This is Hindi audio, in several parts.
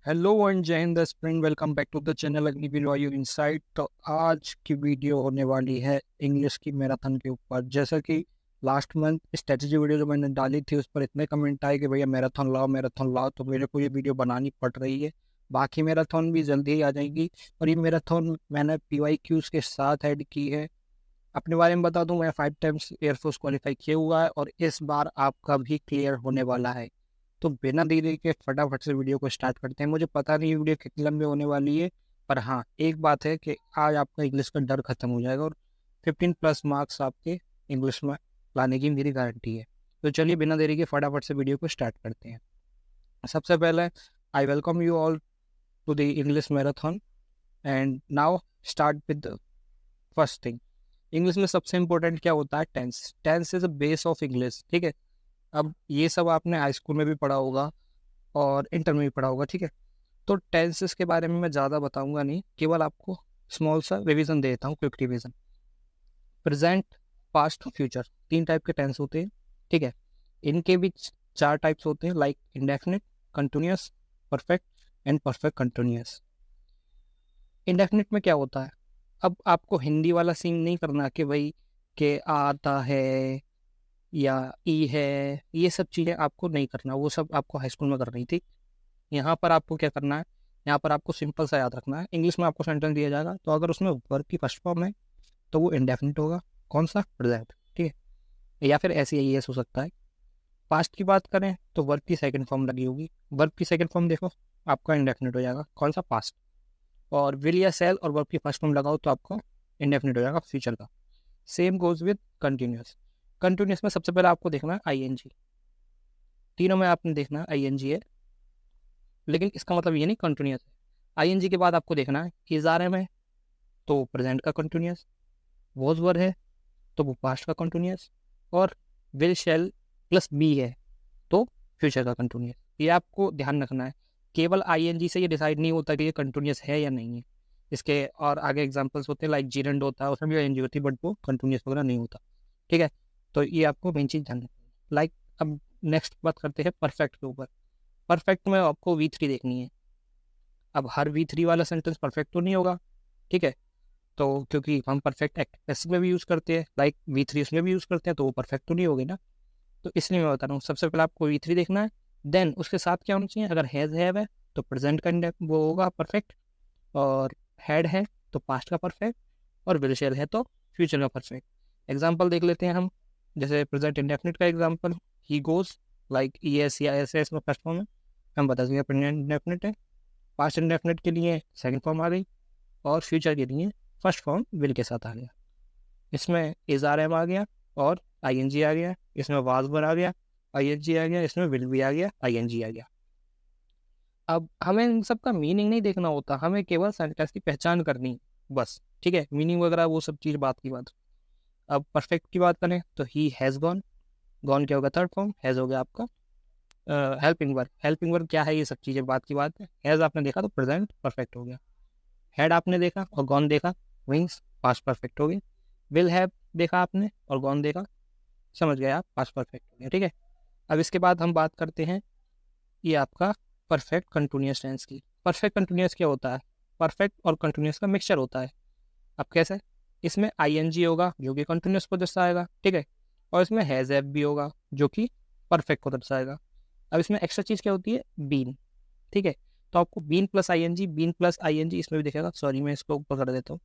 Hello and Jai Hind spring welcome back to the channel Agniveer insight. तो आज की वीडियो होने वाली है इंग्लिश की मैराथन के ऊपर। जैसा कि लास्ट मंथ स्ट्रेटजी वीडियो जो मैंने डाली थी उस पर इतने कमेंट आए कि भैया मैराथन लाओ, तो मेरे को ये वीडियो बनानी पड़ रही है। बाकी मैराथन भी जल्दी ही आ जाएगी और ये मैराथन मैंने PYQs के साथ ऐड की है। अपने बारे में बता दूं, मैं 5 टाइम्स एयरफोर्स क्वालिफाई किया हुआ है और इस बार आपका भी क्लियर होने वाला है। तो बिना देरी के फटाफट से वीडियो को स्टार्ट करते हैं। मुझे पता नहीं ये वीडियो कितनी लंबी होने वाली है, पर हाँ एक बात है कि आज आपका इंग्लिश का डर खत्म हो जाएगा और 15+ मार्क्स आपके इंग्लिश में लाने की मेरी गारंटी है। तो चलिए बिना देरी के फटाफट से वीडियो को स्टार्ट करते हैं। सबसे पहले I welcome you all to the English marathon and now start with first thing. English में सबसे इंपॉर्टेंट क्या होता है? Tense. Tense is the base of English, ठीक है। अब ये सब आपने हाई स्कूल में भी पढ़ा होगा और इंटर में भी पढ़ा होगा, ठीक है। तो टेंसेस के बारे में मैं ज़्यादा बताऊंगा नहीं, केवल आपको स्मॉल सा रिवीजन देता हूँ, quick revision. Present, past, future, 3 type के टेंस होते हैं, ठीक है। इनके भी 4 टाइप्स होते हैं, like indefinite, continuous, perfect and perfect continuous. Indefinite में क्या होता है? अब आपको हिंदी वाला सीन नहीं करना कि भाई के आता है या ई है, ये सब चीज़ें आपको नहीं करना, वो सब आपको हाई स्कूल में करनी थी। यहाँ पर आपको क्या करना है? यहाँ पर आपको सिंपल सा याद रखना है। इंग्लिश में आपको सेंटेंस दिया जाएगा, तो अगर उसमें वर्ब की फर्स्ट फॉर्म है तो वो इंडेफिनिट होगा। कौन सा? प्रेजेंट, ठीक है। या फिर ऐसे ही हो सकता है। पास्ट की बात करें तो वर्ब की सेकंड फॉर्म लगी होगी, वर्ब की सेकंड फॉर्म देखो, आपका इंडेफिनिट हो जाएगा। कौन सा? पास्ट। और विल या सेल और वर्ब की फर्स्ट फॉर्म लगाओ तो आपको इंडेफिनिट हो जाएगा, फ्यूचर का। Same goes with continuous. Continuous में सबसे पहले आपको देखना है ING। तीनों में आपने देखना है ING है, लेकिन इसका मतलब ये नहीं कंटिन्यूस है। ING के बाद आपको देखना है इज आर एम है तो प्रेजेंट का कंटिन्यूस, वॉज वर है तो वो पास्ट का कंटिन्यूस, और विल शैल प्लस बी है तो फ्यूचर का कंटिन्यूस। ये आपको ध्यान रखना है। केवल ING से ये डिसाइड नहीं होता कि ये कंटिन्यूस है या नहीं है। इसके और आगे एग्जांपल्स होते हैं, लाइक जीरेंड होता है, उसमें भी ING होती है, बट वो कंटिन्यूस वगैरह नहीं होता, ठीक है। तो ये आपको मेन चीज़ ध्यान रखनी है। लाइक अब नेक्स्ट बात करते हैं परफेक्ट के ऊपर। परफेक्ट में आपको V3 देखनी है। अब हर V3 वाला सेंटेंस परफेक्ट तो नहीं होगा, ठीक है। तो क्योंकि हम परफेक्ट एक्टिव पैसिव में भी यूज़ करते हैं, लाइक V3 उसमें भी यूज़ करते हैं, तो वो परफेक्ट तो नहीं होगी ना। तो इसलिए मैं बता रहा हूँ, सबसे पहले आपको V3 देखना है। देन उसके साथ क्या होना चाहिए? अगर हैज़ है तो प्रेजेंट का वो होगा परफेक्ट, और हैड है तो पास्ट का परफेक्ट, और विल शेल है तो फ्यूचर का परफेक्ट। एग्जाम्पल देख लेते हैं हम। जैसे प्रेजेंट इंडेफिनिट का example, he goes, like ES या SS में फर्स्ट फॉर्म है, हम बता देंगे प्रेजेंट इंडेफिनिट है। पास्ट इंडेफिनिट के लिए सेकंड फॉर्म आ गई, और फ्यूचर के लिए फर्स्ट फॉर्म विल के साथ आ गया। इसमें इज आर एम आ गया और ING आ गया, इसमें वाज वर आ गया, ING आ गया, इसमें विल भी आ गया, ING आ गया। अब हमें इन सब का मीनिंग नहीं देखना होता, हमें केवल सेंटेंस की पहचान करनी बस, ठीक है। मीनिंग वगैरह वो सब चीज़ बात की बात। अब परफेक्ट की बात करें तो ही हैज़ गॉन। गॉन क्या होगा? Third form. हैज़ हो गया आपका हेल्पिंग वर्ब। हेल्पिंग वर्ब क्या है? ये सब चीज़ें बात की बात है। हैज़ आपने देखा तो प्रेजेंट परफेक्ट हो गया। हैड आपने देखा और गॉन देखा, मीन्स पास्ट परफेक्ट हो गया। विल हैव देखा आपने और गॉन देखा, समझ गए आप, पास्ट परफेक्ट हो गया, ठीक है। अब इसके बाद हम बात करते हैं ये आपका परफेक्ट कंटिन्यूअस टेंस की। परफेक्ट कंटिन्यूअस क्या होता है? परफेक्ट और कंटिन्यूअस का मिक्सचर होता है। अब कैसे? इसमें ING होगा जो कि कंटिन्यूअस को दर्शाएगा, ठीक है, और इसमें हैज़ हैव भी होगा जो कि परफेक्ट को दर्शाएगा। अब इसमें एक्स्ट्रा चीज़ क्या होती है? बीन, ठीक है। तो आपको been plus ING, been plus ING इसमें भी दिखेगा। सॉरी, मैं इसको ऊपर कर देता हूँ।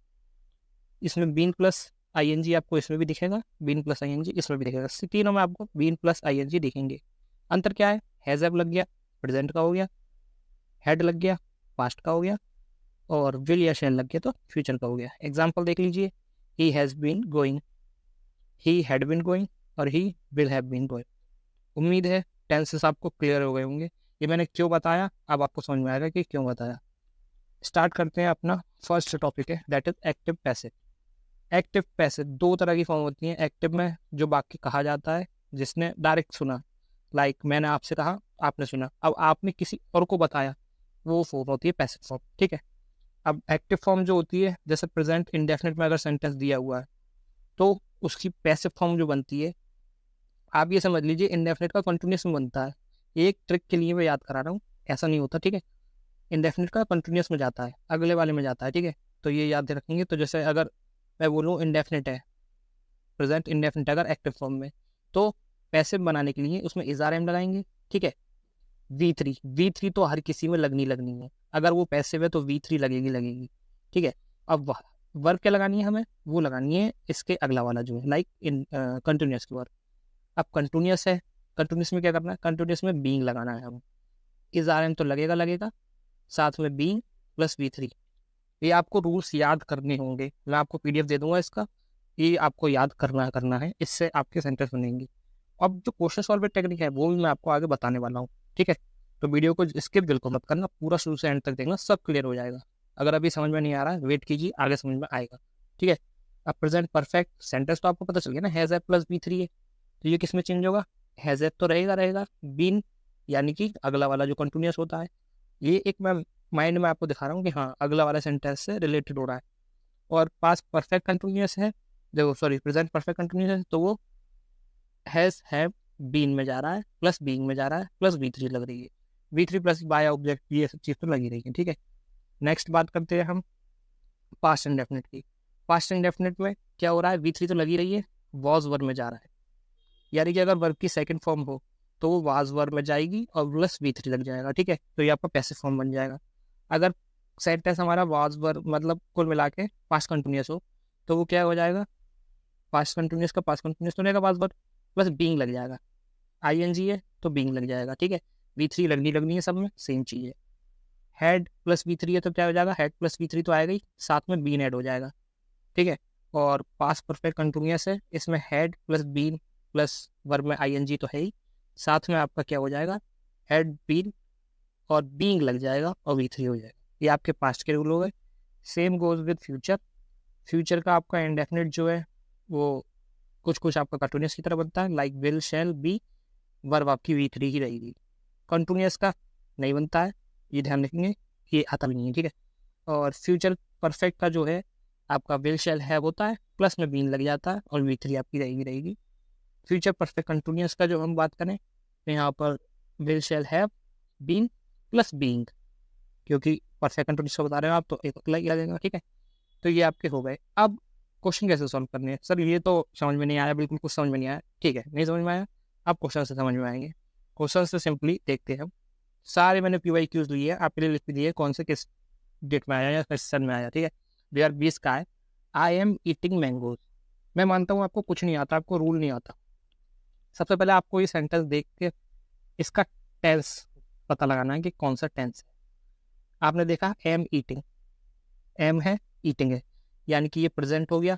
इसमें बीन प्लस ING आपको इसमें भी दिखेगा, बीन प्लस ING इसमें भी दिखेगा। तीनों में आपको बीन प्लस ING दिखेंगे। अंतर क्या है? हैज़ हैव लग गया, प्रेजेंट का हो गया। हैड लग गया, पास्ट का हो गया। और विल या शैल लग गया तो फ्यूचर का हो गया। एग्जाम्पल देख लीजिए, he has been going, he had been going, और he will have been going. उम्मीद है टेंसेस आपको क्लियर हो गए होंगे। ये मैंने क्यों बताया, अब आपको समझ में आएगा कि क्यों बताया। स्टार्ट करते हैं। अपना फर्स्ट टॉपिक है, that is active passive. Active passive दो तरह की फॉर्म होती है। एक्टिव में जो वाक्य कहा जाता है, जिसने डायरेक्ट सुना, लाइक मैंने आपसे कहा, आपने सुना, अब आपने किसी और को बताया, वो फॉर्म होती है पैसिव फॉर्म, ठीक है। अब एक्टिव फॉर्म जो होती है, जैसे प्रेजेंट इंडेफिनिट में अगर सेंटेंस दिया हुआ है तो उसकी पैसिव फॉर्म जो बनती है, आप ये समझ लीजिए इंडेफिनिट का कंटिन्यूस में बनता है। एक ट्रिक के लिए मैं याद करा रहा हूँ, ऐसा नहीं होता, ठीक है। इंडेफिनिट का कंटिन्यूस में जाता है, अगले वाले में जाता है, ठीक है। तो ये याद रखेंगे। तो जैसे अगर मैं बोलूँ इंडेफिनिट है, प्रेजेंट इंडेफिनिट अगर एक्टिव फॉर्म में, तो पैसिव बनाने के लिए उसमें इज़ार एम लगाएंगे, ठीक है। वी थ्री तो हर किसी में लगनी है, अगर वो पैसिव है तो वी3 लगेगी, ठीक है। अब वर्ब क्या लगानी है हमें, वो लगानी है इसके अगला वाला जो है, लाइक इन कंटिन्यूस की वर्ब। अब कंटिन्यूस है, कंटिन्यूस में क्या करना है, कंटिन्यूस में बीइंग लगाना है हमें। इज़ार एम तो लगेगा, साथ में बीइंग प्लस वी3। ये आपको रूल्स याद करने होंगे, मैं आपको पीडीएफ दे दूंगा इसका, ये आपको याद करना है, इससे आपके सेंटेंस बनेंगे। अब जो क्वेश्चन सॉल्वर टेक्निक है वो भी मैं आपको आगे बताने वाला हूँ, ठीक है। तो वीडियो को स्किप बिल्कुल मत करना, पूरा शुरू से एंड तक देखना, सब क्लियर हो जाएगा। अगर अभी समझ में नहीं आ रहा है वेट कीजिए, आगे समझ में आएगा, ठीक है। अब प्रेजेंट परफेक्ट सेंटेंस तो आपको पता चल गया ना, हैज ए प्लस बी3 है, तो ये किस में चेंज होगा, हैज ए तो रहेगा, बीन यानी कि अगला वाला जो कंटिन्यूस होता है, ये एक मैं माइंड में आपको दिखा रहा हूँ कि हाँ अगला वाला सेंटेंस से रिलेटेड हो रहा है। और पास्ट परफेक्ट कंटिन्यूस है, देखो सॉरी प्रेजेंट परफेक्ट कंटिन्यूस है, तो वो हैज हैव बीन में जा रहा है, प्लस बीइंग में जा रहा है, प्लस वी3 लग रही है, वी3 प्लस बाय ऑब्जेक्ट, ये सब चीज़ तो लगी रही है, ठीक है। नेक्स्ट बात करते हैं हम पास्ट इंडेफिनिट की। पास्ट इंडेफिनिट में क्या हो रहा है, वी3 तो लगी रही है, वॉज वर्ब में जा रहा है, यानी कि अगर वर्ब की सेकंड फॉर्म हो तो वो वाज वर्ब में जाएगी और प्लस वी3 लग जाएगा, ठीक है। तो ये आपका पैसिव फॉर्म बन जाएगा। अगर सेंटेंस हमारा वाज वर्ब मतलब कुल मिला के पास्ट कंटिन्यूस हो, तो वो क्या हो जाएगा, पास्ट कंटिन्यूस का पास्ट कंटिन्यूस तो रहेगा वाज वर्ब, बस बीइंग लग जाएगा, आईएनजी है तो बीइंग लग जाएगा, ठीक है। वी3 लगनी है, सब में सेम चीज़ है। हैड प्लस वी3 है तो क्या हो जाएगा, हैड प्लस वी3 तो आएगा ही, साथ में बीन ऐड हो जाएगा, ठीक है। और पास्ट परफेक्ट कंटिन्यूस है, इसमें had plus been plus verb में आईएनजी तो है ही, साथ में आपका क्या हो जाएगा, हैड बीन और बीइंग लग जाएगा और वी3 हो जाएगा। ये आपके पास्ट के रूल हो गए। Same goes with future. Future का आपका इंडेफिनिट जो है वो कुछ आपका कंटिन्यूस की तरह बनता है, like will shall be, verb आपकी वी3 ही रहेगी। कंटिन्यूस का नहीं बनता है, ये ध्यान रखेंगे, ये आता भी नहीं है, ठीक है। और फ्यूचर परफेक्ट का जो है आपका विल शैल हैव होता है, प्लस में बीन लग जाता है और वी3 आपकी रहेगी। फ्यूचर परफेक्ट कंटिन्यूस का जो हम बात करें तो यहाँ पर will shall have been plus being, क्योंकि परफेक्ट कंटिन्यूस का बता रहे हो आप तो एक अगला ही लगेगा, ठीक है। तो ये आपके हो गए। अब क्वेश्चन कैसे सॉल्व करने हैं, सर ये तो समझ में नहीं आया, बिल्कुल कुछ समझ में नहीं आया, ठीक है, नहीं समझ में आया, अब क्वेश्चन से समझ में आएंगे। क्वेश्चन से सिंपली देखते हैं हम, सारे मैंने PYQs लिए आपके लिए, लिख दिए कौन से किस डेट में आया या किस सन में आया, ठीक है। 2020 का है, आई एम ईटिंग मैंगोज। मैं मानता हूँ आपको कुछ नहीं आता, आपको रूल नहीं आता। सबसे पहले आपको ये सेंटेंस देख के इसका टेंस पता लगाना है कि कौन सा टेंस है। आपने देखा एम ईटिंग, एम है ईटिंग है, यानी कि ये प्रेजेंट हो गया,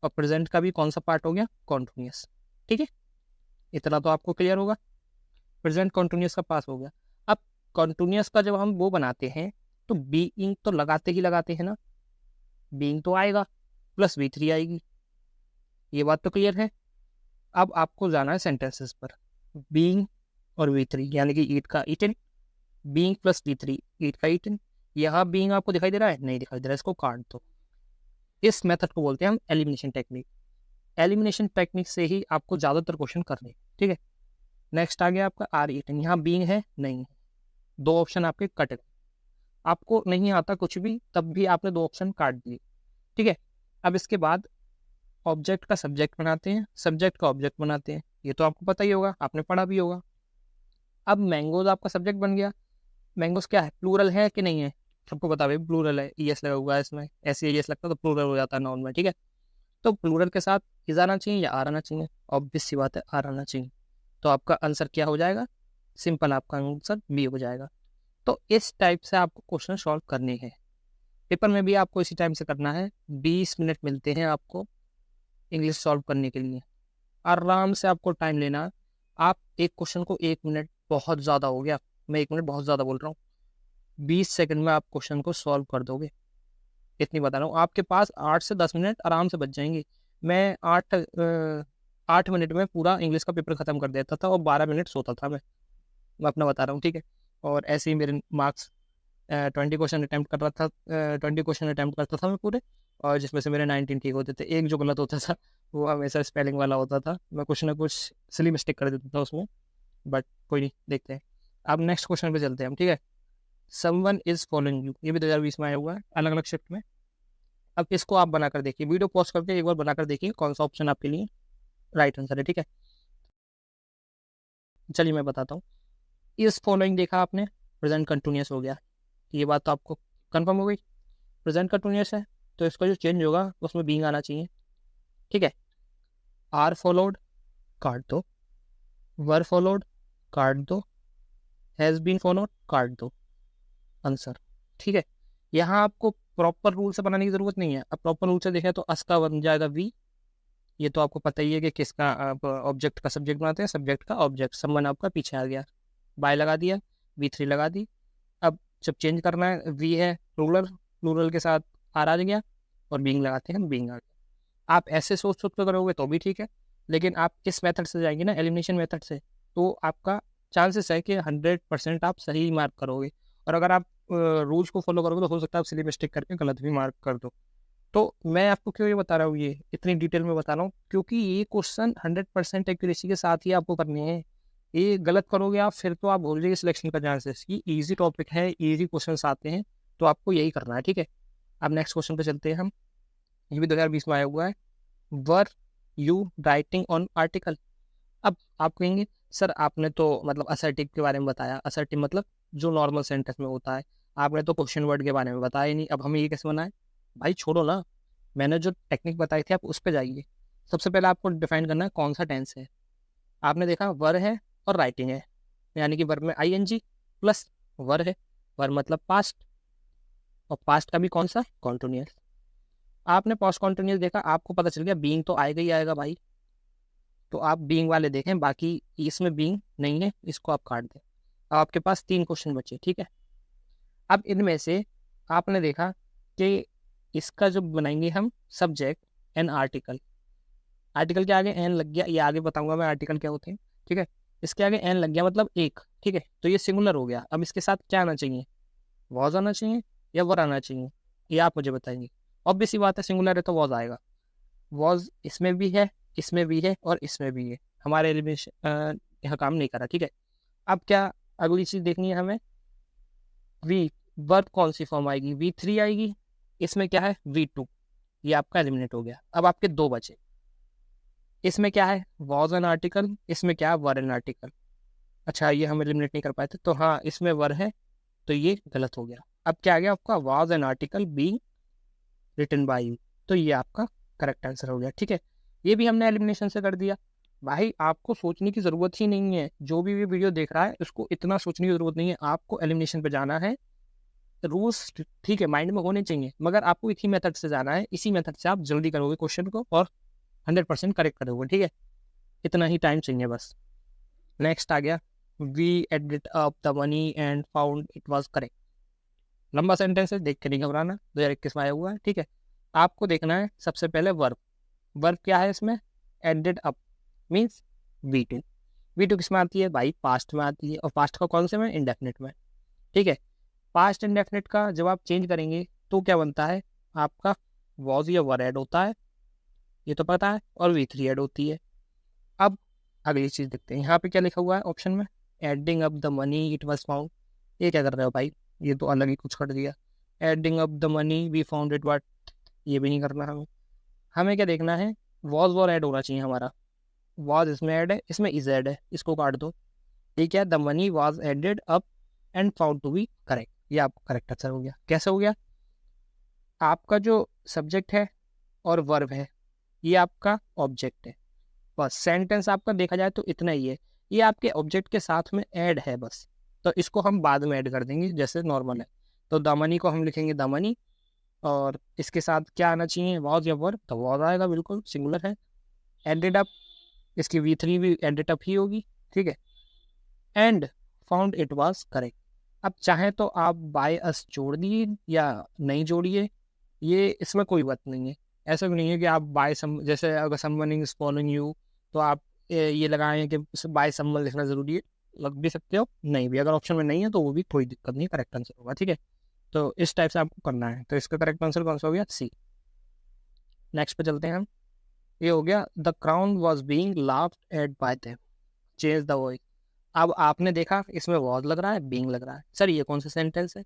और प्रेजेंट का भी कौन सा पार्ट हो गया, कॉन्टिन्यूस, ठीक है। इतना तो आपको क्लियर होगा। प्रेजेंट कॉन्टिन्यूस का पास हो गया। अब कॉन्टिन्यूस का जब हम वो बनाते हैं तो बीइंग तो लगाते हैं ना, बीइंग तो आएगा प्लस वी3 आएगी, ये बात तो क्लियर है। अब आपको जाना है सेंटेंसेस पर, बीइंग और वी3 यानी कि ईट का ईटन, बीइंग प्लस वी3 ईट का ईटन। यहाँ बीइंग आपको दिखाई दे रहा है, नहीं दिखाई दे रहा है, इसको काट दो। इस मेथड को बोलते हैं हम एलिमिनेशन टेक्निक। एलिमिनेशन टेक्निक से ही आपको ज़्यादातर क्वेश्चन करने, ठीक है। नेक्स्ट आ गया आपका आर ईटन, यहाँ बीइंग है नहीं है, दो ऑप्शन आपके कट गए। आपको नहीं आता कुछ भी तब भी आपने दो ऑप्शन काट दिए, ठीक है। अब इसके बाद ऑब्जेक्ट का सब्जेक्ट बनाते हैं, सब्जेक्ट का ऑब्जेक्ट बनाते हैं, ये तो आपको पता ही होगा, आपने पढ़ा भी होगा। अब मैंगोज आपका सब्जेक्ट बन गया। मैंगोज क्या है, प्लूरल है कि नहीं है, सबको पता भाई प्लूरल है, ईएस लगा हुआ है इसमें, ऐसे ईएस लगता है तो प्लूरल हो जाता है नाउन में, ठीक है। तो प्लूरल के साथ इज आना चाहिए या आर आना चाहिए, ऑब्वियस सी बात है आर आना चाहिए। तो आपका आंसर क्या हो जाएगा, सिंपल आपका आंसर बी हो जाएगा। तो इस टाइप से आपको क्वेश्चन सॉल्व करने हैं, पेपर में भी आपको इसी टाइम से करना है। 20 मिनट मिलते हैं आपको इंग्लिश सॉल्व करने के लिए, आराम से आपको टाइम लेना है। आप एक क्वेश्चन को 1 मिनट बहुत ज़्यादा हो गया, मैं 1 मिनट बहुत ज़्यादा बोल रहा हूँ, 20 सेकंड में आप क्वेश्चन को सॉल्व कर दोगे, इतनी बता रहा हूँ। आपके पास 8 से 10 मिनट आराम से बच जाएंगे। मैं 8 मिनट में पूरा इंग्लिश का पेपर ख़त्म कर देता था और 12 मिनट सोता था मैं अपना बता रहा हूँ, ठीक है। और ऐसे ही मेरे मार्क्स 20 क्वेश्चन अटैम्प्ट कर रहा था, 20 क्वेश्चन अटैम्प्ट करता था मैं पूरे, और जिसमें से मेरे 19 ठीक होते थे, एक जो गलत होता था वो हमेशा स्पेलिंग वाला होता था, मैं कुछ ना कुछ सिली मिस्टेक कर देता था उसमें, बट कोई नहीं, देखते हैं। अब नेक्स्ट क्वेश्चन पे चलते हैं हम, ठीक है। समवन इज फॉलोइंग यू, ये भी 2020 में आया हुआ है अलग अलग शिफ्ट में। अब इसको आप बनाकर देखिए, वीडियो पॉज करके एक बार बनाकर देखिए कौन सा ऑप्शन आपके लिए राइट आंसर है, ठीक है। चलिए मैं बताता हूँ। इज फॉलोइंग देखा आपने, प्रेजेंट कंटिन्यूअस हो गया, ये बात तो आपको कंफर्म हो गई, प्रेजेंट कंटिन्यूअस है तो इसका जो चेंज होगा उसमें बीइंग आना चाहिए, ठीक है। आर फॉलोड काट दो, वर फॉलोड काट दो, हैज़ बीन फॉलोड काट दो, आंसर, ठीक है। यहाँ आपको प्रॉपर रूल से बनाने की जरूरत नहीं है। अब प्रॉपर रूल से देखें तो अस का बन जाएगा वी, ये तो आपको पता ही है कि किसका आप ऑब्जेक्ट का सब्जेक्ट बनाते हैं, सब्जेक्ट का ऑब्जेक्ट, समवन आपका पीछे आ गया, बाय लगा दिया, V3 लगा दी। अब जब चेंज करना है, वी है प्लूरल, प्लूरल के साथ आर आ गया और बीइंग लगाते हैं, बीइंग आ गया। आप ऐसे सोच सोच कर करोगे तो भी ठीक है, लेकिन आप इस मेथड से जाएंगे ना, एलिमिनेशन मेथड से, तो आपका चांसेस है कि 100% आप सही मार्क करोगे। और अगर आप रूल्स को फॉलो करोगे तो हो सकता है आप सिली मिस्टेक करके गलत भी मार्क कर दो। तो मैं आपको क्यों ये बता रहा हूँ, ये इतनी डिटेल में बता रहा हूँ क्योंकि ये क्वेश्चन 100% एक्यूरेसी के साथ ही आपको करने हैं। ये गलत करोगे आप फिर तो आप भूल जाइए सिलेक्शन का चांसेस। ये इजी टॉपिक है, इजी क्वेश्चंस आते हैं, तो आपको यही करना है, ठीक है। अब नेक्स्ट क्वेश्चन पे चलते हैं हम, ये भी 2020 में आया हुआ है। Were you writing on article. अब आप कहेंगे सर आपने तो मतलब असर्टिव के बारे में बताया, असर्टिव मतलब जो नॉर्मल सेंटेंस में होता है, आपने तो क्वेश्चन वर्ड के बारे में बताया ही नहीं, अब हमें ये कैसे बनाए। भाई छोड़ो ना, मैंने जो टेक्निक बताई थी आप उस पर जाइए। सबसे पहले आपको डिफाइन करना है कौन सा टेंस है। आपने देखा वर है और राइटिंग है, यानी कि वर्ब में ING प्लस वर है, वर मतलब पास्ट, और पास्ट का भी कौन सा, कॉन्टिन्यूअस। आपने पास्ट कॉन्टिन्यूअस देखा, आपको पता चल गया बीइंग तो आएगा ही आएगा भाई, तो आप बीइंग वाले देखें, बाकी इसमें बीइंग नहीं है, इसको आप काट दें। अब आपके पास 3 क्वेश्चन बचे, ठीक है। अब इनमें से आपने देखा कि इसका जो बनाएंगे हम सब्जेक्ट एंड आर्टिकल, आर्टिकल के आगे एन लग गया, ये आगे बताऊंगा मैं आर्टिकल क्या होते हैं, ठीक है। इसके आगे एन लग गया मतलब एक, ठीक है, तो ये सिंगुलर हो गया। अब इसके साथ क्या आना चाहिए, वॉज आना चाहिए या वर आना चाहिए, ये आप मुझे बताएंगे। ऑब्वियस सी बात है, सिंगुलर है तो वॉज आएगा। वॉज इसमें भी है, इसमें भी है और इसमें भी है, हमारे एलिमिनेशन यहाँ काम नहीं करा, ठीक है। अब क्या अगली चीज देखनी है हमें, वी वर्ब कौन सी फॉर्म आएगी, V3 आएगी, इसमें क्या है V2, ये आपका एलिमिनेट हो गया। अब आपके 2 बचे, इसमें क्या है वॉज एन आर्टिकल, इसमें क्या है वर एन आर्टिकल। अच्छा ये हम एलिमिनेट नहीं कर पाए थे, तो हाँ इसमें वर है तो ये गलत हो गया। अब क्या आ गया आपका, was an article being written by you, तो ये आपका करेक्ट आंसर हो गया, ठीक है। ये भी हमने एलिमिनेशन से कर दिया। भाई आपको सोचने की ज़रूरत ही नहीं है, जो भी वीडियो देख रहा है उसको इतना सोचने की ज़रूरत नहीं है, आपको एलिमिनेशन पे जाना है। रूल्स ठीक है माइंड में होने चाहिए, मगर आपको इसी मेथड से जाना है, इसी मेथड से आप जल्दी करोगे क्वेश्चन को और 100% करेक्ट करोगे, ठीक है। इतना ही टाइम चाहिए बस। नेक्स्ट आ गया, we added up the money and found it was correct. लंबा सेंटेंस है, देख के नहीं घबराना, 2021 में आया हुआ है, ठीक है। आपको देखना है सबसे पहले वर्ब, वर्ब क्या है इसमें, added up means V2। V2 किस में आती है भाई, पास्ट में आती है, और पास्ट का कौन से में, इंडेफिनिट में, ठीक है। पास्ट इंडेफिनिट का जब आप चेंज करेंगे तो क्या बनता है आपका, वॉज या वर ऐड होता है, ये तो पता है, और V3 ऐड होती है। अब अगली चीज देखते हैं, यहाँ पे क्या लिखा हुआ है ऑप्शन में, adding up the money it was found. ये क्या कर रहे हो भाई, ये तो अलग ही कुछ कर दिया। Adding up the money we found it what, ये भी नहीं करना हमें। हमें क्या देखना है, वॉज वर ऐड होना चाहिए हमारा, वॉज इसमें ऐड है, इसमें इज ऐड है, इसको काट दो। ठीक है, the money was added up and found to be correct, ये आपको करेक्ट आंसर हो गया। कैसे हो गया, आपका जो सब्जेक्ट है और वर्ब है ये आपका ऑब्जेक्ट है, बस सेंटेंस आपका देखा जाए तो इतना ही है, ये आपके ऑब्जेक्ट के साथ में ऐड है बस, तो इसको हम बाद में ऐड कर देंगे जैसे नॉर्मल है। तो दमनी को हम लिखेंगे दमनी, और इसके साथ क्या आना चाहिए, वॉज या वर्ब, तो वॉज आएगा, बिल्कुल सिंगुलर है। एंडेड अप, इसकी V3 भी एंडेड अप ही होगी, ठीक है। And found it was correct. अब चाहे तो आप बाय अस जोड़ दिए या नहीं जोड़िए, ये इसमें कोई बात नहीं है। ऐसा भी नहीं है कि आप बाय सम, जैसे अगर समवन इज फॉलोइंग यू तो आप ये लगाएं कि बाय समवन लिखना जरूरी है, लग भी सकते हो, नहीं भी, अगर ऑप्शन में नहीं है तो वो भी कोई दिक्कत नहीं, करेक्ट आंसर होगा, ठीक है। तो इस टाइप से आपको करना है, तो इसका करेक्ट आंसर कौन सा हो गया, C। नेक्स्ट पे चलते हैं हम, ये हो गया the crown was being laughed eight bye them, change the voice. अब आपने देखा इसमें वॉज लग रहा है, बीइंग लग रहा है। सर ये कौन सा सेंटेंस है?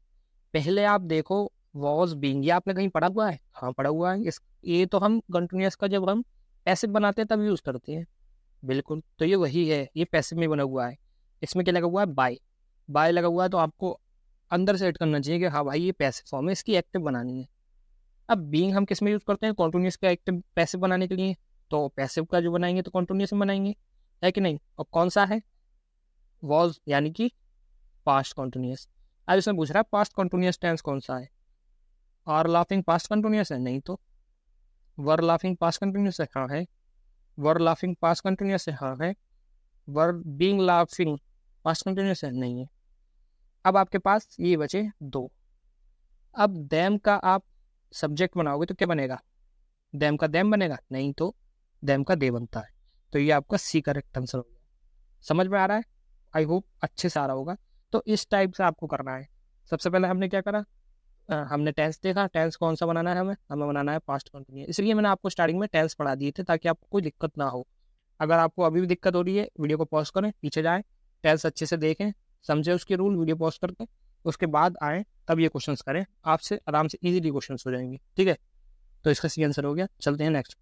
पहले आप देखो, वॉज बीइंग, ये आपने कहीं पढ़ा हुआ है? हाँ पढ़ा हुआ है। इस ये तो हम कंटिन्यूअस का जब हम पैसिव बनाते हैं तब यूज़ करते हैं। बिल्कुल, तो ये वही है, ये पैसिव में बना हुआ है। इसमें क्या लगा हुआ है? बाय। बाय लगा हुआ है, तो आपको अंदर से ऐड करना चाहिए कि हाँ भाई ये पैसिव फॉर्म है, इसकी एक्टिव बनानी है। अब बीइंग हम किस में यूज़ करते हैं? कॉन्टिन्यूअस का एक्टिव पैसिव बनाने के लिए। तो पैसिव का जो बनाएंगे तो कॉन्टिन्यूअस में बनाएंगे, है कि नहीं? और कौन सा है? वॉज, यानी कि पास्ट कॉन्टिन्यूअस। अब इसमें पूछ रहा है पास्ट कॉन्टिन्यूअस टेंस कौन सा है? आर लाफिंग पास्ट कॉन्टिन्यूअस है? नहीं तो। वर लाफिंग पास्ट कॉन्टिन्यूअस है? हाँ है। वर लाफिंग पास्ट कॉन्टिन्यूअस है? हाँ है। Were being laughing past continuous है? नहीं है। अब आपके पास ये बचे दो। अब देम का आप सब्जेक्ट बनाओगे तो क्या बनेगा? देम का देम बनेगा? नहीं तो देम का दे बनता है। तो ये आपका सी करेक्ट आंसर हो गया। समझ में आ रहा है? आई होप अच्छे से आ रहा होगा। तो इस टाइप से आपको करना है। सबसे पहले हमने क्या करा? हमने टेंस देखा, टेंस कौन सा बनाना है, हमें हमें बनाना है पास्ट कंटिन्यूअस। इसलिए मैंने आपको स्टार्टिंग में टेंस पढ़ा दिए थे ताकि आपको कोई दिक्कत ना हो। अगर आपको अभी भी दिक्कत हो रही है, वीडियो को पॉज करें, पीछे जाएं, टेंस अच्छे से देखें, समझें उसके रूल, वीडियो पॉज करके उसके बाद आएँ, तब ये क्वेश्चन करें, आपसे आराम से ईजिली क्वेश्चन हो जाएंगे। ठीक है, तो इसका सी आंसर हो गया। चलते हैं next.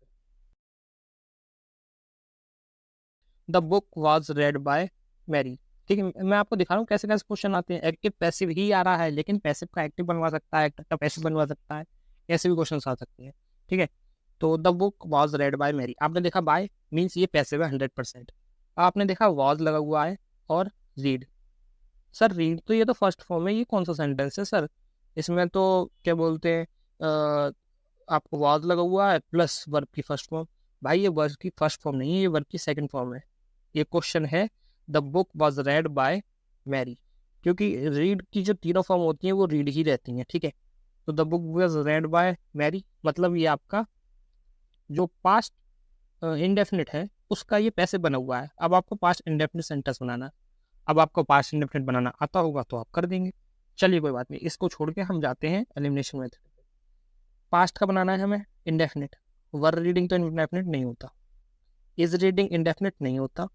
The book was read by Mary. ठीक है, मैं आपको दिखा रहा हूँ कैसे कैसे क्वेश्चन आते हैं। एक्टिव पैसिव ही आ रहा है, लेकिन पैसिव का एक्टिव बनवा सकता है, एक्टिव का पैसिव बनवा सकता है, ऐसे भी क्वेश्चन आ सकते हैं। ठीक है, तो the book was read by Mary, आपने देखा बाय मीन्स ये पैसिव है 100%। आपने देखा वॉज लगा हुआ है और रीड। सर रीड तो ये तो फर्स्ट फॉर्म है, ये कौन सा सेंटेंस है सर? इसमें तो क्या बोलते हैं, आपको वॉज लगा हुआ है प्लस वर्ब की फर्स्ट फॉर्म। भाई ये वर्ब की फर्स्ट फॉर्म नहीं है, ये वर्ब की सेकंड फॉर्म है। ये क्वेश्चन है the book was read by Mary, क्योंकि रीड की जो तीनों फॉर्म होती हैं वो रीड ही रहती हैं। ठीक है, तो the book was read by Mary मतलब ये आपका जो पास्ट इंडेफिनिट है उसका ये पैसे बना हुआ है। अब आपको पास्ट इंडेफिनिट सेंटेंस बनाना है। अब आपको पास्ट इंडेफिनिट बनाना आता होगा तो आप कर देंगे। चलिए कोई बात नहीं, इसको छोड़ के हम जाते हैं एलिमिनेशन मेथड। पास्ट का बनाना है हमें इंडेफिनिट। वर रीडिंग तो इंडेफिनिट नहीं होता, इज रीडिंग इंडेफिनिट नहीं होता,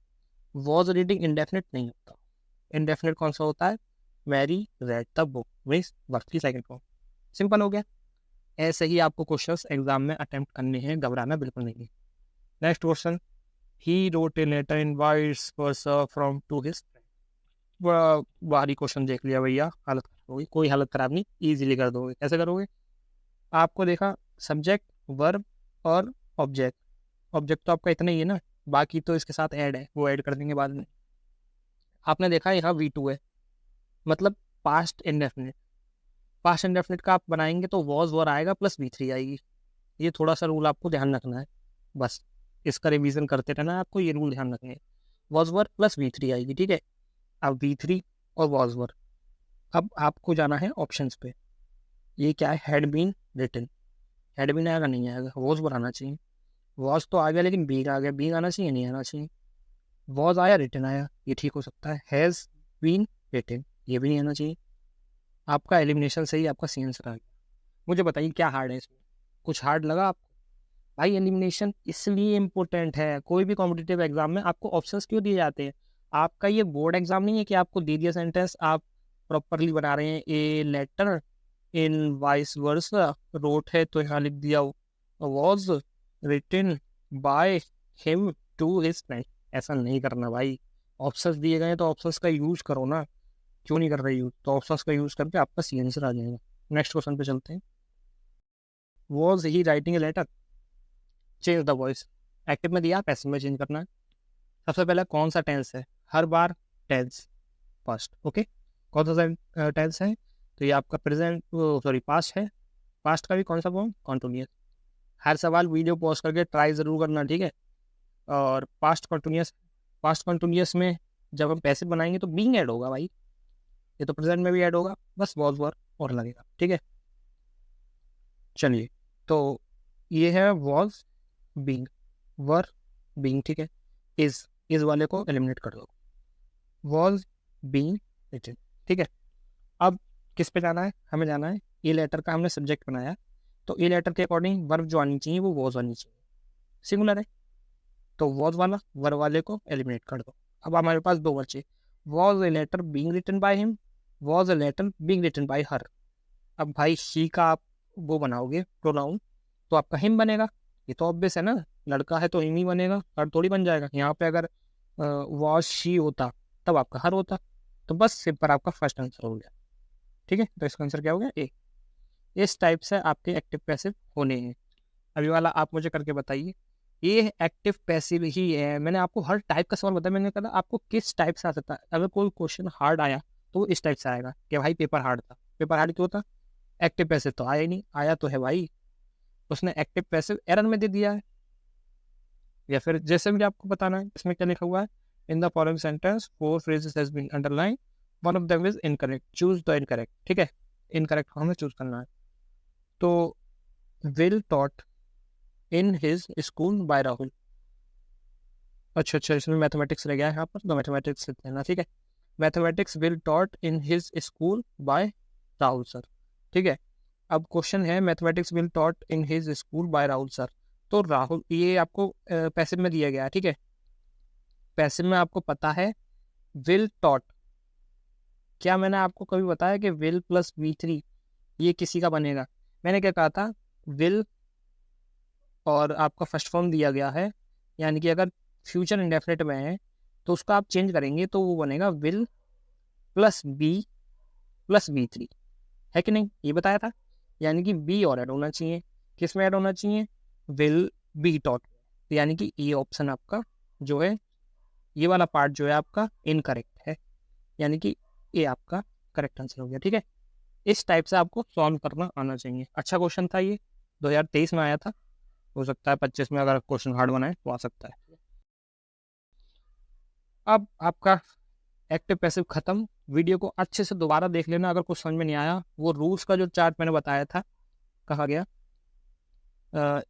वॉज रीडिंग इंडेफिनिट नहीं होता। इंडेफिनिट कौन सा होता है? Mary read the book, means verb की सेकंड फॉर्म। सिंपल हो गया। ऐसे ही आपको क्वेश्चंस एग्जाम में अटेम्प्ट करने हैं, घबराना बिल्कुल नहीं है। Next question, he wrote a letter in vice versa from to his. बड़ा भारी क्वेश्चन देख लिया भैया, हालत खराब होगी। कोई हालत खराब नहीं, इजीली कर दोगे। कैसे करोगे? आपको देखा सब्जेक्ट, वर्ब और ऑब्जेक्ट। ऑब्जेक्ट तो आपका इतना ही है ना, बाकी तो इसके साथ ऐड है, वो ऐड कर देंगे बाद में। आपने देखा यहाँ V2 है, मतलब पास्ट इंडेफिनिट। पास्ट इंडेफिनिट का आप बनाएंगे तो वॉज वर आएगा प्लस V3 आएगी। ये थोड़ा सा रूल आपको ध्यान रखना है, बस इसका रिवीजन करते रहना है, आपको ये रूल ध्यान रखना है। वॉज वर प्लस V3 आएगी। ठीक है, अब V3 और वॉज वर। अब आपको जाना है ऑप्शंस पे। ये क्या है? Had been written. Had been आएगा? नहीं आएगा। वॉज वर आना चाहिए। वॉज तो आ गया लेकिन बीग आ गया, बीग आना चाहिए? नहीं आना चाहिए। वॉज आया, रिटन आया, ये ठीक हो सकता है। हैज़ बीन रिटन, ये भी नहीं आना चाहिए। आपका एलिमिनेशन से ही आपका सी आंसर आ गया। मुझे बताइए क्या हार्ड है इसमें? कुछ हार्ड लगा आपको? भाई एलिमिनेशन इसलिए इम्पोर्टेंट है, कोई भी कॉम्पिटिटिव एग्जाम में आपको ऑप्शंस क्यों दिए जाते हैं? आपका ये बोर्ड एग्जाम नहीं है कि आपको दे दिया सेंटेंस, आप प्रॉपरली बना रहे हैं। A letter in vice versa, wrote है तो यहाँ लिख दिया was written by him to his friend. ऐसा नहीं करना भाई। ऑप्शंस दिए गए हैं तो ऑप्शंस का यूज करो ना, क्यों नहीं कर रहे यूज? तो ऑप्शंस का यूज करके आपका सी आंसर आ जाएगा। नेक्स्ट क्वेश्चन पे चलते हैं। Was he writing a letter, change the voice. Active में दिया, पैसिव में चेंज करना है। सबसे पहले कौन सा टेंस है? हर बार टेंस पास्ट। ओके, कौन सा टेंस है? तो ये आपका प्रेजेंट, सॉरी पास्ट है। पास्ट का भी कौन सा फॉर्म? कॉन्टिन्यूअस। हर सवाल वीडियो पॉज करके ट्राई ज़रूर करना, ठीक है? और पास्ट कॉन्टिन्यूअस, पास्ट कॉन्टिन्यूअस में जब हम पैसिव बनाएंगे तो बीइंग ऐड होगा भाई, ये तो प्रेजेंट में भी ऐड होगा, बस वॉज वर और लगेगा। ठीक है, चलिए, तो ये है वॉज बीइंग, वर बीइंग। ठीक है, इज वाले को एलिमिनेट कर दो। Was being written. ठीक है, अब किस पे जाना है? हमें जाना है ए लेटर का, हमने सब्जेक्ट बनाया तो ए लेटर के अकॉर्डिंग वर्ब जो आनी चाहिए वो वॉज आनी चाहिए। सिंगुलर है तो वॉज वाला, वर वाले को एलिमिनेट कर दो। अब हमारे पास दो बचे, was a letter being written by him, was a letter being written by her. अब भाई शी का आप वो बनाओगे प्रोनाउन तो आपका हिम बनेगा, ये तो ऑब्वियस है ना, लड़का है तो हिम ही बनेगा, हर थोड़ी बन जाएगा। यहाँ पे अगर वॉज शी होता तब आपका हर होता। तो बस सिंपल आपका फर्स्ट आंसर हो गया। ठीक है, तो इसका आंसर क्या हो गया? ए। इस टाइप से आपके एक्टिव पैसिव होने हैं। अभी वाला आप मुझे करके बताइए। ये एक्टिव पैसिव ही है, मैंने आपको हर टाइप का सवाल बताया, मैंने कहा आपको किस टाइप से आ सकता है। अगर कोई क्वेश्चन हार्ड आया तो वो इस टाइप से आएगा कि भाई पेपर हार्ड था। पेपर हार्ड क्यों था? एक्टिव पैसिव तो आया ही नहीं, आया तो है भाई, उसने एक्टिव पैसिव एरर में दे दिया है। या फिर जैसे भी आपको बताना है, इसमें क्या लिखा हुआ है, in the following sentence 4 phrases has been underline, one of them is incorrect, choose the incorrect. ठीक है, इनकरेक्ट हमें चूज करना है। तो will taught in his school by Rahul. अच्छा, इसमें मैथमेटिक्स रह गया है यहाँ पर, तो मैथमेटिक्स लिख लेना। ठीक है, mathematics will taught in his school by Rahul sir. ठीक है, अब क्वेश्चन है mathematics will taught in his school by Rahul sir. तो राहुल ये आपको पैसिव में दिया गया है। ठीक है, पैसिव में आपको पता है विल टॉट, क्या मैंने आपको कभी बताया कि विल प्लस V3 ये किसी का बनेगा? मैंने क्या कहा था, विल और आपका फर्स्ट फॉर्म दिया गया है, यानी कि अगर फ्यूचर इंडेफिनिट में है तो उसका आप चेंज करेंगे तो वो बनेगा will plus be plus V3, है कि नहीं? ये बताया था, यानी कि बी और ऐड होना चाहिए। किस में ऐड होना चाहिए? Will be taught. यानी कि ये ऑप्शन आपका जो है, ये वाला पार्ट जो है आपका इनकरेक्ट है, यानी कि ये आपका करेक्ट आंसर हो गया। ठीक है, इस टाइप से आपको सॉल्व करना आना चाहिए। अच्छा क्वेश्चन था ये, 2023 में आया था, हो सकता है 25 में अगर क्वेश्चन हार्ड बनाए तो आ सकता है। अब आपका एक्टिव पैसिव खत्म। वीडियो को अच्छे से दोबारा देख लेना, अगर कुछ समझ में नहीं आया वो रूल्स का जो चार्ट मैंने बताया था, कहा गया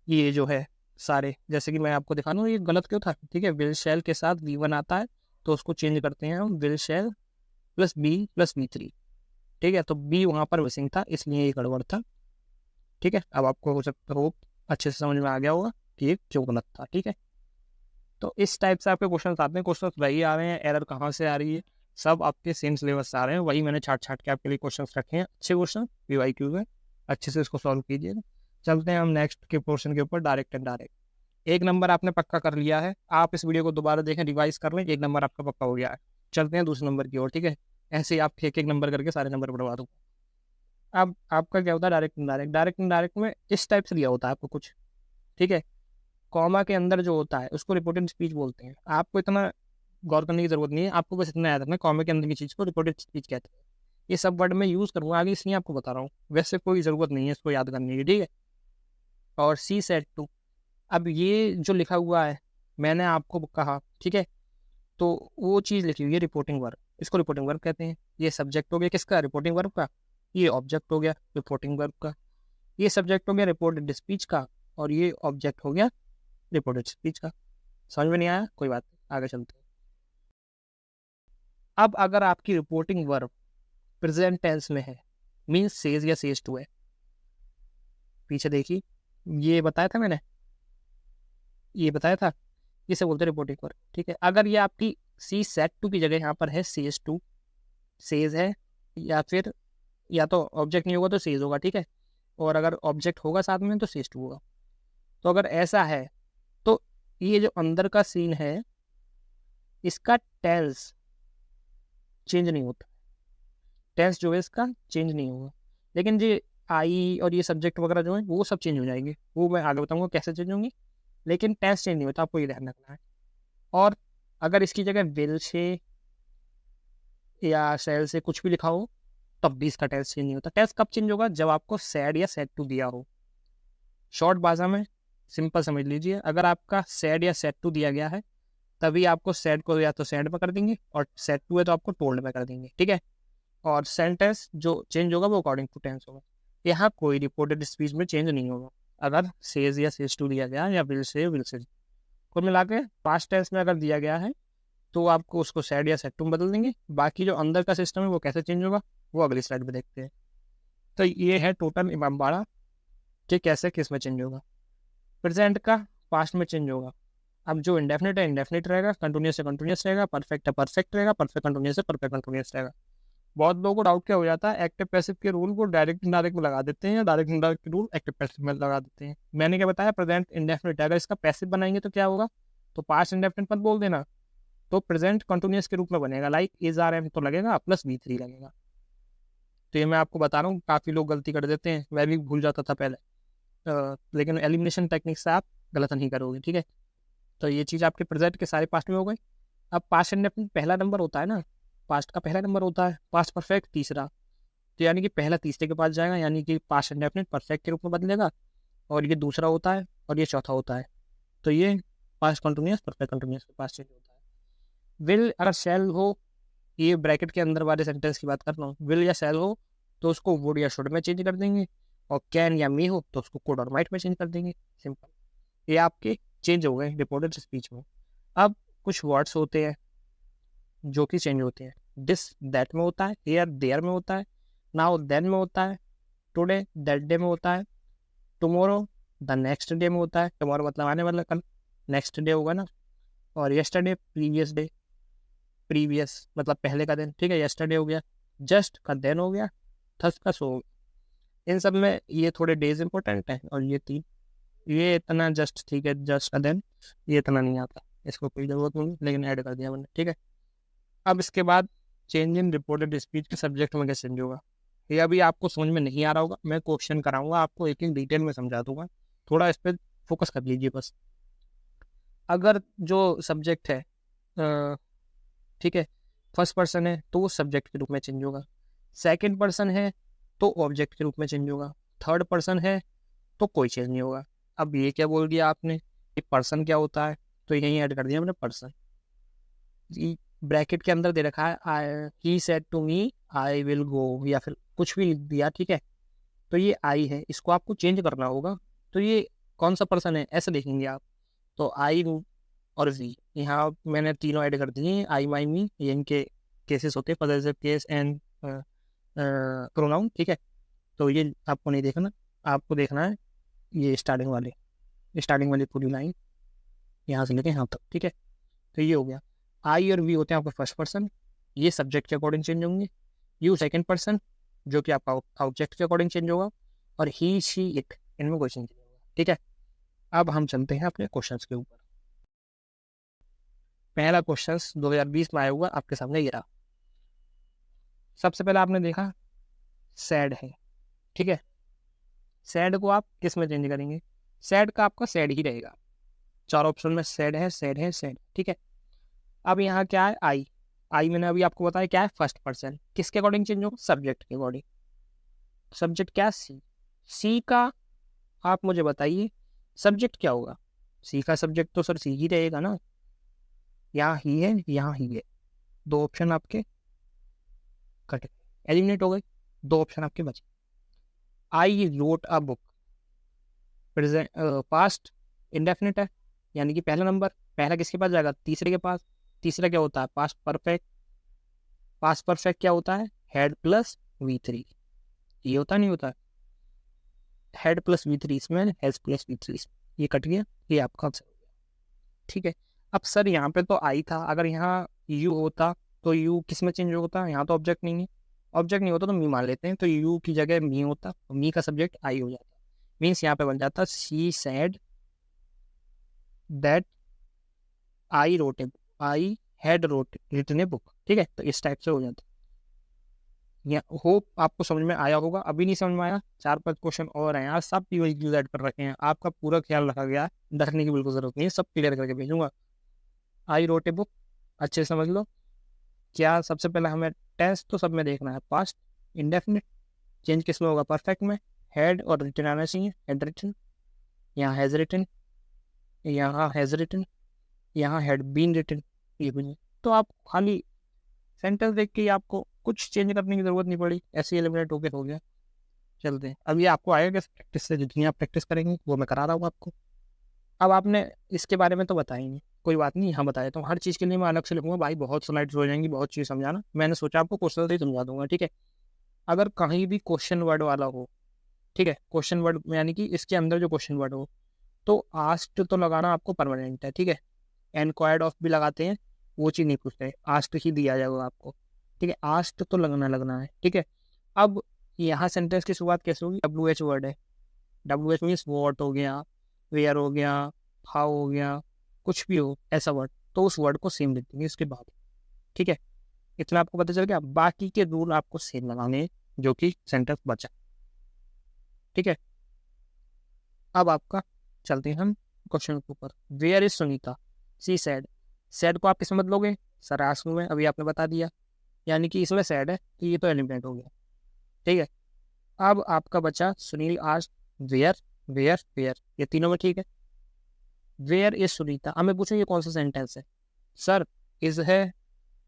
ये जो है सारे, जैसे कि मैं आपको दिखा दूँ ये गलत क्यों था। ठीक है, विल शैल के साथ V1 आता है तो उसको चेंज करते हैं हम, will shall plus be plus V3। ठीक है, तो बी वहाँ पर मिसिंग था इसलिए ये गड़बड़ था। ठीक है, अब आपको हो सकता हो अच्छे से समझ में आ गया होगा कि ये क्यों गलत था। ठीक है, तो इस टाइप से आपके क्वेश्चन आते हैं, क्वेश्चन वही आ रहे हैं, एरर कहाँ से आ रही है, सब आपके सेम सिलेबस से आ रहे हैं। वही मैंने छाट छाट के आपके लिए क्वेश्चन रखे हैं, अच्छे क्वेश्चन PYQ है, अच्छे से इसको सॉल्व कीजिएगा। चलते हैं हम नेक्स्ट के पोर्शन के ऊपर, डायरेक्ट एंड डायरेक्ट। 1 नंबर आपने पक्का कर लिया है, आप इस वीडियो को दोबारा देखें, रिवाइज कर लें, 1 नंबर आपका पक्का हो गया है। चलते हैं दूसरे नंबर की ओर। ठीक है, ऐसे ही आप एक एक नंबर करके सारे नंबर बढ़वा दूँ। अब आपका क्या होता है, डायरेक्ट इनडायरेक्ट। डायरेक्ट इनडायरेक्ट में इस टाइप से दिया होता है आपको कुछ। ठीक है, कॉमा के अंदर जो होता है उसको रिपोर्टेड स्पीच बोलते हैं। आपको इतना गौर करने की जरूरत नहीं है, आपको बस इतना याद रखना कॉमा के अंदर की चीज़ को रिपोर्टेड स्पीच कहते हैं। ये सब वर्ड मैं यूज़ करूँगा आगे, इसलिए आपको बता रहा हूँ, वैसे कोई ज़रूरत नहीं है इसको याद करने की। ठीक है, और सी सेट टू, अब ये जो लिखा हुआ है मैंने आपको कहा, ठीक है, तो वो चीज़ लिखी हुई है रिपोर्टिंग वर्ब, इसको रिपोर्टिंग वर्ब कहते हैं। ये सब्जेक्ट हो गया किसका? रिपोर्टिंग वर्ब का। ये ऑब्जेक्ट हो गया रिपोर्टिंग वर्ब का। ये सब्जेक्ट हो गया रिपोर्टेड स्पीच का, और ये ऑब्जेक्ट हो गया रिपोर्टेड स्पीच का। समझ में नहीं आया? कोई बात नहीं, आगे चलते हैं। अब अगर आपकी रिपोर्टिंग वर्ब प्रेजेंट टेंस में है, मीन्स सेज या सेज टू है, पीछे देखिए, ये बताया था मैंने, ये बताया था, इसे बोलते हैं रिपोर्टिंग वर्ब। ठीक है, अगर ये आपकी सी सेट टू की जगह यहाँ पर है सेज टू, सेज है, या फिर या तो ऑब्जेक्ट नहीं होगा तो सेज होगा। ठीक है, और अगर ऑब्जेक्ट होगा साथ में तो सेज टू होगा। तो अगर ऐसा है तो ये जो अंदर का सीन है इसका टेंस चेंज नहीं होता, टेंस जो है इसका चेंज नहीं होगा। लेकिन ये आई और ये सब्जेक्ट वगैरह जो है वो सब चेंज हो जाएंगे, वो मैं आगे बताऊंगा कैसे चेंज होंगे, लेकिन टेंस चेंज नहीं होता, आपको ये ध्यान रखना है। और अगर इसकी जगह विल से या सेल से कुछ भी लिखा हो तब भी इसका टेंस चेंज नहीं होता। टेंस कब चेंज होगा? जब आपको सैड या सेड टू दिया हो। शॉर्ट भाषा में सिंपल समझ लीजिए, अगर आपका सैड या सेड टू दिया गया है तभी आपको सैड को या तो सैड में कर देंगे, और सेड टू है तो आपको टोल्ड में कर देंगे। ठीक है, और सेंटेंस जो चेंज होगा वो अकॉर्डिंग टू टेंस होगा। यहाँ कोई रिपोर्टेड स्पीच में चेंज नहीं होगा अगर सेज या सेज टू दिया गया है, या विल से। कुल मिला के पास्ट टेंस में अगर दिया गया है तो आपको उसको सैड या सेड टू में बदल देंगे। बाकी जो अंदर का सिस्टम है वो कैसे चेंज होगा वो अगली स्लाइड में देखते हैं। तो ये है टोटल इमामबाड़ा कि कैसे किस में चेंज होगा। प्रेजेंट का पास्ट में चेंज होगा, अब जो इंडेफिनिट है इंडेफिनिट रहेगा, कंटिन्यूस है कंटिन्यूस रहेगा, परफेक्ट है परफेक्ट रहेगा, परफेक्ट कंटिन्यूस है परफेक्ट कंटिन्यूस रहेगा। बहुत लोगों को डाउट क्या हो जाता है, एक्टिव पैसिव के रूल को डायरेक्ट इनडायरेक्ट में लगा देते हैं, या direct indirect rule active passive में लगा देते हैं। मैंने क्या बताया, प्रेजेंट इंडेफिनिट है, अगर इसका पैसिव बनाएंगे तो क्या होगा, तो पास्ट इंडेफिनिट मत बोल देना, तो प्रेजेंट कंटिन्यूस के रूप में बनेगा, लाइक इज आर एम तो लगेगा प्लस V3 लगेगा। तो ये मैं आपको बता रहा हूँ, काफ़ी लोग गलती कर देते हैं, मैं भी भूल जाता था पहले, लेकिन एलिमिनेशन टेक्निक से आप गलत नहीं करोगे, ठीक है। तो ये चीज़ आपके प्रेजेंट के सारे पास्ट में हो गई। अब पास्ट इंडेफिनिट पहला नंबर होता है ना, पास्ट का पहला नंबर होता है, पास्ट परफेक्ट तीसरा, तो यानी कि पहला तीसरे के पास जाएगा, यानी कि पास्ट इंडेफिनिट परफेक्ट के रूप में बदलेगा, और ये दूसरा होता है और ये चौथा होता है। तो ये पास्ट कंटिन्यूस परफेक्ट कंटिन्यूस के पास चेंज होता है। विल अगर शैल हो, ये ब्रैकेट के अंदर वाले सेंटेंस की बात कर रहा हूँ, विल या शैल हो तो उसको वुड या शुड में चेंज कर देंगे, और कैन या मी हो तो उसको कुड और माइट में चेंज कर देंगे, सिंपल। ये आपके चेंज हो गए रिपोर्टेड स्पीच में। अब कुछ वर्ड्स होते हैं जो कि चेंज होते हैं, दिस दैट में होता है, हेयर देयर में होता है, नाउ देन में होता है, टुडे दैट डे में होता है, टुमारो द नेक्स्ट डे में होता है, टुमारो मतलब आने वाला कल, नेक्स्ट डे होगा ना, और यस्टरडे प्रीवियस डे, प्रीवियस मतलब पहले का दिन, ठीक है, यस्टरडे हो गया, जस्ट का दिन हो गया, थर्स का सो हो गया। इन सब में ये थोड़े डेज इंपॉर्टेंट हैं, और ये तीन, ये इतना जस्ट ठीक है, जस्ट का दिन ये इतना नहीं आता, इसको कोई ज़रूरत नहीं, लेकिन ऐड कर दिया मैंने, ठीक है। अब इसके बाद चेंज इन रिपोर्टेड स्पीच के सब्जेक्ट में क्या चेंज होगा, ये अभी आपको समझ में नहीं आ रहा होगा, मैं क्वेश्चन कराऊंगा आपको, एक एक डिटेल में समझा दूंगा, थोड़ा इस पर फोकस कर लीजिए बस। अगर जो सब्जेक्ट है ठीक है, फर्स्ट पर्सन है तो वो सब्जेक्ट के रूप में चेंज होगा, सेकंड पर्सन है तो ऑब्जेक्ट के रूप में चेंज होगा, थर्ड पर्सन है तो कोई चेंज नहीं होगा। अब ये क्या बोल दिया आपने कि पर्सन क्या होता है, तो यहीं ऐड कर दिया मैंने पर्सन। ब्रैकेट के अंदर दे रखा है he said to me I will go, या फिर कुछ भी लिख दिया, ठीक है, तो ये आई है, इसको आपको चेंज करना होगा, तो ये कौन सा पर्सन है ऐसे देखेंगे आप, तो आई और वी, यहाँ मैंने तीनों ऐड कर दिए, आई माई मी, ये इनके केसेस होते हैं, पॉजेसिव केस एंड प्रोनाउन, ठीक है। तो ये आपको नहीं देखना, आपको देखना है ये स्टार्टिंग वाली पूरी लाइन यहाँ से लेके यहाँ तक, ठीक है। तो ये हो गया, आई और वी होते हैं आपका फर्स्ट पर्सन, ये सब्जेक्ट के अकॉर्डिंग चेंज होंगे, यू सेकंड पर्सन जो कि आपका ऑब्जेक्ट के अकॉर्डिंग चेंज होगा, और ही शी इट इनमें कोई चेंज नहीं होगा, ठीक है। अब हम चलते हैं अपने क्वेश्चंस के ऊपर। पहला क्वेश्चन 2020 में आया हुआ आपके सामने ये रहा। सबसे पहले आपने देखा सैड है, ठीक है, सैड को आप किस में चेंज करेंगे, सैड का आपका सैड ही रहेगा, चार ऑप्शन में सैड है सैड है सैड, ठीक है। अब यहाँ क्या है, आई, आई मैंने अभी आपको बताया क्या है, फर्स्ट पर्सन, किसके अकॉर्डिंग चेंज होगा, सब्जेक्ट के अकॉर्डिंग, सब्जेक्ट क्या, सी, सी का आप मुझे बताइए सब्जेक्ट क्या होगा, सी का सब्जेक्ट तो सर सी ही रहेगा ना, यहाँ ही है यहाँ ही है, दो ऑप्शन आपके कट एलिमिनेट हो गए, दो ऑप्शन आपके बचे। I wrote a book, present past indefinite है, यानी कि पहला नंबर, पहला किसके पास जाएगा, तीसरे के पास, तीसरा क्या होता है, पास्ट परफेक्ट, पास्ट परफेक्ट क्या होता है, हेड प्लस V3, ये होता नहीं होता, हेड प्लस V3 इसमें, हेड प्लस V3, ये कट गया, ये आपका आंसर हो गया, ठीक है। अब सर यहाँ पे तो आई था, अगर यहाँ यू होता तो यू किस में चेंज होता, यहाँ तो ऑब्जेक्ट नहीं है, ऑब्जेक्ट नहीं होता तो मी मान लेते हैं, तो यू की जगह मी होता, तो मी का सब्जेक्ट आई हो जाता, मीन्स यहाँ पे बन जाता she said that I wrote a, I had wrote written a book, ठीक है, तो इस टाइप से हो जाता। या होप आपको समझ में आया होगा, अभी नहीं समझ में आया, 4-5 क्वेश्चन और हैं यार, सब पीवाईक्यूज ऐड कर रखे हैं, आपका पूरा ख्याल रखा गया है, डरने की बिल्कुल जरूरत नहीं है, सब क्लियर करके भेजूंगा। आई रोट ए बुक अच्छे से समझ लो, क्या सबसे पहले हमें टेंस तो सब में देखना है, पास्ट इंडेफिनिट चेंज किस में होगा, परफेक्ट में, हेड और रिटन आना चाहिए, हेड रिटन, यहाँ हैज रिटन, यहाँ हैज रिटन, यहाँ हैड बीन रिटन, ये भी नहीं, तो आप खाली सेंटेंस देख के ही आपको कुछ चेंज करने की जरूरत नहीं पड़ी, ऐसे एलिमिनेट होके हो गया। चलते हैं, अब ये आपको आएगा कैसे, प्रैक्टिस से, जितनी आप प्रैक्टिस करेंगे वो मैं करा रहा हूँ आपको। अब आपने इसके बारे में तो बताया ही नहीं, कोई बात नहीं, यहाँ बताया तो हर चीज़ के लिए मैं अलग से लिखूंगा भाई, बहुत स्लाइड्स हो जाएंगी, बहुत चीज़ समझाना, मैंने सोचा आपको क्वेश्चन से ही समझा दूंगा, ठीक है। अगर कहीं भी क्वेश्चन वर्ड वाला हो, ठीक है, क्वेश्चन वर्ड यानी कि इसके अंदर जो क्वेश्चन वर्ड हो, तो आस्ट तो लगाना आपको परमानेंट है, ठीक है, एनक्वायर्ड ऑफ भी लगाते हैं, वो चीज़ नहीं पूछते, आस्ट ही दिया जाएगा आपको। ठीक है, आस्ट तो लगना है। ठीक है, अब यहाँ सेंटेंस की शुरुआत कैसे होगी? WH वर्ड है, WH मीन्स वॉट हो गया, वेयर हो गया, हाउ हो गया, कुछ भी हो ऐसा वर्ड, तो उस वर्ड को सेम लिख देंगे इसके बाद। ठीक है, इतना आपको पता चल गया। बाकी के रूल आपको सेम लगाने हैं, जो कि सेंटेंस बचा। ठीक है, अब आपका चलते हैं हम क्वेश्चन के ऊपर। Where is Sunita? She said. Said को आप किस में बदलोगे? सर आस्क में, अभी आपने बता दिया, यानी कि इसमें सैड है तो ये तो एलिमिनेट हो गया। ठीक है, अब आपका बचा Sunil ask, where, where, where, ये तीनों में ठीक है। वेयर इज सुनीता, अब मैं पूछूं ये कौन सा सेंटेंस है? सर इज है,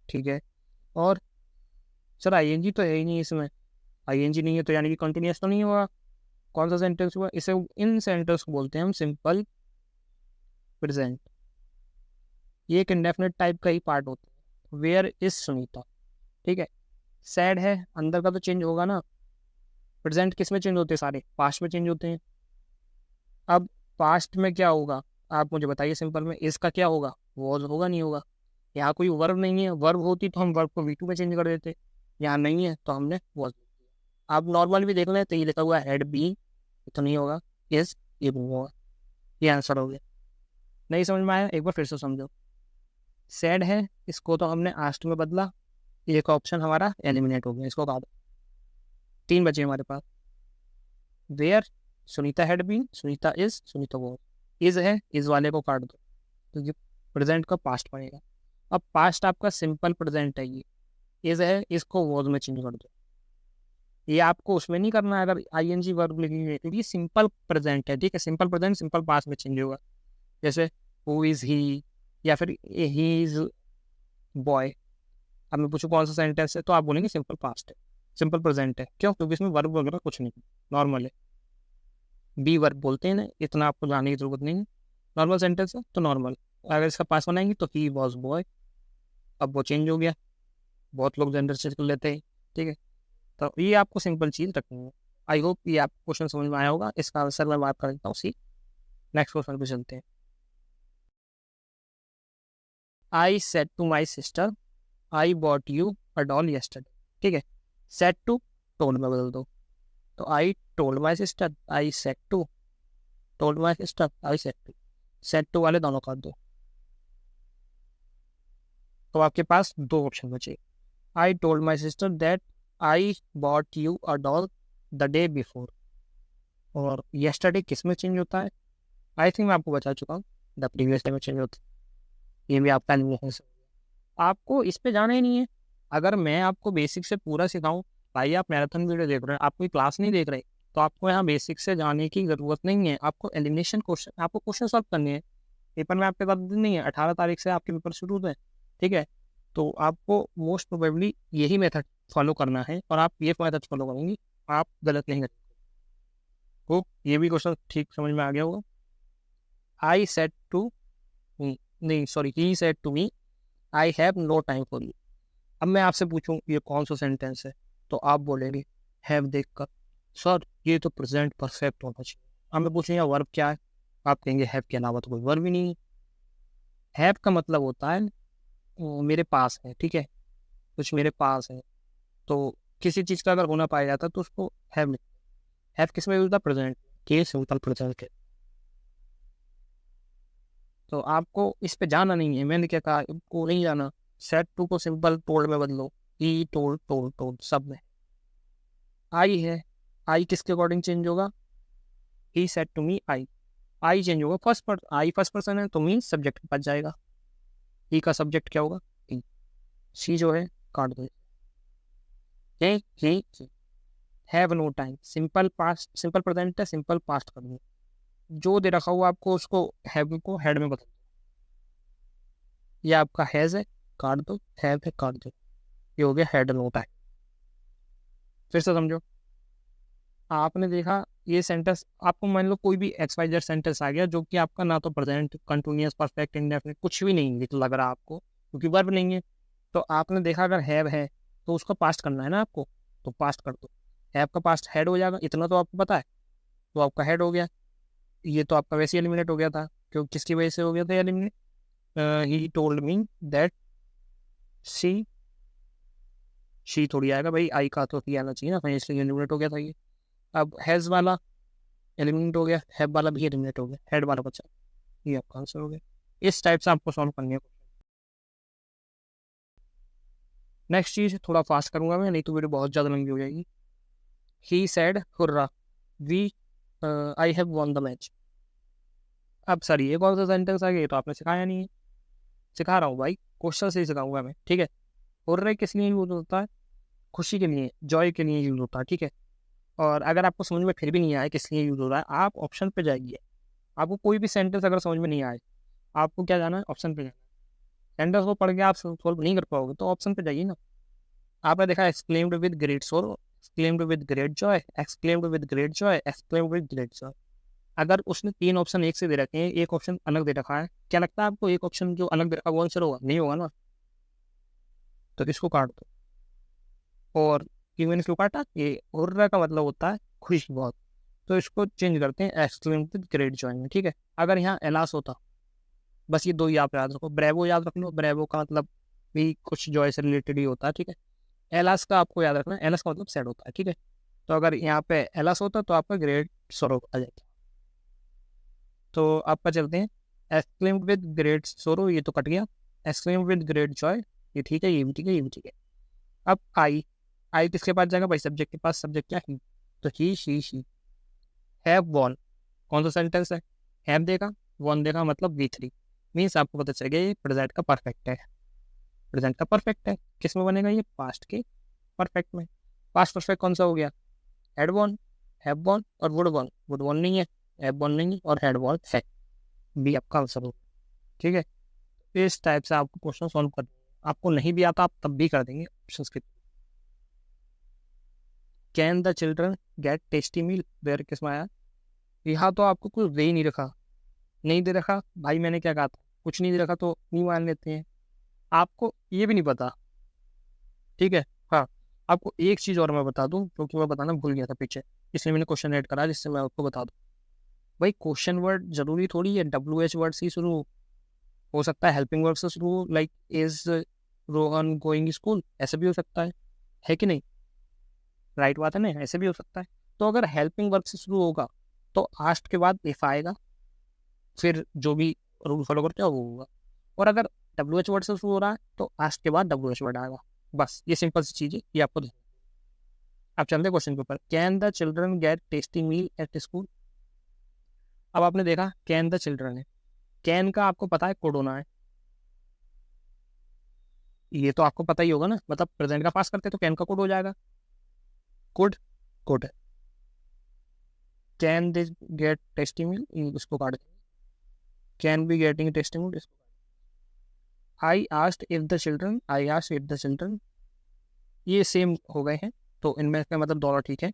ठीक है, और सर आईएनजी तो है ही नहीं इसमें, आईएनजी नहीं है तो यानी कि कंटिन्यूअस तो नहीं हुआ। कौन सा सेंटेंस हुआ? इसे, इन सेंटेंस को बोलते हैं हम सिंपल प्रेजेंट। ये एक इंडेफिनिट टाइप का ही पार्ट होता है। वेयर इज सुनीता, ठीक है। सैड है, अंदर का तो चेंज होगा ना। प्रेजेंट किस में चेंज होते हैं? सारे पास्ट में चेंज होते हैं। अब पास्ट में क्या होगा आप मुझे बताइए सिंपल में? इसका क्या होगा? वॉज होगा, नहीं होगा। यहाँ कोई वर्ब नहीं है, वर्ब होती तो हम वर्ब को V2 में चेंज कर देते, यहाँ नहीं है तो हमने वॉज। आप नॉर्मल भी देख लें तो ये लिखा हुआ हैड बीन, तो नहीं होगा। इज, ये भी नहीं होगा। ये आंसर हो गया। नहीं समझ में आया? एक बार फिर से समझो। सैड है, इसको तो हमने आस्ट में बदला, एक ऑप्शन हमारा एलिमिनेट हो गया, इसको काट दो। 3 बचे हमारे पास। Where, Sunita had been, Sunita is, Sunita was. Is है, इज वाले को काट दो तो ये प्रेजेंट का पास्ट बनेगा। अब पास्ट आपका सिंपल प्रेजेंट है, ये इज है, इसको वॉज में चेंज कर दो। ये आपको उसमें नहीं करना है अगर आईएनजी वर्ब लिखेंगे, क्योंकि सिंपल प्रेजेंट है। ठीक है, सिंपल प्रेजेंट सिंपल पास्ट में चेंज होगा। जैसे हु इज ही, या फिर ही इज बॉय। अब मैं पूछूं कौन सा सेंटेंस है, तो आप बोलेंगे सिंपल पास्ट है, सिंपल प्रेजेंट है। क्यों? क्योंकि इसमें वर्ब वगैरह कुछ नहीं, नॉर्मल है। बी वर्ब बोलते हैं ना, इतना आपको जानने की जरूरत नहीं है। नॉर्मल सेंटेंस है तो नॉर्मल। अगर इसका पास बनाएंगे तो ही वॉज बॉय, अब वो चेंज हो गया। बहुत लोग जेंडर चेंज कर लेते हैं। ठीक है, तो ये आपको सिंपल चीज रखनी है। आई होप ये आपको क्वेश्चन समझ में आया होगा। इसका आंसर मैं बात कर देता हूँ। सी, नेक्स्ट क्वेश्चन पे चलते हैं। I said to my sister I bought you a doll yesterday. ठीक है, सेड टू टोल्ड में बदल दो, तो I told my sister, I said to, told my sister, I said to. Said to वाले दोनों कर दो, तो आपके पास 2 ऑप्शन बचे। आई told my sister that I bought you a doll the day before, और येस्टरडे किस में चेंज होता है? आई थिंक मैं आपको बता चुका हूँ, द प्रीवियस डे में चेंज होता है। ये भी आपका एलिमिनेशन से, आपको इस पे जाना ही नहीं है। अगर मैं आपको बेसिक से पूरा सिखाऊं, भाई आप मैराथन वीडियो देख रहे हैं, आप कोई क्लास नहीं देख रहे, तो आपको यहाँ बेसिक से जाने की ज़रूरत नहीं है। आपको एलिमिनेशन क्वेश्चन, आपको क्वेश्चन सॉल्व करने हैं। पेपर में आपके पास दिन नहीं है, 18 तारीख से आपके पेपर शुरू हैं। ठीक है, तो आपको मोस्ट प्रोबेबली यही मेथड फॉलो करना है, और आप ये मेथड फॉलो करेंगे, आप गलत नहीं करेंगे। तो ये भी क्वेश्चन ठीक समझ में आ गया होगा। आई सेड टू मी, नहीं sorry, he said to me I have no time for you. अब मैं आपसे पूछूं ये कौन सा सेंटेंस है, तो आप बोलेंगे हैव देखकर, सर ये तो प्रेजेंट परफेक्ट होना चाहिए। अब मैं पूछूं यहाँ वर्ब क्या है, आप कहेंगे हैव के अलावा तो कोई वर्ब ही नहीं है। हैव का मतलब होता है मेरे पास है। ठीक है, कुछ मेरे पास है, तो किसी चीज़ का अगर होना पाया जाता तो उसको हैव लिखते हैं। हैव किस में यूज होता है? प्रेजेंट के, सिंपल प्रेजेंट के। तो आपको इस पे जाना नहीं है, मैंने क्या कहा, आपको नहीं जाना। सेट टू को सिंपल टोल्ड में बदलो, ही टोल्ड, टोल्ड, टोल्ड सब में। आई है, आई किसके अकॉर्डिंग चेंज होगा? He said to me I, I change होगा फर्स्ट पर, आई फर्स्ट पर्सन है तो मीन सब्जेक्ट बच जाएगा। ही का सब्जेक्ट क्या होगा? ही। सी जो है काट दो। He have no time, simple past, simple present है, सिंपल पास्ट कर दो। जो दे रखा हुआ आपको उसको हैव को हेड में बदल दो। ये आपका हैज है, काट दो, हैव है, काट दो। ये हो गया हैड नो टाइम। फिर से समझो, आपने देखा ये सेंटेंस, आपको मान लो कोई भी XYZ सेंटेंस आ गया जो कि आपका ना तो प्रेजेंट, कंटिन्यूअस, परफेक्ट, इंडेफिनिट कुछ भी नहीं लग रहा आपको, क्योंकि वर्ब नहीं है। तो आपने देखा अगर हैव है तो उसका पास्ट करना है ना आपको, तो पास्ट कर दो। हैव का पास्ट हेड हो जाएगा, इतना तो आपको पता है, तो आपका हेड हो गया। ये तो आपका वैसे ही एलिमिनेट हो गया था, क्योंकि किसकी वजह से हो गया था eliminate? He told me that she थोड़ी आएगा भाई, आई का तो ही आना चाहिए ना, कहीं इसलिए एलिमिनेट हो गया था ये। अब हैज़ वाला एलिमिनेट हो गया, हैव वाला भी एलिमिनेट हो गया, हेड वाला बचा, ये आपका आंसर हो गया। इस टाइप से आपको सॉल्व करनी है। नेक्स्ट चीज़ थोड़ा फास्ट करूंगा मैं, नहीं तो वीडियो बहुत ज़्यादा लंबी हो जाएगी। He said hurrah we I have won the match. अब सर ये कौन सा सेंटेंस आ गया, ये तो आपने सिखाया नहीं है। सिखा रहा हूँ भाई, क्वेश्चन से ही सिखाऊंगा मैं, ठीक है। हुर्रे किस लिए यूज होता है? खुशी के लिए, जॉय के लिए यूज होता है, ठीक है। और अगर आपको समझ में फिर भी नहीं आए किस लिए यूज हो रहा है, आप ऑप्शन पे जाइए। आपको कोई भी सेंटेंस अगर समझ में नहीं आए, आपको क्या जाना है, ऑप्शन पे जाना है। सेंटेंस को पढ़ के आप सोल्व नहीं कर पाओगे तो ऑप्शन पे जाइए ना। आपने देखा एक्सक्लेम्ड विद ग्रेट सोरो, exclaimed with great Joy, exclaimed with great Joy, exclaimed with great Joy. अगर उसने 3 ऑप्शन एक से दे रखे हैं, एक ऑप्शन अलग दे रखा है, क्या लगता है आपको एक ऑप्शन जो अलग दे रखा है वो आंसर होगा? नहीं होगा ना। तो इसको काट दो। और क्यों मैंने इसको काटा, ये हुर्रा का मतलब होता है खुश बहुत, तो इसको चेंज करते हैं एक्सक्लेम्ड विद ग्रेट जॉय में, ठीक है। अगर यहाँ एलास होता, बस ये दो ही आप याद रखो, ब्रेवो याद रख लो, ब्रेवो का मतलब भी कुछ जॉय से रिलेटेड ही होता है, ठीक है। एलास का आपको याद रखना, एलास का मतलब सैड होता है, ठीक है। तो अगर यहाँ पे एलास होता तो आपका ग्रेट सोरो आ जाता। तो आपका चलते हैं, एक्सक्लेम्ड विद ग्रेट सोरो ये तो कट गया, एक्सक्लेम्ड विद ग्रेट जॉय ये ठीक है, ये भी ठीक है, ये भी ठीक है। अब आई किसके पास जाएगा भाई? सब्जेक्ट के पास। सब्जेक्ट क्या? ही। तो ही शी हैव वॉन कौन सा सेंटेंस है? हैव देखा, वॉन देखा, मतलब V3 मीन्स आपको पता चल गया ये प्रेजेंट का परफेक्ट है। प्रेजेंट का परफेक्ट है, किस में बनेगा ये? पास्ट के परफेक्ट में। पास्ट परफेक्ट कौन सा हो गया? हैड वॉन, हैव वॉन और वुड वॉन। वुड वॉन नहीं है, हैव वॉन नहीं है और हैड वॉन है, भी आपका आंसर हो, ठीक है। इस टाइप से आपको क्वेश्चन सॉल्व कर, आपको नहीं भी आता आप तब भी कर देंगे ऑप्शन के। Can the children get tasty meal there, किस में आया? यहाँ तो आपको कुछ दे ही नहीं रखा, नहीं दे रखा भाई, मैंने क्या कहा था, कुछ नहीं दे रखा तो नहीं मान लेते हैं। आपको ये भी नहीं पता, ठीक है। हाँ, आपको एक चीज़ और मैं बता दूं क्योंकि मैं बताना भूल गया था पीछे, इसलिए मैंने क्वेश्चन ऐड करा जिससे मैं आपको बता दूं। भाई क्वेश्चन वर्ड जरूरी थोड़ी है WH वर्ड से ही शुरू हो सकता है, हेल्पिंग वर्ड से शुरू, like is Rohan going school, ऐसे भी हो सकता है कि नहीं? राइट बात है ना, ऐसे भी हो सकता है। तो अगर हेल्पिंग वर्ड से शुरू होगा तो आस्ट के बाद इफ आएगा, फिर जो भी रूल फॉलो करते हैं वो होगा। और अगर WH वर्ड से शुरू हो रहा है तो आस्ट के बाद WH वर्ड आएगा। बस ये सिंपल सी चीज़ है, ये आपको ध्यान। अब चलते हैं क्वेश्चन के ऊपर। Can the children get tasty meal at school. अब आपने देखा कैन द चिल्ड्रन है, कैन का आपको पता है कोड होना है, ये तो आपको पता ही होगा ना, मतलब प्रेजेंट का पास करते हैं तो कैन का कोड हो जाएगा, कोड कोड है। कैन दे गेट टेस्टी मील, इसको काट देंगे, कैन बी गेटिंग टेस्टी मील, इसको I asked if the children, I asked if the children, ये सेम हो गए हैं तो इनमें का मतलब दोनों ठीक है,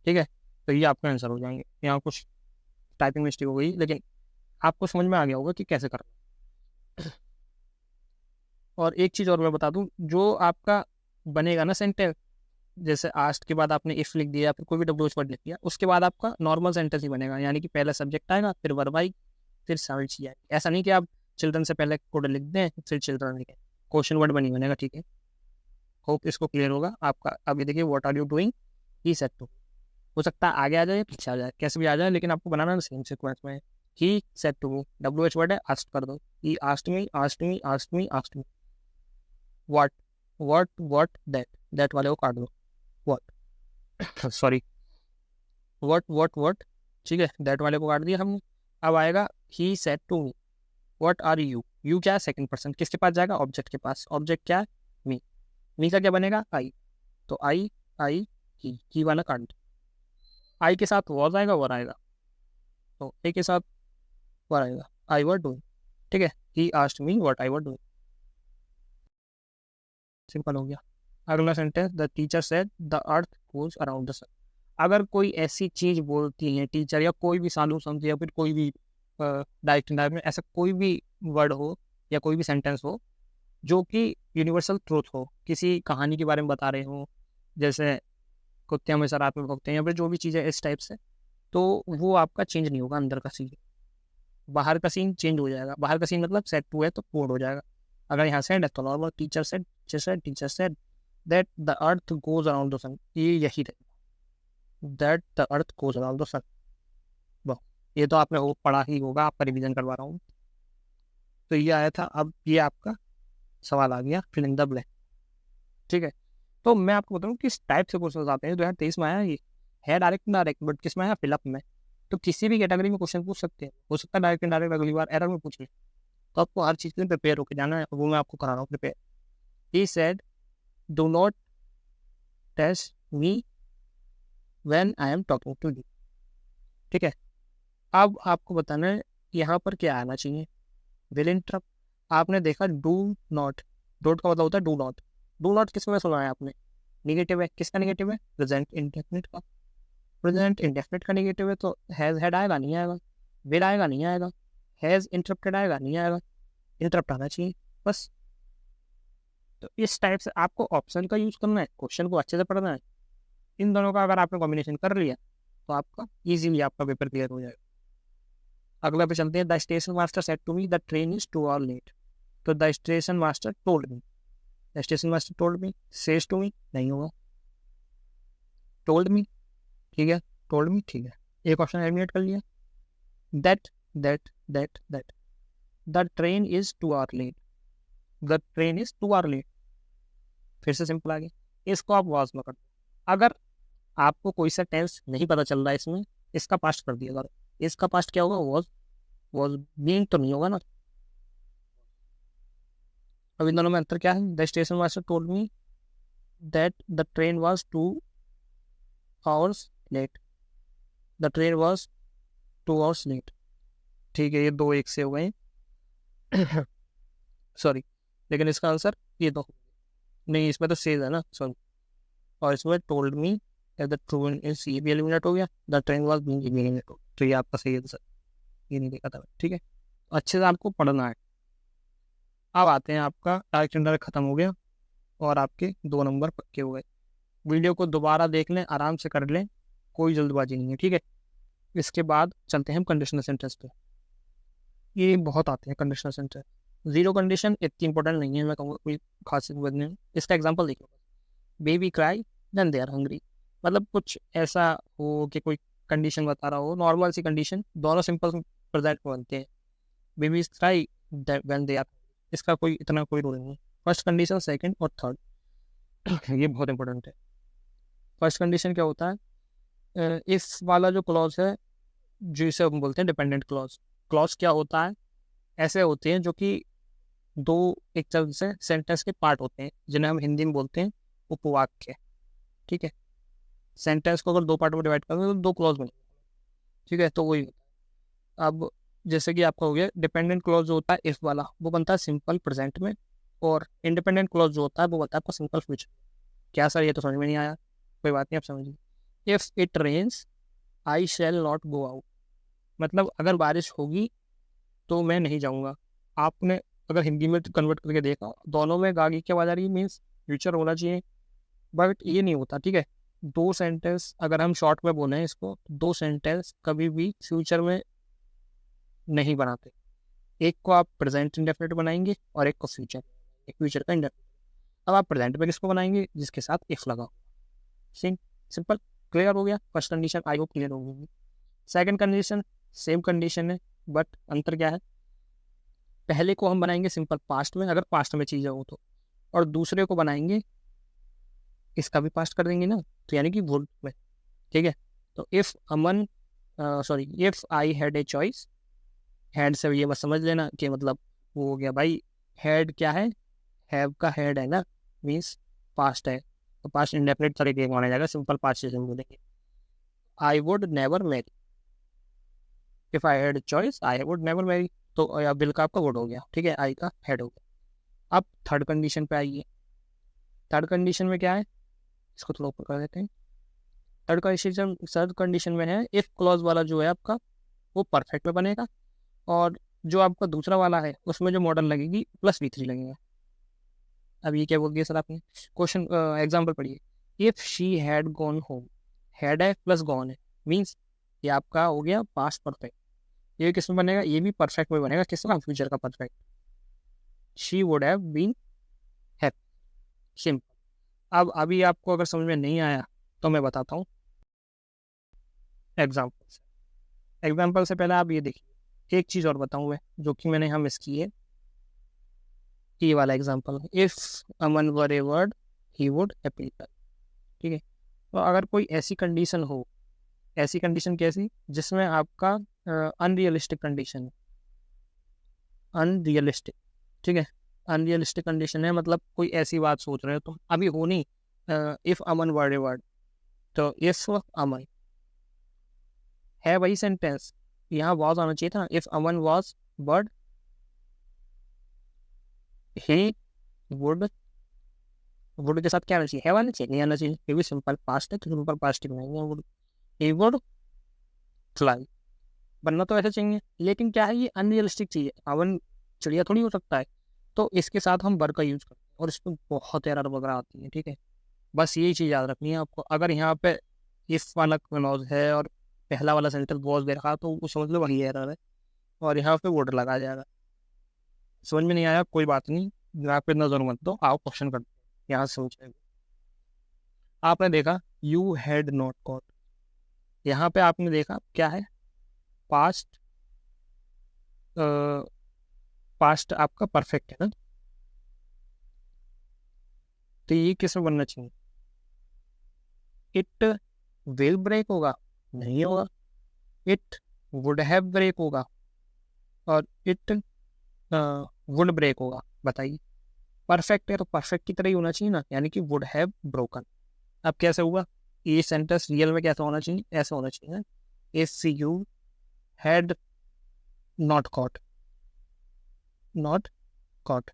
ठीक है। तो ये आपका आंसर हो जाएंगे। यहाँ कुछ टाइपिंग मिस्टेक हो गई लेकिन आपको समझ में आ गया होगा कि कैसे करना। और एक चीज़ और मैं बता दूं, जो आपका बनेगा ना सेंटेंस, जैसे आस्ट के बाद आपने इफ लिख दिया, फिर कोई भी WH वर्ड लिख दिया, उसके बाद आपका नॉर्मल सेंटेंस ही बनेगा, यानी कि पहला सब्जेक्ट आएगा, फिर वर्ब आई, फिर सब्जेक्ट आएगा। ऐसा नहीं कि आप चिल्ड्रन से पहले कोड लिख दें फिर चिल्ड्रन लिखें, क्वेश्चन वर्ड बनी बनेगा, ठीक है। होप इसको क्लियर होगा आपका। अभी देखिए what are you doing, he said to, हो सकता है आगे आ जाए पीछे आ जाए, कैसे भी आ जाए, लेकिन आपको बनाना सेम सीक्वेंस में। He said to me, WH word है, आस्ट कर दो, he asked me, asked me, asked me, asked me. What what that वाले को काट दो, व्हाट सॉरी, व्हाट, ठीक है, दैट वाले को काट दिया हमने। अब आएगा he said to me, what are you, you क्या है? सेकंड पर्सन, किसके पास जाएगा? ऑब्जेक्ट के पास। ऑब्जेक्ट क्या है? मी, मी का क्या बनेगा? आई, तो आई ही वाला काट दो। आई के साथ वॉज आएगा, वर आएगा, तो ए के साथ वर आएगा, आई वर डूइंग, ठीक है। He asked me what I were doing, simple हो गया। अगला sentence, the teacher said the earth goes around the sun. अगर कोई ऐसी चीज बोलती है टीचर, या कोई भी साधु संत, या फिर कोई भी डायरेक्ट में ऐसा कोई भी वर्ड हो या कोई भी सेंटेंस हो जो कि यूनिवर्सल ट्रूथ हो, किसी कहानी के बारे में बता रहे हो, जैसे कुत्ते हमेशा रात में भौंकते हैं, या फिर जो भी चीज़ें इस टाइप से, तो वो आपका चेंज नहीं होगा अंदर का चीज़, बाहर का सीन चेंज हो जाएगा, बाहर का सीन मतलब सेट टू है तो कोड हो जाएगा, अगर यहाँ सेड है तो normal teacher said that the earth goes around the sun, ये यही रहेगा, that the earth goes around the sun. वाह, ये तो आपने वो पढ़ा ही होगा, आपका रिवीजन करवा रहा हूँ। तो ये आया था, अब ये आपका सवाल आ गया फिल इन द ब्लैंक। ठीक है, तो मैं आपको बताऊँ किस टाइप से क्वेश्चन आते हैं। 2023 में आया ये है डायरेक्ट डायरेक्ट, बट किस में आया, फिलअप में। तो किसी भी कैटेगरी में क्वेश्चन पूछ सकते हैं, हो सकता है डायरेक्ट डायरेक्ट अगली बार एरर में पूछ ले, तो आपको हर चीज़ के लिए प्रिपेयर होकर जाना है, वो मैं आपको करा रहा हूँ prepare. He said do not test me when I am talking to you. ठीक है, अब आपको बताना है यहाँ पर क्या आना चाहिए, विल इंटरप्ट। आपने देखा डू नॉट, डोट का मतलब होता है डू नॉट। डू नॉट किस में सुना है आपने, निगेटिव है, किसका निगेटिव है, प्रेजेंट इंडेफिनिट का। प्रेजेंट इंडेफिनिट का निगेटिव है तो हैज़ हेड आएगा नहीं आएगा, विल आएगा नहीं आएगा, हैज़ इंटरप्टेड आएगा नहीं आएगा, इंटरप्ट आना चाहिए बस। तो इस टाइप से आपको ऑप्शन का यूज़ करना है, क्वेश्चन को अच्छे से पढ़ना है। इन दोनों का अगर आपने कॉम्बिनेशन कर लिया तो आपका ईजीली आपका पेपर क्लियर हो जाएगा। अगला पे चलते हैं। The station master said to me the train is 2 hour late. तो the station master told me, the station master told me, says to me नहीं होगा, टोल्ड मी ठीक है, टोल्ड मी ठीक है, एक ऑप्शन एलिमिनेट कर लिया। That that that that the train is 2 hour late, the train is 2 hour late, फिर से सिंपल आ गया। इसको आप वाज में कर दो। अगर आपको कोई सा टेंस नहीं पता चल रहा है इसमें, इसका पास्ट कर दिया करो। इसका पास्ट क्या होगा, वॉज बीइंग तो नहीं होगा ना। अब इन दोनों में अंतर क्या है, the station master told me that the train was 2 hours late, the train was 2 hours late. ठीक है, ये दो एक से हो गए सॉरी, लेकिन इसका आंसर ये तो नहीं, इसमें तो सेज है ना, सॉरी, और इसमें told me the train is, ये भी एलिमिनेट हो गया, the train was being eliminate हो गया। तो ये आपका सही आंसर, ये नहीं देखा था। ठीक है, अच्छे से आपको पढ़ना है। अब आते हैं, आपका डायरेक्ट इंडायरेक्ट खत्म हो गया और आपके 2 नंबर पक्के हो गए। वीडियो को दोबारा देख लें, आराम से कर लें, कोई जल्दबाजी नहीं है। ठीक है, इसके बाद चलते हैं हम कंडीशनल सेंटेंस पे। ये बहुत आते हैं कंडीशनल सेंटेंस। जीरो कंडीशन इतनी इंपॉर्टेंट नहीं है, मैं कहूँगा कोई खास बनने में। इसका एग्जाम्पल देख लो, baby cry then they are hungry. मतलब कुछ ऐसा हो कि कोई कंडीशन बता रहा हो, नॉर्मल सी कंडीशन, दोनों सिंपल प्रेजेंट में बनते हैं। Baby cry when they are, इसका कोई इतना कोई रोल नहीं है। फर्स्ट कंडीशन, सेकंड और थर्ड ये बहुत इंपॉर्टेंट है। फर्स्ट कंडीशन क्या होता है, इस वाला जो क्लॉज है, जिसे हम बोलते हैं डिपेंडेंट क्लॉज। क्लॉज क्या होता है, ऐसे होते हैं जो कि दो एक तरह से सेंटेंस के पार्ट होते हैं, जिन्हें हम हिंदी में बोलते हैं उपवाक्य। ठीक है, सेंटेंस को अगर दो पार्ट में डिवाइड करें तो दो क्लॉज बनेंगे। ठीक है, तो वही होता है। अब जैसे कि आपका हो गया डिपेंडेंट क्लॉज जो होता है इफ वाला, वो बनता है सिंपल प्रेजेंट में, और इंडिपेंडेंट क्लॉज जो होता है वो बनता है आपका सिंपल फ्यूचर। क्या सर, ये तो समझ में नहीं आया, कोई बात नहीं, आप समझिए। If it rains I shall not go out, मतलब अगर बारिश होगी तो मैं नहीं जाऊँगा। आपने अगर हिंदी में कन्वर्ट करके देखा, दोनों में गागी की आवाज़ आ रही है, मीन्स फ्यूचर होना चाहिए, बट ये नहीं होता। ठीक है, दो सेंटेंस अगर हम शॉर्ट में बोले इसको, दो सेंटेंस कभी भी फ्यूचर में नहीं बनाते। एक को आप प्रेजेंट इंडेफिनिट बनाएंगे और एक को फ्यूचर, एक फ्यूचर का इंडेफिनिट। अब आप प्रेजेंट में किसको बनाएंगे, जिसके साथ इफ लगा। सिंपल, क्लियर हो गया। First condition I hope clear होगी। सेकंड कंडीशन सेम कंडीशन है, बट अंतर क्या है, पहले को हम बनाएंगे सिंपल पास्ट में, अगर पास्ट में चीज़ें हो तो, और दूसरे को बनाएंगे, इसका भी पास्ट कर देंगे ना, तो यानी कि वुड में। ठीक है, तो if Aman sorry if I had a choice, had से ये मत समझ लेना कि मतलब वो हो गया भाई, हैड क्या है, हैव का हैड है ना, मीन्स पास्ट है, तो पास्ट इंडेफिनिट तरीके का माना जाएगा, सिंपल पास्ट से बोलेंगे। I would never marry, if I had choice I would never marry, तो बिल का आपका वुड हो गया। ठीक है, आई का हेड हो गया। अब थर्ड कंडीशन पे आइए। थर्ड कंडीशन में क्या है, इसको थोड़ा ऊपर कर देते हैं। थर्ड कंडीशन में है इफ क्लॉज वाला जो है आपका, वो परफेक्ट में बनेगा, और जो आपका दूसरा वाला है उसमें जो मॉडल लगेगी +V3 लगेगा। अब ये क्या बोल दिया सर आपने, क्वेश्चन एग्जाम्पल पढ़िए। If she had gone home, had है प्लस गॉन है, मीन्स ये आपका हो गया पास्ट परफेक्ट। ये किस में बनेगा, ये भी परफेक्ट में बनेगा, किसका, फ्यूचर का perfect. She would have been happy, simple. अब अभी आपको अगर समझ में नहीं आया तो मैं बताता हूँ एग्जाम्पल से। एग्जाम्पल से पहले आप ये देखिए, एक चीज़ और बताऊँ मैं, जो कि मैंने यहाँ मिस की है। ये वाला example, if Aman were a word he would happy, ठीक है। तो अगर कोई ऐसी कंडीशन हो, ऐसी कंडीशन कैसी, जिसमें आपका अनरियलिस्टिक कंडीशन है, अनरियलिस्टिक, ठीक है। अनरियलिस्टिक कंडीशन है मतलब कोई ऐसी बात सोच रहे हो तुम, अभी हो नहीं। If Aman word a word, तो इफ अमन है वही सेंटेंस, यहाँ वॉज आना चाहिए था। If Aman was bird he would, would के साथ क्या आना चाहिए, है आना चाहिए, नहीं आना चाहिए, क्योंकि सिंपल पास्ट है तो सिंपल पास्ट ही बनाएंगे वुड। ही वुड फ्लाई, बनना तो ऐसा चाहिए, लेकिन क्या है, ये अनरियलिस्टिक चीज़ है, अमन चिड़िया थोड़ी हो सकता है। तो इसके साथ हम वर का यूज़ करते हैं और इसमें बहुत एरर वगैरह आती है, ठीक है। बस यही चीज़ याद रखनी है आपको। अगर यहाँ पे इफ वाला क्लॉज है और पहला वाला सेंटेंस वॉज दे रखा, तो वो समझ लो वही एरर है, और यहाँ पे वुड लगा जाएगा। समझ में नहीं आया, कोई बात नहीं, दिमाग पे नजर मत दो, आओ क्वेश्चन करते हैं, यहाँ से समझेंगे। आपने देखा यू हैड नॉट कॉट, यहाँ पे आपने देखा क्या है, पास्ट, पास्ट आपका परफेक्ट है ना, तो ये किस में बनना चाहिए, इट विल ब्रेक होगा, नहीं होगा, इट वुड हैव ब्रेक होगा, और इट वुड ब्रेक होगा, बताइए। परफेक्ट है तो परफेक्ट की तरह ही होना चाहिए ना, यानी कि वुड हैव ब्रोकन। अब कैसे हुआ, ये सेंटेंस रियल में कैसा होना चाहिए, ऐसा होना चाहिए ना, if you had not cot, not caught,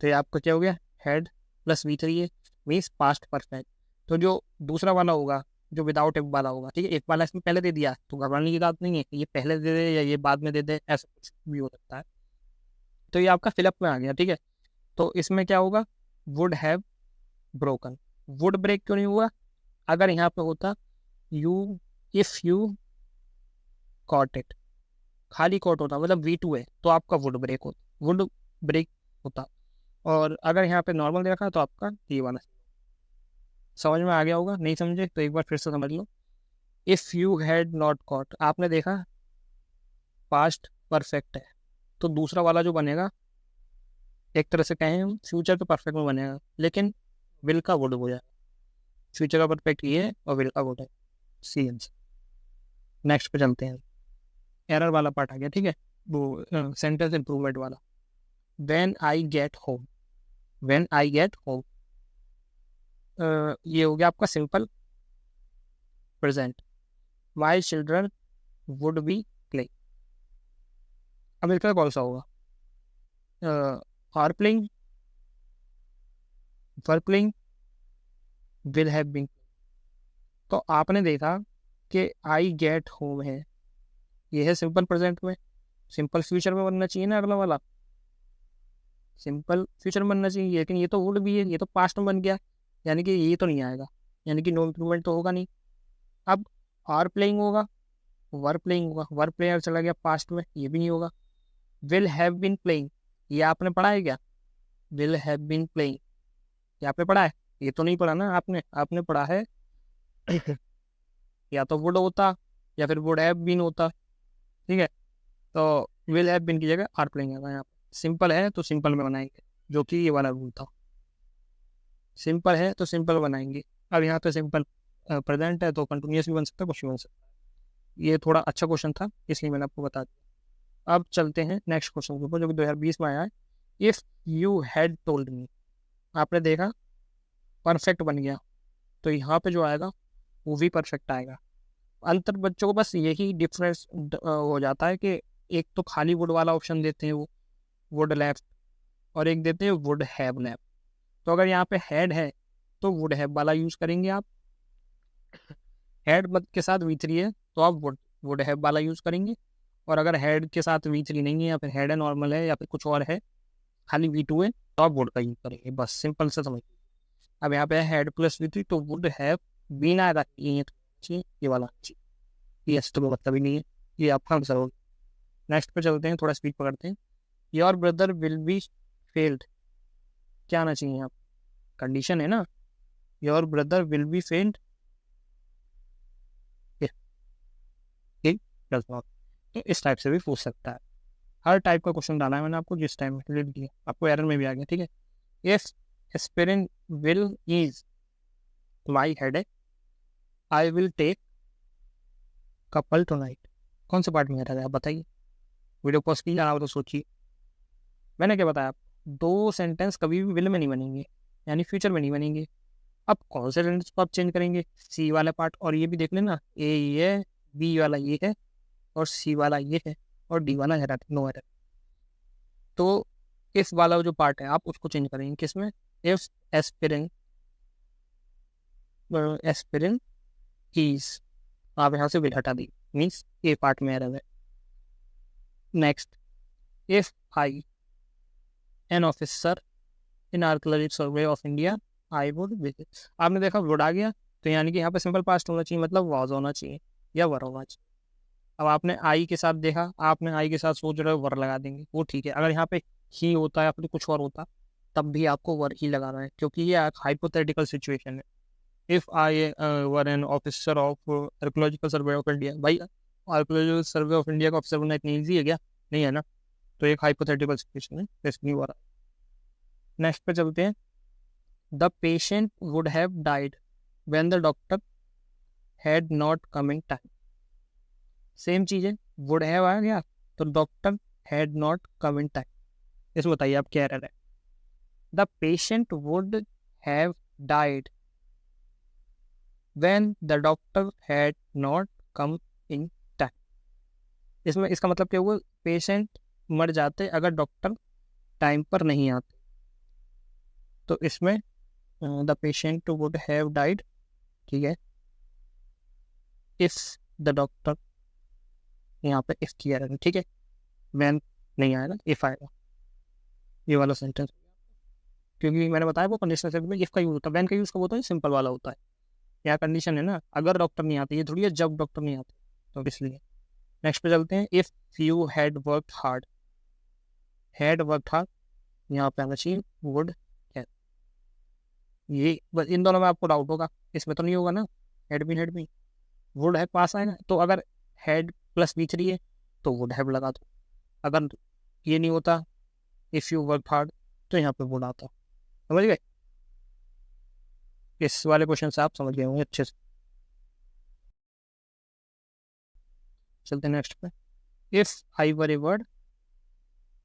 तो ये आपका क्या हो गया, हैड प्लस वी थ्री है, मीन्स पास्ट परफेक्ट। तो जो दूसरा वाला होगा, जो विदाउट इफ वाला होगा, ठीक है, एक वाला इसमें पहले दे दिया तो घबराने की बात नहीं है कि ये पहले दे दे या ये बाद में दे दे, ऐसा कुछ भी हो सकता है। तो ये आपका फिलअप में आ गया, ठीक है। तो इसमें क्या होगा, would have broken, would break क्यों नहीं हुआ, अगर यहाँ पे होता you, if you caught it, खाली कॉट होता मतलब V2 है, तो आपका वुड ब्रेक होता, वुड ब्रेक होता। और अगर यहाँ पे नॉर्मल दे रखा तो आपका ये वाला। समझ में आ गया होगा, नहीं समझे तो एक बार फिर से समझ लो। If you had not caught, आपने देखा पास्ट परफेक्ट है, तो दूसरा वाला जो बनेगा, एक तरह से कहें हम फ्यूचर तो परफेक्ट में बनेगा, लेकिन विल का वुड हो जाएगा। फ्यूचर का परफेक्ट ये है और विल का वुड है, सी आंसर। नेक्स्ट पे चलते हैं, एरर वाला पार्ट आ गया, ठीक है, वो सेंटेंस इंप्रूवमेंट वाला। When I get home, when I get home, ये हो गया आपका simple present, my children would be play. अब इसका कौन सा होगा, are playing, were playing, will have been. तो आपने देखा कि आई गेट होम है, ये है सिंपल प्रेजेंट में, सिंपल फ्यूचर में बनना चाहिए ना अगला वाला, सिंपल फ्यूचर में बनना चाहिए, लेकिन ये तो वुड भी है, ये तो पास्ट में बन गया, यानी कि ये तो नहीं आएगा, यानी कि नो इम्प्रूवमेंट तो होगा नहीं। अब आर प्लेइंग होगा, वर प्लेइंग होगा, वर प्लेयर चला गया पास्ट में, ये भी नहीं होगा। विल हैव बीन प्लेइंग, ये आपने पढ़ा है क्या, विल हैव बीन प्लेइंग, ये आपने पढ़ा है, ये तो नहीं पढ़ा ना आपने, आपने पढ़ा है या तो वुड होता या फिर वुड हैव बीन होता, ठीक है। तो विल हैव बीन की जगह आर प्लेइंग आएगा यहाँ पर। सिंपल है तो सिंपल में बनाएंगे, जो कि ये वाला रूल था, सिंपल है तो सिंपल बनाएंगे। अब यहाँ पे सिंपल प्रेजेंट है तो कंटिन्यूस भी बन सकता है, कुछ भी बन सकता है। ये थोड़ा अच्छा क्वेश्चन था इसलिए मैंने आपको बता दिया। अब चलते हैं नेक्स्ट क्वेश्चन के ऊपर, जो कि 2020 में आया है। If you had told me, आपने देखा परफेक्ट बन गया, तो यहाँ पे जो आएगा वो भी परफेक्ट आएगा। अंतर बच्चों को बस यही डिफरेंस हो जाता है कि एक तो खाली वुड वाला ऑप्शन देते हैं वो वुड लेफ्ट, और एक देते हैं वुड हैव लेफ्ट। तो अगर यहाँ पे हैड है तो वुड हैव वाला यूज़ करेंगे आप, हैड मत के साथ V3 है तो आप वुड हैव वाला यूज़ करेंगे। और अगर हेड के साथ V3 नहीं है, या फिर हेड है नॉर्मल है, या फिर कुछ और है खाली V2 है, तो आप वुड का यूज़ करेंगे, बस सिंपल से समझ। अब यहाँ पे हेड प्लस V3 तो वुड हैव बीन आएगा, ये तो ये वाला ये तो मतलब ही नहीं है, ये आपका आंसर होगा। नेक्स्ट पे चलते हैं, थोड़ा स्पीड पकड़ते हैं। Your brother will be failed, क्या आना चाहिए यहाँ? कंडीशन है ना, your brother will be failed, तो इस टाइप से भी पूछ सकता है। हर टाइप का क्वेश्चन डाला है मैंने आपको, जिस टाइम में दिया आपको एरर में भी आ गया, ठीक है। If aspirin will ease my headache, I will take couple tonight, कौन से पार्ट में एरर है आप बताइए। वीडियो पॉज कीजिए, आप तो सोचिए। मैंने क्या बताया, दो सेंटेंस कभी भी विल में नहीं बनेंगे, यानी फ्यूचर में नहीं बनेंगे। अब कौन से सेंटेंस को आप चेंज करेंगे? सी वाला पार्ट, और ये भी देख लेना, ए ये है, बी वाला ये है, और सी वाला ये है, और डी वाला एरर, नो एरर। तो इस वाला जो पार्ट है आप उसको चेंज करेंगे किसमें? इफ एस्पिरिन, एस्पिरिन ईज, आप यहाँ से विल हटा दी, मीन्स ए पार्ट में एरर है। Next, if I an officer in archaeological survey of India, I would visit, आपने देखा वुड आ गया, तो यानी कि यहाँ पे सिंपल पास्ट होना चाहिए, मतलब वाज होना चाहिए या वर होना चाहिए। अब आपने आई के साथ देखा, आपने आई के साथ सोच रहे हो वर लगा देंगे, वो ठीक है। अगर यहाँ पे ही होता या फिर कुछ और होता, तब भी आपको वर ही लगाना है, क्योंकि ये हाइपोथेटिकल सिचुएशन है। If I were an officer of archaeological survey of India, भाई आर्कियोलॉजिकल सर्वे ऑफ इंडिया का ऑफिसर बनना इतनी ईजी है क्या? नहीं है ना, तो एक हाइपोथेटिकल सिचुएशन है, इसलिए वर। नेक्स्ट पे चलते हैं। The patient would have died when the doctor had not come in time, same चीज़ है, वुड हैव आ गया तो doctor had not come in time, इसमें बताइए आप क्या एरर है? The patient would have died when the doctor had not come in time, इसमें इसका मतलब क्या हुआ? पेशेंट मर जाते अगर डॉक्टर टाइम पर नहीं आते, तो इसमें the patient would have died, ठीक है, इफ द डॉक्टर, यहाँ पे इफ किया रहेगा, ठीक है। वैन नहीं आएगा, इफ आएगा, ये वाला सेंटेंस, क्योंकि मैंने बताया वो कंडीशनल सेंटेंस में इफ का यूज होता है, वैन का यूज कब होता है? सिंपल वाला होता है। यहाँ कंडीशन है ना, अगर डॉक्टर नहीं आते, ये थोड़ी है जब डॉक्टर नहीं आते, तो इसलिए। नेक्स्ट पे चलते हैं। If you had worked hard, had worked hard यहाँ पे आना चाहिए वुड, ये बस इन दोनों में आपको डाउट होगा, इसमें तो नहीं होगा ना, हेड भी वुड है पास आएगा, तो अगर हेड प्लस बी थ्री है तो वुड हैव लगा दो। अगर ये नहीं होता, इफ यू वर्क हार्ड, तो यहाँ पे वुड आता, समझ गए? इस वाले क्वेश्चन से आप समझ गए होंगे अच्छे से। चलते हैं नेक्स्ट पे। If I were a word,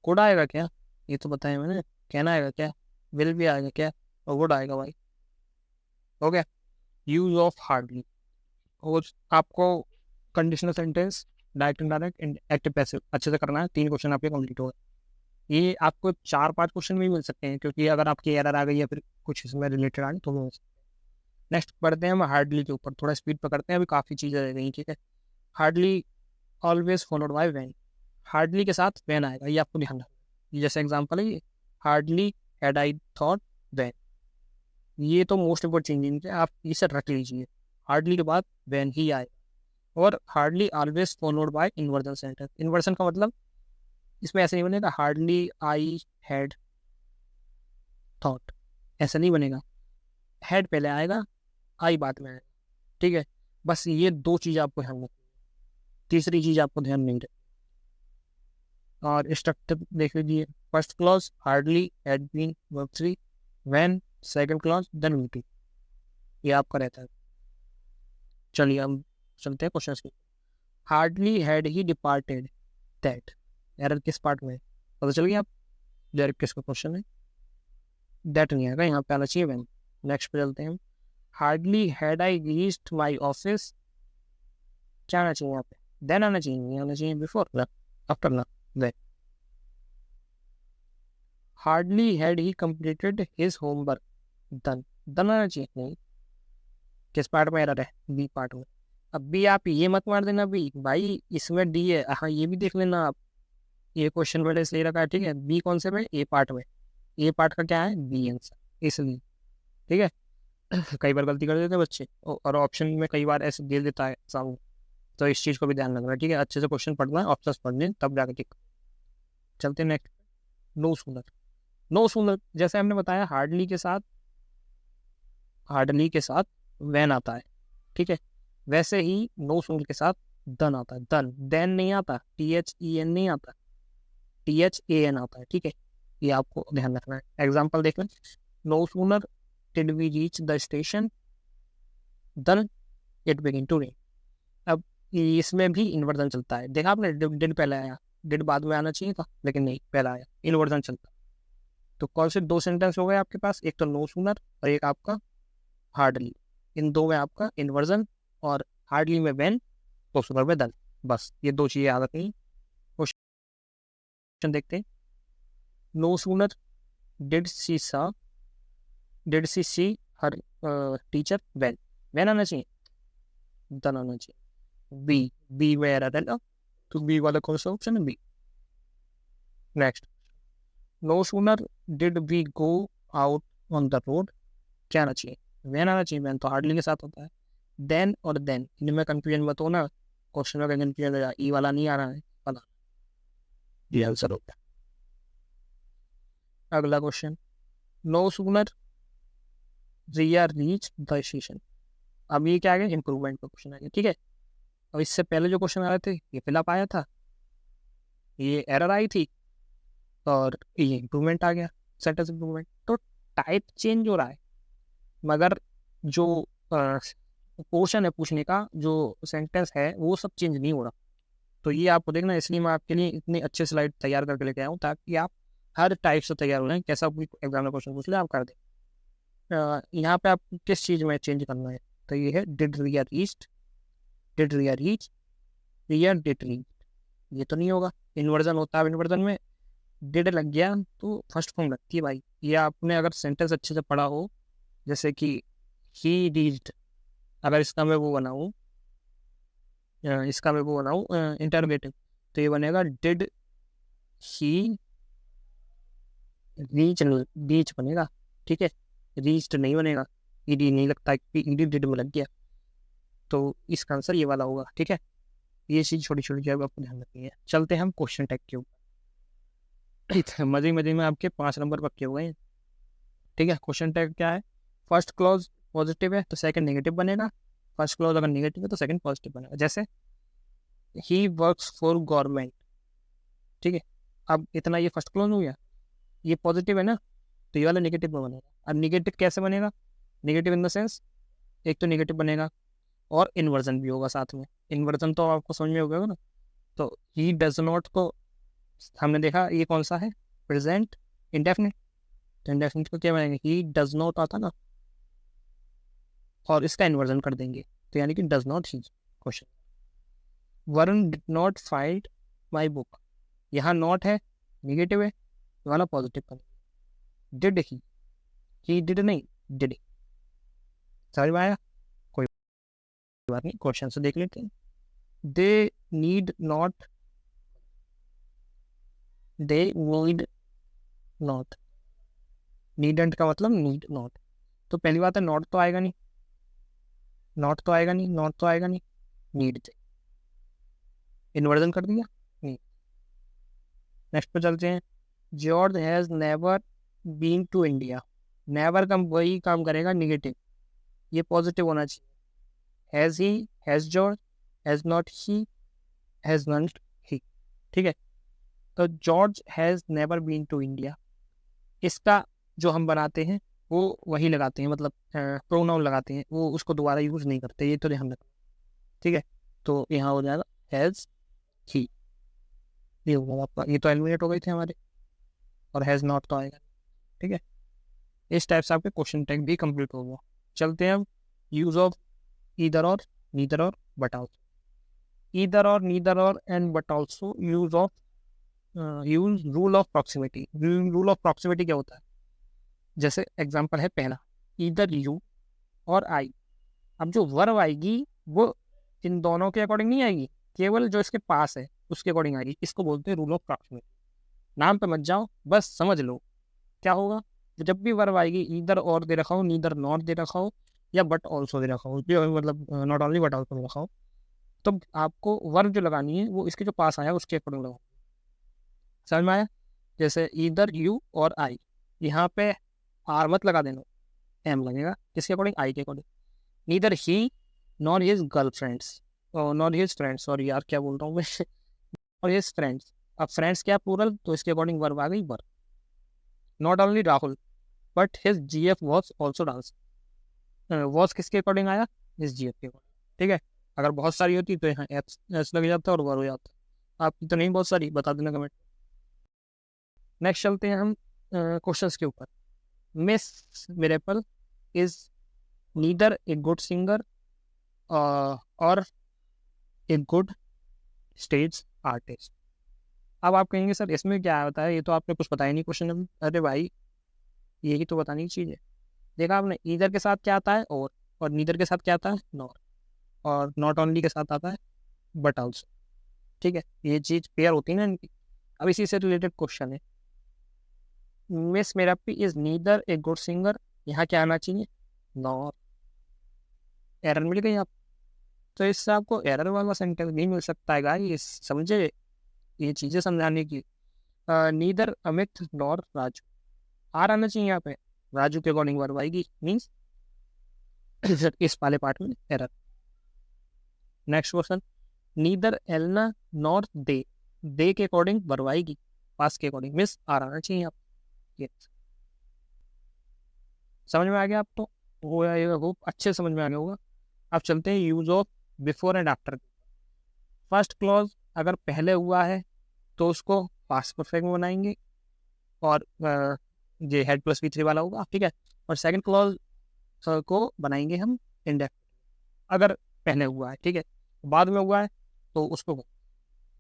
could आएगा क्या? ये तो बताया मैंने, कहना आएगा क्या? विल भी आएगा क्या? और वुड आएगा भाई, हो गया। यूज ऑफ हार्डली, और आपको conditional sentence direct indirect active passive अच्छे से करना है। 3 क्वेश्चन आपके कंप्लीट हो गए। ये आपको 4-5 क्वेश्चन भी मिल सकते हैं, क्योंकि अगर आपकी एरर आ गई या फिर कुछ इसमें रिलेटेड आ गई तो वो मिल सकते हैं। नेक्स्ट पढ़ते हैं हम हार्डली के ऊपर, थोड़ा स्पीड पकड़ते हैं, अभी काफ़ी चीज़ें रह गई, ठीक है। Hardly always followed by when, hardly के साथ वैन आएगा, ये आपको ध्यान रखना। जैसे एग्जाम्पल है ये, hardly had I thought when, ये तो मोस्ट इम्पोर्टेंट चेंज है, आप इसे रख लीजिए, हार्डली के बाद वैन ही आएगा। और hardly always followed bye inversion sentence, inversion का मतलब इसमें ऐसे नहीं बनेगा हार्डली आई हैड थॉट, ऐसा नहीं बनेगा, हेड पहले आएगा, आई बाद में आएगा, ठीक है। बस ये 2 चीज़ आपको ध्यान रखनी, तीसरी चीज़ आपको ध्यान नहीं रखनी। और स्ट्रक्चर देख लीजिए, first clause hardly had been verb 3, when second clause then V two, ये आपका रहता है। चलिए हम चलते हैं क्वेश्चन की। Hardly had he departed that, error किस पार्ट में पता चल गया आप? डायरेक्ट किसका क्वेश्चन है, दैट नहीं आएगा, यहाँ पे आना चाहिए व्हेन। नेक्स्ट पे चलते हैं। Hardly had I reached my office, क्या आना चाहिए यहाँ पे? देन आना चाहिए, नहीं आना चाहिए बिफोर ना आफ्टर ना then. Hardly had he completed his homework, done, done आना चाहिए, नहीं, किस पार्ट में एरर है? बी पार्ट में। अब भी आप ये मत मार देना बी, भाई इसमें डी है, हाँ ये भी देख लेना आप, ये क्वेश्चन मैंने सही रखा है, ठीक है। बी कौन से में? ए पार्ट में, ए पार्ट का क्या है? बी आंसर, इसलिए, ठीक है। कई बार गलती कर देते हैं बच्चे, और ऑप्शन में कई बार ऐसे दे देता है सामने, तो इस चीज़ को भी ध्यान रखना है, ठीक है। अच्छे से क्वेश्चन पढ़ना है, ऑप्शंस पढ़ने, तब जाकर टिक। चलते हैं next. No sooner. No sooner जैसे हमने बताया हार्डली के साथ वैन आता है, ठीक है। वैसे ही नो सूनर के साथ दन आता है। दन, देन नहीं आता, THEN नहीं आता, THAN आता है, ठीक है। ये आपको ध्यान रखना है। एग्जाम्पल देख लें। No sooner did we reach the station then it begin to rain. अब इसमें भी इन्वर्जन चलता है। देखा आपने, डिड पहले आया, डिड बाद में आना चाहिए था, लेकिन नहीं, पहला आया। इन्वर्जन चलता है। तो कौन से दो सेंटेंस हो गए आपके पास? एक तो नो सूनर और एक आपका हार्डली। इन दो में आपका इन्वर्जन, और हार्डली में व्हेन, नो सूनर में देन। बस ये दो चीजें याद रखनी। क्वेश्चन देखते हैं। No sooner did she see her teacher when आना चाहिए, देन आना चाहिए। बी में एरर है ना, तो बी वाला कौन सा ऑप्शन है? B. Next. No sooner did we go out on the road, क्या आना चाहिए? व्हेन आना चाहिए। व्हेन तो हार्डली के साथ होता है। देन और देन, इनमें कंफ्यूजन मत हो ना, क्वेश्चन में कंफ्यूजन हो जाए। ई वाला नहीं आ रहा है, वाला ये आंसर होगा। अगला question. No sooner Riya reach the station. अब ये क्या आ गया? इंप्रूवमेंट का क्वेश्चन आ गया, ठीक है। अब इससे पहले जो क्वेश्चन आ रहे थे, ये फिलअप आया था, ये एरर आई थी, और ये इंप्रूवमेंट आ गया, सेंटेंस इंप्रूवमेंट। तो टाइप चेंज हो रहा है, मगर जो पोर्शन है पूछने का, जो सेंटेंस है, वो सब चेंज नहीं हो रहा। तो ये आपको देखना, इसलिए मैं आपके लिए इतनी अच्छे स्लाइड तैयार करके लेके आया हूँ, ताकि आप हर टाइप से तैयार हो जाए। कैसा भी एग्जाम में क्वेश्चन पूछ ले, आप कर दें। यहाँ पे आप किस चीज़ में चेंज करना है? तो ये है did Riya reach, did Riya reach, Riya did reach. ये तो नहीं होगा, इन्वर्जन होता है। इन्वर्जन में डिड लग गया तो फर्स्ट फॉर्म लगती है भाई। ये आपने अगर सेंटेंस अच्छे से पढ़ा हो, जैसे कि ही रीच्ड, अगर इसका मैं वो बनाऊँ, इंटरोगेटिव, तो ये बनेगा डिड ही रीच, रीच बनेगा, ठीक है। रीच्ड नहीं बनेगा, ईडी नहीं लगता, ईडी डिड में लग गया। तो इसका आंसर ये वाला होगा, ठीक है। ये चीज़ छोटी छोटी चीज़ आपको ध्यान रखनी है। चलते हैं हम क्वेश्चन टैग के ऊपर। मजे मजे में आपके 5 नंबर पक्के हो गए हैं, ठीक है। क्वेश्चन टैग क्या है? फर्स्ट क्लॉज पॉजिटिव है तो सेकंड नेगेटिव बनेगा, फर्स्ट क्लॉज अगर नेगेटिव है तो सेकंड पॉजिटिव बनेगा। जैसे ही वर्क्स फॉर गवर्नमेंट, ठीक है। अब इतना ये फर्स्ट क्लॉज हो गया, ये पॉजिटिव है ना, तो ये वाला नेगेटिव में बनेगा। अब नेगेटिव कैसे बनेगा? नेगेटिव इन द सेंस, एक तो नेगेटिव बनेगा और इन्वर्जन भी होगा साथ में। इन्वर्जन तो आपको समझ में होगा ना। तो ही डज नॉट को हमने देखा, ये कौन सा है? Present indefinite. तो इंडेफिनिट को क्या बनेगा? ही डज नॉट आता ना, और इसका इन्वर्जन कर देंगे, तो यानी कि does not he. Question, Varun did not find my book. यहाँ नॉट है, निगेटिव है, वाला पॉजिटिव बनेगा। डिड ही डिड नहीं, डिड। समझ में आया? कोई बात नहीं, क्वेश्चन से देख लेते हैं। They need not, they need not, needn't का मतलब नीड नॉट। तो पहली बात है, नॉट तो आएगा नहीं, नॉट तो आएगा नहीं, नॉट तो आएगा नहीं, नीड चाहिए। इन्वर्जन कर दिया, नहीं। नेक्स्ट पे चलते हैं। George has never been to India. Never का वही काम करेगा, निगेटिव, ये पॉजिटिव होना चाहिए। Has he, has George, has not he, has not he, ठीक है। तो George has never been to India, इसका जो हम बनाते हैं वो वही लगाते हैं, मतलब प्रोनाउन लगाते हैं, वो उसको दोबारा यूज नहीं करते, ये तो ध्यान रखना, ठीक है। तो यहाँ हो जाएगा हैज़ ही, ये होगा आपका। ये तो एलिमिनेट हो गए थे हमारे, और हैज़ नॉट तो आएगा, ठीक है। इस टाइप से आपके क्वेश्चन टैग भी कंप्लीट हो गया। चलते हैं अब यूज ऑफ ईदर और, नीदर और, बट ऑल्सो। ईदर और, नीदर और and but also use of, use rule of proximity. Rule of proximity क्या होता है? जैसे एग्जांपल है पहला, ईदर यू और आई। अब जो वर्ब आएगी वो इन दोनों के अकॉर्डिंग नहीं आएगी, केवल जो इसके पास है उसके अकॉर्डिंग आएगी। इसको बोलते हैं रूल ऑफ प्रॉक्सिमिटी। नाम पे मत जाओ, बस समझ लो क्या होगा। जब भी वर्ब आएगी, ईदर और दे रखा हो, नीदर नॉट दे रखा हो, या बट ऑल्सो दे रखा हो, मतलब not only but also they रखा हो, तो आपको वर्ब जो लगानी है वो इसके जो पास आया उसके अकॉर्डिंग लगाओ। समझ में आया? जैसे ईदर यू और आई, यहाँ पे आर मत लगा देना, एम लगेगा किसके अकॉर्डिंग? आई के according. Neither he nor his girlfriends, nor his friends, sorry यार क्या बोल रहा हूँ मैं और हिज फ्रेंड्स। अब फ्रेंड्स क्या प्लूरल, तो इसके अकॉर्डिंग वर्ब आ गई verb. Not only Rahul but his GF was also dance, was किसके अकॉर्डिंग आया? हिज जीएफ के अकॉर्डिंग। ठीक है, अगर बहुत सारी होती तो यहाँ एस लग जाता और वर्ब हो जाता। आपकी तो नहीं बहुत सारी, बता देना कमेंट। नेक्स्ट चलते हैं हम क्वेश्चंस के ऊपर। मिस मिरेपल is neither a good singer और ए गुड स्टेज आर्टिस्ट। अब आप कहेंगे सर इसमें क्या होता है, ये तो आपने कुछ बताया नहीं क्वेश्चन में। अरे भाई यही तो बताने की चीज़ है। देखा आपने, ईदर के साथ क्या आता है और नीदर के साथ क्या आता है? नॉर, और नॉट ओनली के साथ आता है बट आल्सो। ठीक है, ये चीज़ पेयर होती है ना इनकी। अब इसी से रिलेटेड क्वेश्चन है, miss Merapi is neither a good singer, यहाँ क्या आना चाहिए? नॉर। एरर मिल गई आप, तो इससे आपको एरर वाला सेंटेंस नहीं मिल सकता है गाइस, समझे? ये चीज़ें समझाने की। Neither Amit nor Raju, are आना चाहिए यहाँ पे, राजू के अकॉर्डिंग वर्ब आएगी, मीन्स इस वाले पार्ट में एरर। नेक्स्ट क्वेश्चन, नीदर एलना नॉर दे के अकॉर्डिंग वर्ब आएगी, पास के अकॉर्डिंग, मिस आर आना चाहिए आप। ये समझ में आ गया आपको? होप अच्छे समझ में आ गया होगा। अब चलते हैं use of before and after. First clause अगर पहले हुआ है तो उसको पास्ट परफेक्ट में बनाएंगे और ये हेड प्लस V3 वाला होगा। ठीक है, और सेकंड क्लॉज को बनाएंगे हम इंडेफिनिट अगर पहले हुआ है। ठीक है, बाद में हुआ है तो उसको,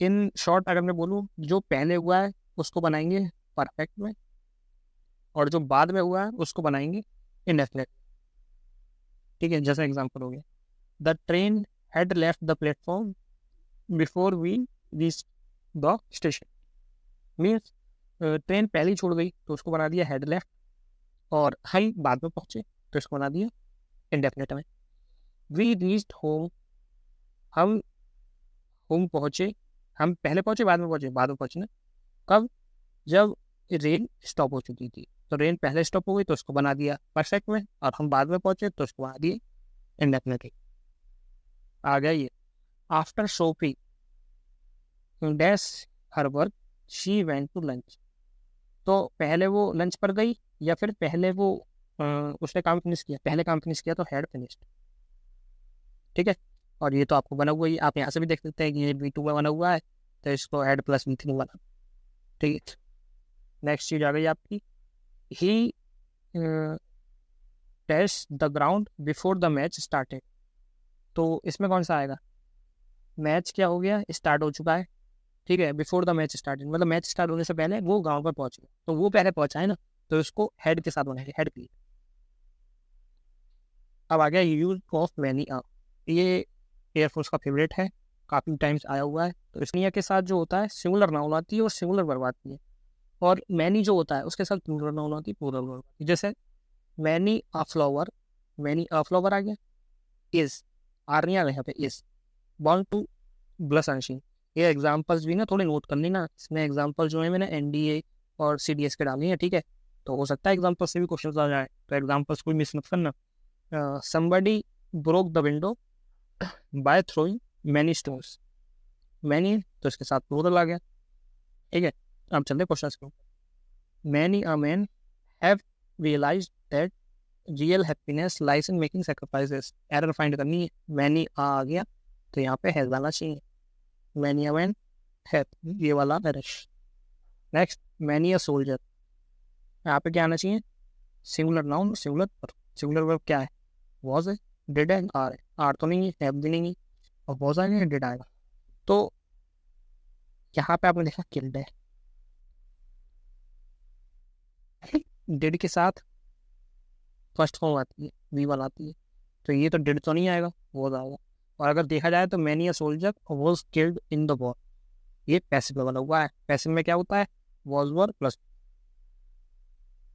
इन शॉर्ट अगर मैं बोलूँ, जो पहले हुआ है उसको बनाएंगे परफेक्ट में और जो बाद में हुआ है उसको बनाएंगे इंडेफिनिट। ठीक है, जैसा एग्जाम्पल हो गया, the train had left the platform before we reach the station. Means train पहले ही छोड़ गई तो उसको बना दिया हैड लेफ्ट, और हम बाद में पहुंचे तो इसको बना दिया इंडेफिनिट में। वी रीच्ड होम, हम होम पहुंचे, हम पहले पहुंचे बाद में पहुंचे, बाद में पहुंचे ना, कब? जब रेन स्टॉप हो चुकी थी, तो रेन पहले स्टॉप हो गई तो उसको बना दिया परफेक्ट में, और हम बाद में पहुंचे तो उसको बना दिए इंडेफिनिटली। आ गया ये, after Sophie dash her work she went to lunch. तो पहले वो लंच पर गई या फिर पहले वो उसने काम फिनिश किया? पहले काम फिनिश किया तो हैड फिनिश्ड। ठीक है, और ये तो आपको बना हुआ ही, आप यहाँ से भी देख सकते हैं कि ये V2 में बना हुआ है तो इसको हैड प्लस V3 बना। ठीक है, नेक्स्ट चीज आ गई आपकी, he test the ground before the match started. तो इसमें कौन सा आएगा? मैच क्या हो गया, स्टार्ट हो चुका है। ठीक है, बिफोर द मैच स्टार्टेड मतलब मैच स्टार्ट होने से पहले वो ग्राउंड पर पहुंच गया, तो वो पहले पहुंचा है ना, तो इसको हेड के साथ बनाएंगे, हेड के लिए। अब आ गया यूज ऑफ मैनी अ, ये एयरफोर्स का फेवरेट है, काफ़ी टाइम्स आया हुआ है। तो इसमें के साथ जो होता है सिंगुलर नाउन आती है और सिंगुलर वर्ब आती है, और मैनी जो होता है उसके साथ प्लूरल नाउन आती है, प्लूरल वर्ब आती है। जैसे many a flower, many a flower आ गया, इज आर नहीं आ गया यहाँ पे, is born to blush unseen. ये एग्जाम्पल्स भी ना थोड़े नोट कर लेना, इसमें एग्जाम्पल जो है मैंने NDA और CDS के डाली है। ठीक है, तो हो सकता है एग्जाम्पल से भी क्वेश्चन आ जाए, तो एग्जाम्पल्स कोई मिस मत करना। somebody broke the window by throwing many stones, many तो इसके साथ प्लूरल आ गया। ठीक है, अब चलते क्वेश्चन के ऊपर। many a men have realized that real happiness lies in making sacrifices। Error find करनी है, many आ गया तो यहाँ पे हैज आना चाहिए, many a men have, ये वाला error. Next, many a soldier, यहाँ पे क्या आना चाहिए? Singular noun singular verb. Singular verb क्या है? वॉज है, डिड है, आर है। आर तो नहीं है, हैव भी नहीं है, और वॉज आएगा, डिड आएगा। तो यहाँ पे आपने देखा किल्ड है, डिड के साथ फर्स्ट फॉर्म आती है, वी वाला आती है, तो ये तो डिड तो नहीं आएगा, वॉज आएगा। और अगर देखा जाए तो many a soldier was killed in the war, ये पैसिव बना हुआ है। पैसिव में क्या होता है? Was were plus.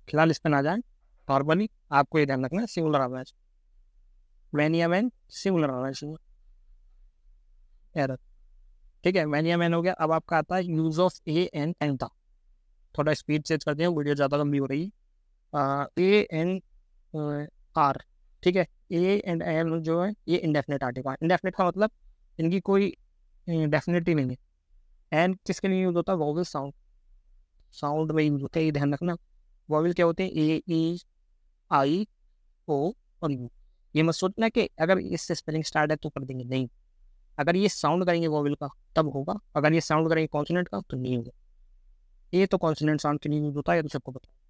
फिलहाल इस पर ना जाए, नॉर्मली आपको ये ध्यान रखना है सिंगुलर आना चाहिए, मैनी या मैन सिंगुलर आना चाहिए। एरर। ठीक है, मैन या मैन हो गया। अब आपका आता है use of a an and the. थोड़ा स्पीड चेंज करते हैं, वीडियो ज़्यादा लंबी हो रही है। ए एन आर, ठीक है। ए एंड एन जो है ये इंडेफिनेट आर्टिकल है। इंडेफिनेट का मतलब इनकी कोई डेफिनेटली नहीं है। एन किसके लिए यूज होता है? वॉवल साउंड, साउंड में यूज होता है, ये ध्यान रखना। वॉवल क्या होते हैं? ए ई आई ओ और यू। ये मत सोचना कि अगर इससे स्पेलिंग स्टार्ट है तो कर देंगे, नहीं। अगर ये साउंड करेंगे वॉवल का तब होगा, अगर ये साउंड करेंगे कॉन्सोनेंट का तो नहीं होगा। ये तो कॉन्सोनेंट साउंड के लिए यूज होता है, ये तो सबको पता है।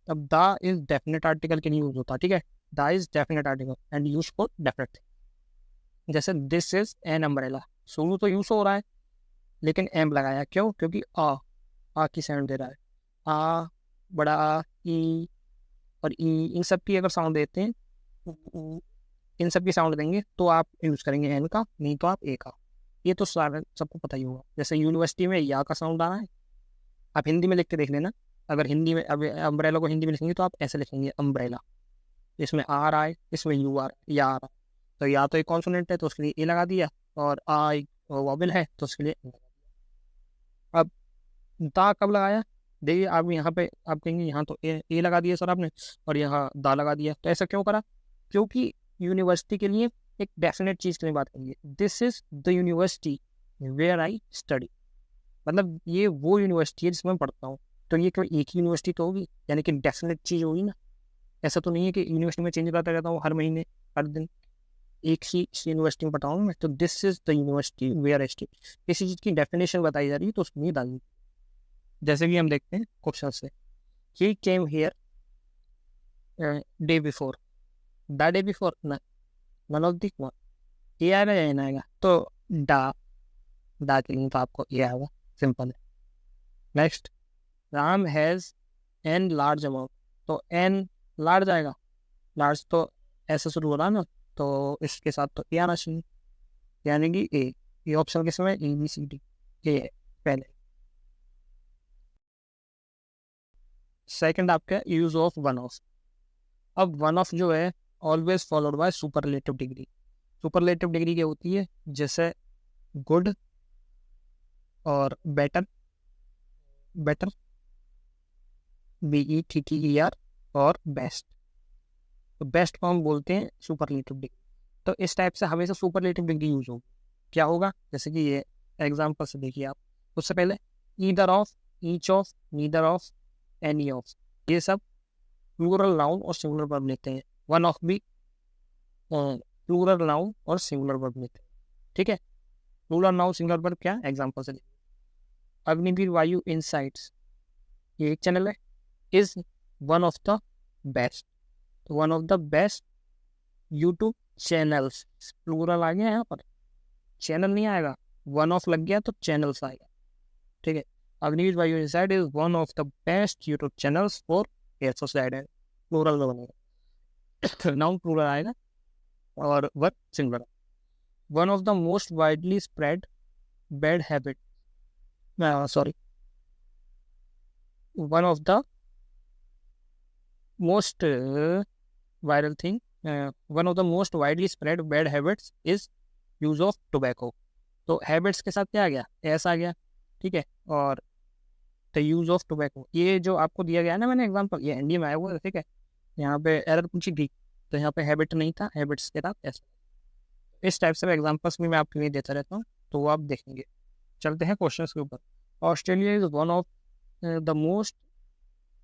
अब द इज डेफिनेट आर्टिकल के लिए यूज होता है, ठीक है। The is definite article and use for definite. जैसे दिस इज एन अम्ब्रेला, शुरू तो यूज हो रहा है लेकिन एम लगाया, क्यों? क्योंकि आ की साउंड दे रहा है। आ, बड़ा आ, ई और ई, इन सब की अगर साउंड देते हैं, इन सब की साउंड देंगे तो आप यूज करेंगे एन का, नहीं तो आप ए का। ये तो सारा सबको पता ही होगा। जैसे यूनिवर्सिटी में या का साउंड आ रहा है, आप हिंदी में लिख के देख लेना। अगर हिंदी में, अब अम्ब्रेला को हिंदी में लिखेंगे तो आप ऐसे लिखेंगे अम्ब्रेला। इसमें आ रहा है, इसमें यू आ रहा है, या आ रहा है, तो या तो एक कॉन्सोनेंट है तो उसके लिए ए लगा दिया, और आ एक वॉवेल है तो उसके लिए ए लगा दिया। अब दा कब लगाया? देखिए, आप यहाँ पे आप कहेंगे यहाँ तो ए लगा दिया सर आपने, और यहाँ दा लगा दिया, तो ऐसा क्यों करा? क्योंकि यूनिवर्सिटी के लिए एक डेफिनेट चीज़ के लिए बात करेंगे। This is the university where I study, मतलब ये वो यूनिवर्सिटी है जिसमें मैं पढ़ता हूँ। तो ये कोई एक ही यूनिवर्सिटी तो होगी, यानी कि डेफिनेट चीज़ होगी ना। ऐसा तो नहीं है कि यूनिवर्सिटी में चेंज करता रहता हूँ हर महीने, हर दिन एक ही यूनिवर्सिटी में पढ़ा हूँ मैं। तो this is the university where I study, किसी चीज़ की डेफिनेशन बताई जा रही है तो उसमें डालनी। जैसे कि हम देखते हैं क्वेश्चन से, he came here day before, the day before, none of the one. ये आएगा या ना आएगा? तो डा के लिए तो आपको ये आएगा, सिंपल है। Next, Ram has an large amount, तो एन लार्ज आएगा। लार्ज तो ऐसे शुरू हो रहा है ना, तो इसके साथ तो ए आना चाहिए, यानी कि ए। ये ऑप्शन किस में? ए बी सी डी, ए है पहले। सेकंड आपका यूज ऑफ वन ऑफ। अब वन ऑफ जो है always followed bye superlative degree. Superlative degree क्या होती है? जैसे गुड और बेटर, बेटर BETTER, और बेस्ट। तो बेस्ट को हम बोलते हैं सुपरलेटिव डिग्री। तो इस टाइप से हमेशा सुपरलेटिव डिग्री यूज होगी। क्या होगा? जैसे कि ये एग्जाम्पल से देखिए आप। उससे पहले either of, each of, neither of, any of, ये सब प्लूरल नाउन और सिंगुलर वर्ब लेते हैं। वन ऑफ भी प्लूरल नाउन और सिंगुलर वर्ब लेते हैं, ठीक है। प्लूरल नाउन सिंगुलर वर्ब क्या? एग्जाम्पल से देखिए, अग्निवीर वायु इनसाइट्स, ये एक चैनल है, is one of the best, तो one of the best YouTube channels, plural आ गया यहाँ पर, चैनल नहीं आएगा। वन ऑफ लग गया तो चैनल्स आएगा, ठीक है। Agniveer Vayu insight is one of the best YouTube channels for society, plural में बनेगा, नाउन प्लूरल आएगा और verb singular. One of the most widely spread bad habit, sorry, one of the most viral thing, one of the most widely spread bad habits is use of tobacco। तो हैबिट्स के साथ क्या आ गया? एस आ गया, ठीक है। और द यूज ऑफ टोबैको, ये जो आपको दिया गया है ना मैंने एग्जांपल, ये एनडी में आया हुआ है, ठीक है। यहाँ पे एरर पूछी थी तो यहाँ पे हैबिट नहीं था, हैबिट्स के साथ एस। इस टाइप से एग्जांपल्स भी मैं आपके लिए देता रहता हूँ, तो वो आप देखेंगे। चलते हैं क्वेश्चन के ऊपर। Australia is one of the most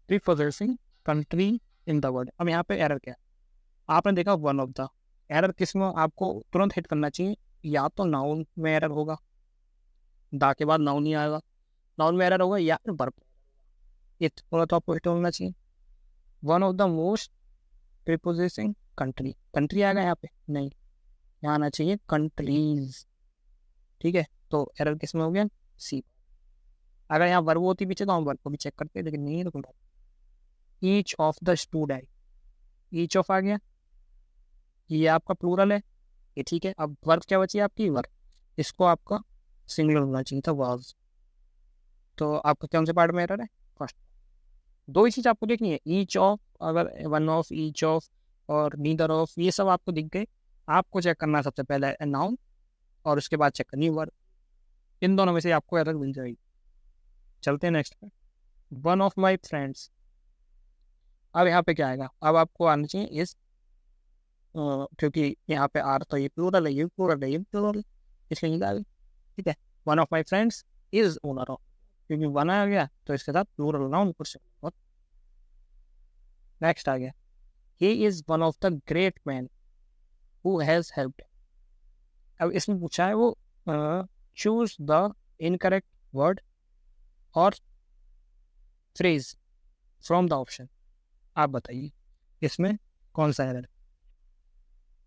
prepossessing country in the world. अब यहाँ पे एरर क्या है? आपने देखा वन ऑफ द, एरर किस में आपको तुरंत हिट करना चाहिए? या तो नाउन में एरर होगा, दा के बाद नाउन ही आएगा, नाउन में एरर होगा, या फिर वर्ब। ये थोड़ा तो आपको हिट होना चाहिए। One of the most prepossessing country, country आएगा यहाँ पे? नहीं, यहाँ आना चाहिए कंट्रीज, ठीक है। तो एरर किस में हो गया? सी। अगर यहाँ वर्ब होती पीछे तो हम वर्ब को भी चेक करते, लेकिन नहीं है तो कोई बात। Each of the student, each of आ गया, ये आपका प्लूरल है, ये ठीक है। अब वर्ब क्या बची आपकी? वर्ब, इसको आपका सिंगुलर होना चाहिए था, वाज। तो आपका कौन से पार्ट में एरर है? फर्स्ट। दो ही चीज़ आपको देखनी है, ईच ऑफ, अगर वन ऑफ, ईच ऑफ और नीदर ऑफ, ये सब आपको दिख गए। आपको चेक करना है सबसे पहले नाउन और उसके बाद चेक करनी वर्ब। इन दोनों में से आपको एरर मिल जाएगी। चलते हैं नेक्स्ट पे। One of my friends. अब यहाँ पे क्या आएगा, अब आपको आना चाहिए इस, क्योंकि यहाँ पे आर तो ये प्लूरल है, ये प्लूरल है, ये प्लूरल है, इसलिए ये आ गई। ठीक है, one of my friends is owner of, क्योंकि वन आ गया तो इसके साथ प्लूरल नाउन पर्सन। नेक्स्ट आ गया, he is one of the great man who has helped. अब इसमें पूछा है वो चूज द इनकरेक्ट वर्ड और फ्रेज फ्रॉम द ऑप्शन। आप बताइए इसमें कौन सा एरर।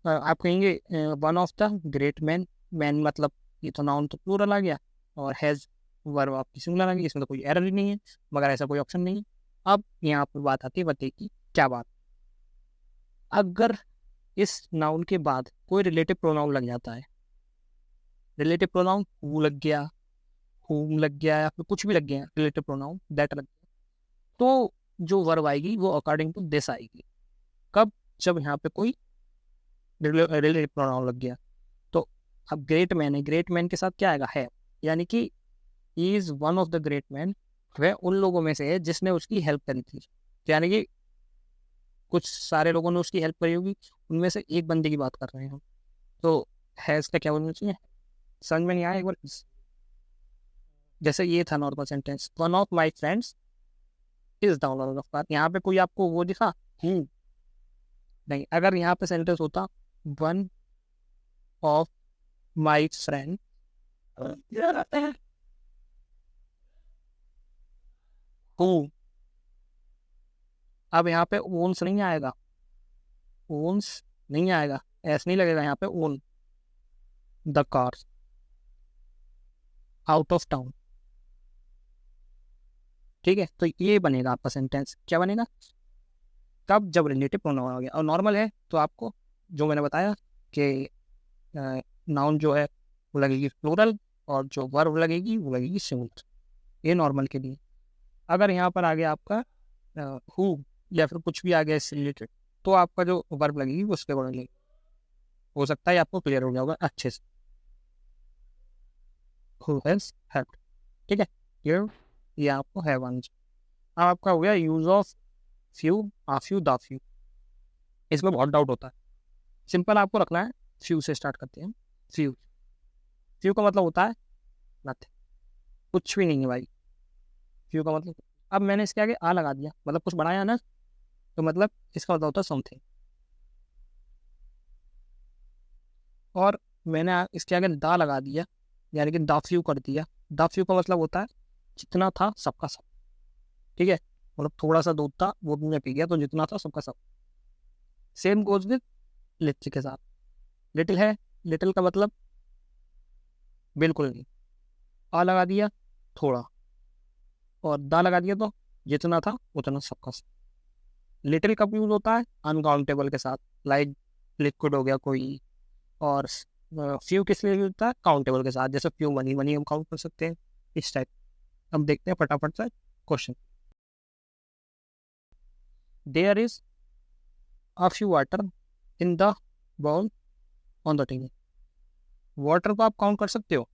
आप कहेंगे one of the great man, man मतलब ये तो नाउन तो प्लूरल आ गया, और हैज़ वर्ब आपकी सिंगुलर आ गई, इसमें तो कोई एरर ही नहीं है, मगर ऐसा कोई ऑप्शन नहीं है। अब यहाँ पर बात आती है बताइए की क्या बात, अगर इस नाउन के बाद कोई रिलेटिव प्रोनाउन लग जाता है, रिलेटिव प्रोनाउन हु लग गया, हुम लग गया, या फिर कुछ भी लग गया रिलेटिव प्रोनाउन दैट लग गया, तो जो वर्ब आएगी वो अकॉर्डिंग टू दिस आएगी। कब, जब यहाँ पे कोई रिलेटिव प्रोनाउन लग गया। तो अब ग्रेट मैन है, ग्रेट मैन के साथ क्या आएगा, है, यानी कि he is one of the great man, वह उन लोगों में से है जिसने उसकी हेल्प करी थी। तो यानी कि कुछ सारे लोगों ने उसकी हेल्प करी होगी, उनमें से एक बंदे की बात कर रहे हैं हम। तो हैज़ का क्या बोलना चाहिए, समझ में नहीं आया एक बार। जैसे ये था normal sentence, one of my friends is the owner of car, यहाँ पे कोई आपको वो दिखा नहीं। अगर यहाँ पे सेंटेंस होता one of my friend who, अब यहाँ पे ओन्स नहीं आएगा, ओन्स नहीं आएगा, ऐसा नहीं लगेगा यहाँ पे own the car out of town. ठीक है, तो ये बनेगा आपका सेंटेंस, क्या बनेगा, तब जब रिलेटिव प्रोनाउन आ गया। और नॉर्मल है तो आपको जो मैंने बताया कि नाउन जो है वो लगेगी प्लूरल, और जो वर्ब लगेगी वो लगेगी सिंगुलर, ये नॉर्मल के लिए। अगर यहाँ पर आ गया आपका हु या फिर कुछ भी आ गया इससे रिलेटेड, तो आपका जो वर्ब लगेगी वो उसके अकॉर्डिंग लगेगी। हो सकता है आपको क्लियर हो गया होगा अच्छे से, हु हैज हेल्प्ड। ठीक है, क्लियर, ये आपको है वन। अब आपका हो गया use of few, uh few, the few. इसमें बहुत डाउट होता है, सिंपल आपको रखना है, फ्यू से स्टार्ट करते हैं। फ्यू, फ्यू का मतलब होता है नथिंग, कुछ भी नहीं है भाई, फ्यू का मतलब। अब मैंने इसके आगे आ लगा दिया, मतलब कुछ बढ़ाया ना, तो मतलब इसका मतलब होता है समथिंग। और मैंने इसके आगे दा लगा दिया, यानी कि दा फ्यू कर दिया। दा फ्यू का मतलब होता है जितना था सबका सब। ठीक है, मतलब थोड़ा सा दूध था वो भी मैं पी गया, तो जितना था सबका सब। सेम गोज विद लिटिल के साथ, लिटिल है, लिटिल का मतलब बिल्कुल नहीं। आ लगा दिया थोड़ा, और दा लगा दिया तो जितना था उतना सबका सब। लिटिल कब यूज होता है, अनकाउंटेबल के साथ, लाइक लिक्विड हो गया कोई। और फ्यू किस लिए यूज होता है, काउंटेबल के साथ, जैसे फ्यू मनी, मनी हम काउंट कर सकते हैं, इस टाइप। हम देखते हैं फटाफट से question. There is a few water in the bowl on the table. Water को आप काउंट कर सकते हो,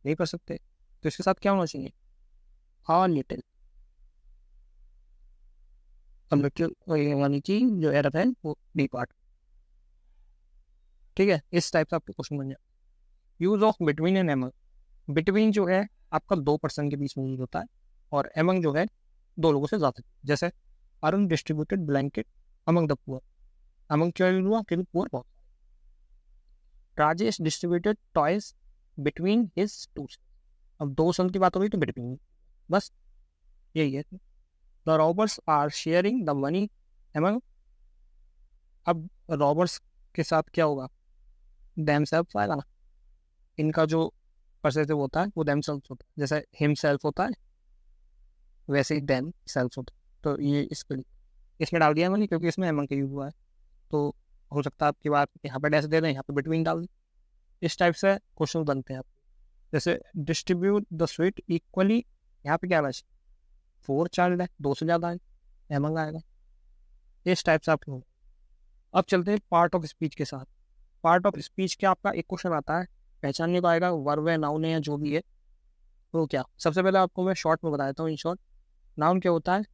नहीं कर सकते, तो इसके साथ क्या होना चाहिए, हाँ लिटिल। यानी कि जो एरर है वो डी पार्ट। ठीक है, इस टाइप से आपके क्वेश्चन बन जाए। Use of between and among. Between जो है आपका दो पर्सन के बीच में यूज होता है, और एमंग जो है दो लोगों से ज्यादा। जैसे Arun distributed blanket among the poor, among क्यों यूज हुआ, क्योंकि पुअर बहुत। Rajesh distributed toys between his two. अब दो सन की बात हो रही तो बिटवीन, बस यही है। The robbers are sharing the money among. अब रॉबर्स के साथ क्या होगा, देम सेल्फ आएगा ना, इनका जो पॉसेसिव होता है वो देम सेल्फ होता है, जैसे हिम सेल्फ होता है वैसे ही देम सेल्फ होता है। तो ये इसके लिए इसमें डाल दिया मैंने, क्योंकि इसमें एमंग का यूज हुआ है। तो हो सकता है आपकी बात यहाँ पे डैश दे दें, यहाँ पे बिटवीन डाल दें। इस टाइप से क्वेश्चन बनते हैं आप। जैसे डिस्ट्रीब्यूट द स्वीट इक्वली, यहाँ पे क्या आना चाहिए, 4 चाइल्ड है, 2 से ज़्यादा है, एमंग आएगा। इस टाइप से आप। अब चलते हैं पार्ट ऑफ स्पीच के साथ। पार्ट ऑफ स्पीच के आपका एक क्वेश्चन आता है पहचानने को आएगा, वर्ब है, नाउन है या जो भी है, वो क्या। सबसे पहले आपको मैं शॉर्ट में बता देता हूँ। इन शॉर्ट, नाउन क्या होता है?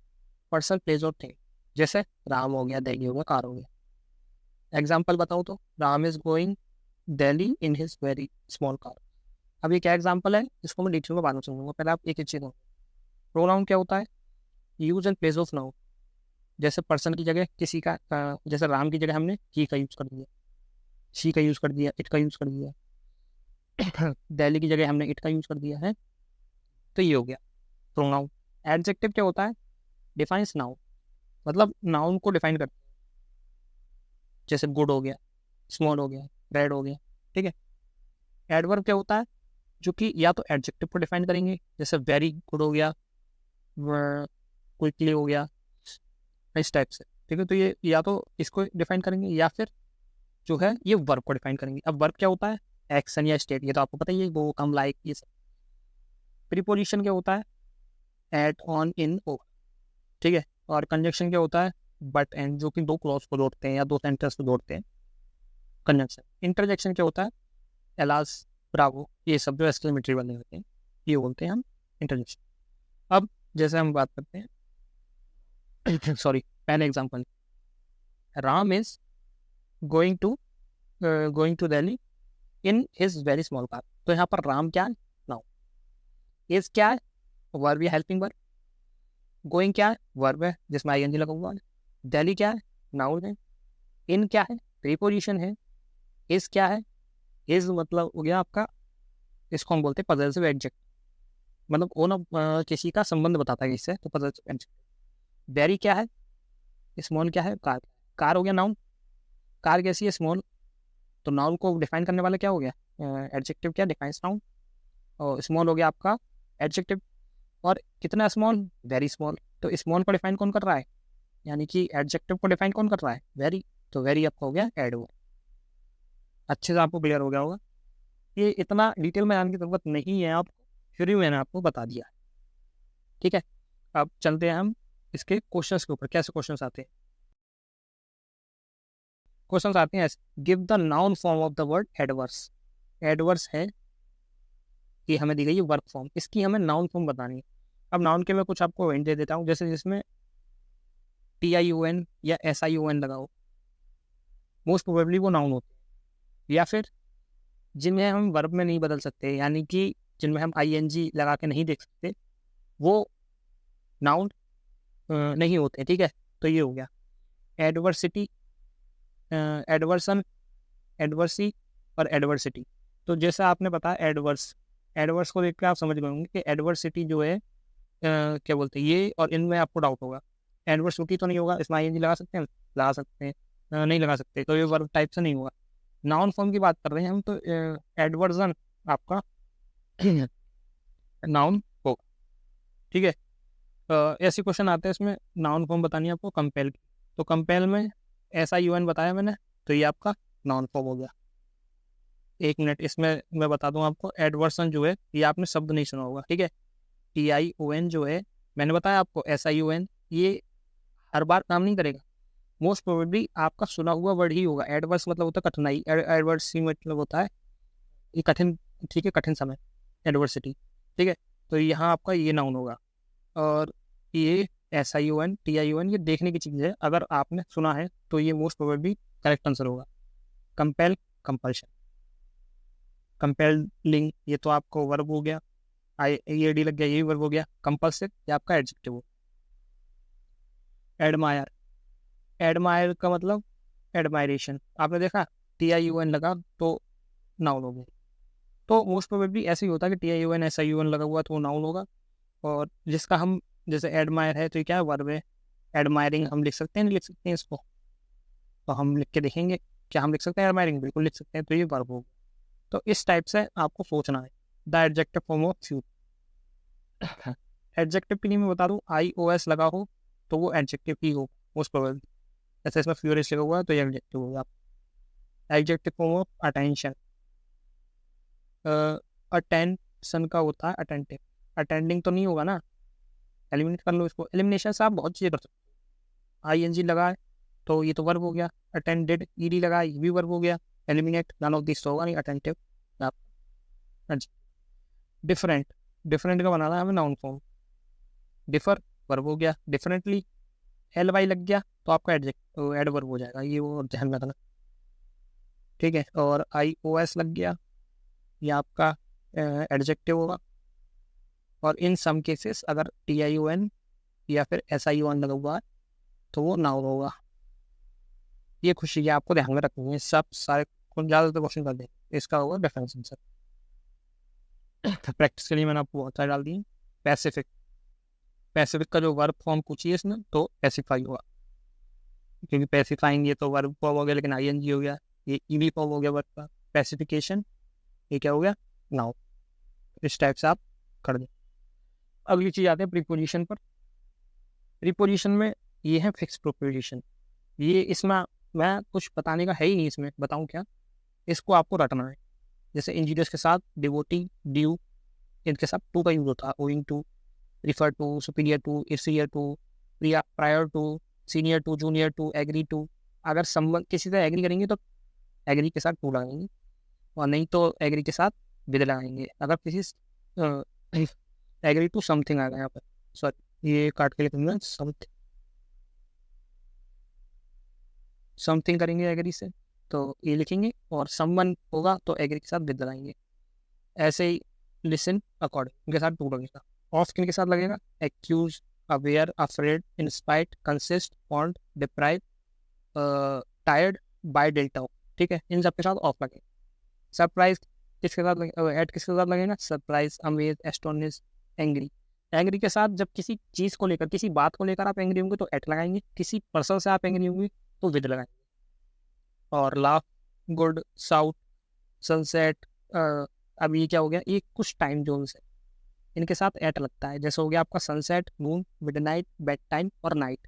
पर्सन, प्लेस और थिंग। जैसे राम हो गया, दिल्ली हो गया, कार हो गया। एग्जाम्पल बताऊँ तो Ram is going Delhi in his very small car. अब ये क्या एग्जाम्पल है, इसको मैं डिटेल में बाद में समझूंगा, पहले आप एक एक चीज। प्रोनाउन क्या होता है? Use and place of noun. जैसे पर्सन की जगह किसी का, जैसे राम की जगह हमने ही का यूज कर दिया, शी का यूज कर दिया, इट का यूज कर दिया। दिल्ली की जगह हमने इट का यूज कर दिया है। तो ये हो गया प्रोनाउन। एडजेक्टिव क्या होता है? डिफाइंस नाउन, मतलब नाउन को डिफाइन करता है। जैसे गुड हो गया, स्मॉल हो गया, रेड हो गया, ठीक है। एडवर्ब क्या होता है? जो कि या तो एडजेक्टिव को डिफाइन करेंगे, जैसे वेरी गुड हो गया, क्विकली हो गया, इस टाइप से, ठीक है। तो ये या तो इसको डिफाइन करेंगे या फिर जो है ये वर्ब को डिफाइन करेंगे। अब वर्ब क्या होता है? एक्शन या स्टेट, ये तो आपको पता ही है, वो कम, लाइक, ये सब। प्रीपोजिशन क्या होता है? एट, ऑन, इन, ओवर, ठीक है। और कंजक्शन क्या होता है? बट एंड, जो कि दो क्लॉज को जोड़ते हैं या दो सेंटेंस को जोड़ते हैं, कंजक्शन। इंटरजेक्शन क्या होता है? एलास, ब्रावो, ये सब जो एक्सक्लेमेटरी वाले होते हैं, ये बोलते हैं हम इंटरजेक्शन। अब जैसे हम बात करते हैं सॉरी, पहले example, Ram is going to Delhi in his very small car. तो यहाँ पर राम क्या है? नाउ। इज क्या है? वर्ब या हेल्पिंग वर्ब। गोइंग क्या है? वर्ब है जिसमें आईएनजी लगा हुआ है। दिल्ली क्या है? नाउन है। इन क्या है? प्रीपोजिशन है। इज क्या है? इज मतलब हो गया आपका, इसको हम बोलते हैं पजेसिव एडजेक्ट, मतलब किसी का संबंध बताता है इससे, तो पजेसिव एडजेक्ट। वेरी क्या है? स्मॉल क्या है? कार। कार हो गया नाउन। कार कैसी है? स्मॉल। तो नाउन को डिफाइन करने वाला क्या हो गया? एडजेक्टिव। क्या डिफाइंस नाउन। और स्मॉल हो गया आपका एडजेक्टिव। और कितना स्मॉल? Very small. तो स्मॉल को डिफाइन कौन कर रहा है? यानी कि एडजेक्टिव को डिफाइन कौन कर रहा है? वेरी। तो वेरी आपका हो गया एडवर्ब। अच्छे से आपको क्लियर हो गया होगा। ये इतना डिटेल में जानने की जरूरत नहीं है, आप फिर भी मैंने आपको बता दिया, ठीक है। अब चलते हैं हम इसके क्वेश्चंस के ऊपर। कैसे क्वेश्चंस आते हैं? क्वेश्चंस आते हैं ऐसे, give the noun form of the word adverse. Adverse है कि हमें दी गई है वर्ब फॉर्म, इसकी हमें नाउन फॉर्म बतानी है। अब नाउन के मैं कुछ आपको हिंट दे देता हूँ, जैसे जिसमें TION या SION लगाओ, मोस्ट प्रोबेबली वो नाउन होते हैं। या फिर जिनमें हम वर्ब में नहीं बदल सकते, यानी कि जिनमें हम ING लगा के नहीं देख सकते, वो नाउन नहीं होते, ठीक है। तो ये हो गया एडवर्सिटी, एडवर्सन, एडवर्सी और एडवर्सिटी। तो जैसा आपने बताया एडवर्स, एडवर्स को देख के आप समझ गए होंगे कि एडवर्सिटी जो है क्या बोलते हैं ये, और इनमें आपको डाउट होगा। एडवर्सिटी तो नहीं होगा, इसमें ING लगा सकते हैं? लगा सकते हैं। नहीं लगा सकते, तो ये वर्ब टाइप से नहीं होगा। नाउन फॉर्म की बात कर रहे हैं हम, तो एडवर्जन आपका नाउन होगा, ठीक है। ऐसे क्वेश्चन आते हैं इसमें, नाउन फॉर्म बतानी है आपको कंपेल की। तो कंपेल में SION बताया मैंने, तो ये आपका नाउन फॉर्म हो गया। एक मिनट, इसमें मैं बता दूं आपको, एडवर्सन जो है ये आपने शब्द नहीं सुना होगा, ठीक है। TION जो है, मैंने बताया आपको SION, ये हर बार काम नहीं करेगा। मोस्ट प्रोबेबली आपका सुना हुआ वर्ड ही होगा। एडवर्स मतलब होता है कठिनाई, एडवर्स मतलब होता है ये कठिन, ठीक है, कठिन समय, एडवर्सिटी, ठीक है। तो यहाँ आपका ये नाउन होगा। और ये SION TION ये देखने की चीज़ है, अगर आपने सुना है तो ये मोस्ट प्रोबेबली करेक्ट आंसर होगा। कंपेल, कंपल्शन, कंपेलिंग ये तो आपको वर्ब हो गया, IAD लग गया, यही वर्ब हो गया। कंपल्सिव ये आपका एडजेक्टिव हो। एडमायर, एडमायर का मतलब एडमायरेशन, आपने देखा TION लगा तो नाउन हो गया। तो मोस्ट प्रोबेबली ऐसे ही होता है कि TION SION लगा हुआ तो वो नाउन होगा। और जिसका हम, जैसे एडमायर है तो ये क्या है? वर्ब है। एडमायरिंग हम लिख सकते हैं, नहीं लिख सकते हैं इसको? तो हम लिख के देखेंगे, क्या हम लिख सकते हैं एडमायरिंग? बिल्कुल लिख सकते हैं, तो ये वर्ब होगा। तो इस टाइप से आपको सोचना है। The adjective form of few, adjective के लिए मैं बता दूं, IOS लगा हो तो वो एडजेक्टिव ही हो मोस्ट प्रोबेबली। जैसे इसमें फ्यूरियस लगा हुआ है तो ये एडजेक्टिव होगा। Adjective form of attention, attention का होता है अटेंटिव। अटेंडिंग तो नहीं होगा ना, एलिमिनेट कर लो इसको। एलिमिनेशन से आप बहुत चीज़ें कर सकते हो। ING लगाए तो ये तो वर्ब हो गया। अटेंडेड ED लगाए, ये भी वर्ब हो गया। एलिमिनेट नन ऑफ दिस तो होगा नहीं, अटेंटिव। डिफरेंट, डिफरेंट का बनाना है हमें नाउन फॉर्म। डिफर वर्ब हो गया, डिफरेंटली एल वाई लग गया तो आपका एडवर्ब हो जाएगा, ये वो ध्यान में रखना, ठीक है। और आई ओ एस लग गया, ये आपका एडजेक्टिव होगा। और इन सम केसेस अगर टी आई ओ एन या फिर एस आई ओ एन लगा हुआ है तो वो नाउन होगा। ये खुशी है, आपको ध्यान में रखनी है, सब सारे ज़्यादातर क्वेश्चन कर देंगे, इसका होगा डिफरेंस आंसर। प्रैक्टिस के लिए मैंने आपको बहुत सारे डाल दिए। पैसिफिक, पैसिफिक का जो वर्ब फॉर्म पूछिए इसमें तो पैसिफाई होगा, क्योंकि पैसिफाइंग ये तो वर्ब फॉर्म हो गया, लेकिन आई एन जी हो गया, ये ईडी फॉर्म हो गया वर्ब का। पैसिफिकेशन ये क्या हो गया, नाउन। इस टाइप से आप कर दें। अगली चीज़ आते हैं प्रीपोजिशन पर। प्रीपोजिशन में ये है फिक्स प्रीपोजिशन, ये इसमें मैं कुछ बताने का है ही नहीं, इसमें बताऊँ क्या, इसको आपको रटना है। जैसे इंजीनियर्स के साथ डिवोटी, ड्यू, इनके साथ टू का यूज होता है। Owing to, refer to, superior to, inferior to, prior to, senior to, junior to, agree to. अगर संबंध किसी से एग्री करेंगे तो एग्री के साथ टू लगाएंगे, और नहीं तो एग्री के साथ विद लगाएंगे। अगर किसी एग्री टू समथिंग आ गया यहाँ पर, सॉरी ये काट के लिखूंगा, समथिंग करेंगे एग्री से तो ये लिखेंगे, और समवन होगा तो एग्री के साथ विद लगाएंगे। ऐसे ही लिसन, अकॉर्डिंग, इनके साथ टू लगेगा। ऑफ किन के साथ लगेगा, accuse, aware, afraid, in spite, consist, want, deprive, tired, by, delta, ठीक है, इन सब के साथ ऑफ लगेगा। सरप्राइज किसके साथ लगेगा, एट किसके साथ लगेगा, surprise, amaze, astonish, angry. Angry के साथ जब किसी चीज़ को लेकर, किसी बात को लेकर आप एंग्री होंगे तो एट लगाएंगे, किसी पर्सन से आप एंग्री होंगे तो विद लगाएंगे। और लाफ, गुड, साउथ, सनसेट, अब ये क्या हो गया, ये कुछ टाइम जोन्स है, इनके साथ एट लगता है। जैसे हो गया आपका sunset, moon, midnight, bed time और नाइट।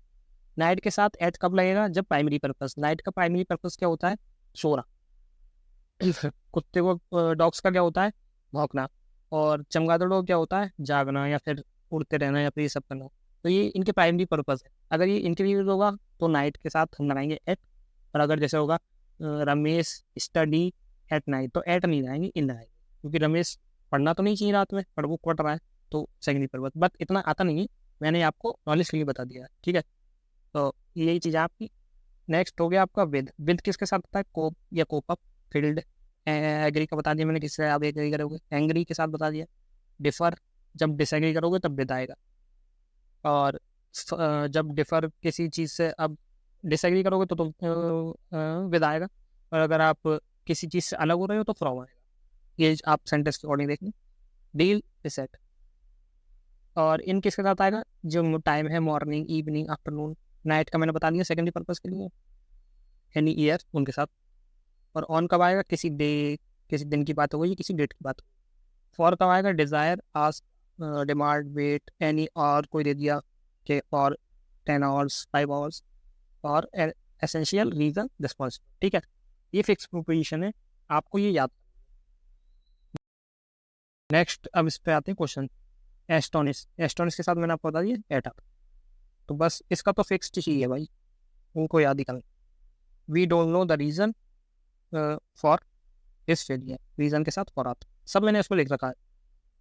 नाइट के साथ एट कब लगेगा, जब प्राइमरी पर्पस, नाइट का प्राइमरी पर्पस क्या होता है, सोना। कुत्ते को, डॉग्स का क्या होता है, भौंकना। और चमगादड़ को क्या होता है, जागना या फिर उड़ते रहना या फिर ये सब करना। तो ये इनके प्राइमरी पर्पस है। अगर ये इनके लिए यूज होगा तो नाइट के साथ हम लगाएंगे एट। और अगर जैसे होगा रमेश स्टडी एट नाइट तो एट नहीं लगाएंगे, इन लगाएंगे, क्योंकि रमेश पढ़ना तो नहीं चाहिए रात में, पर वो पढ़ रहा है तो सेकेंडरी पर्पस। बट इतना आता नहीं है, मैंने आपको नॉलेज के लिए बता दिया, ठीक है। तो यही चीज़ है आपकी। नेक्स्ट हो गया आपका विद किसके साथ होता है, कोप या कोप अप, फील्ड, एग्री का बता दिया मैंने, किससे आप एग्री करोगे, एंग्री के साथ बता दिया। डिफर, जब डिसएग्री करोगे तब विद आएगा। और जब डिफर किसी चीज़ से अब डिसएग्री करोगे तो विद आएगा। और अगर आप किसी चीज़ से अलग हो रहे हो तो फ्रॉम आएगा। ये आप सेंटेंस के अकॉर्डिंग देख लें। डील, डिसेट। और इन किसके साथ आएगा, जो टाइम है, मॉर्निंग, इवनिंग, आफ्टरनून। नाइट का मैंने बता दिया सेकेंडरी पर्पस के लिए, एनी ईयर, उनके साथ। और ऑन कब आएगा, किसी डे, किसी दिन की बात हो गई, किसी डेट की बात हो गई। फॉर कब आएगा, desire, ask, demand, wait, any, और कोई दे दिया कि और 10 आवर्स, 5 आवर्स। और एसेंशियल, रीज़न, रिस्पॉन्सिबल, ठीक है। ये फिक्स प्रोपोजिशन है, आपको ये याद। नेक्स्ट अब इस पे आते हैं क्वेश्चन। एस्टोनिश, एस्टोनिश के साथ मैंने आपको बता दिया एट अप, तो बस इसका तो फिक्स्ड ही है भाई, उनको याद ही करना। We don't know the reason for this failure, reason के साथ फॉर आता है, सब मैंने इसको लिख रखा है।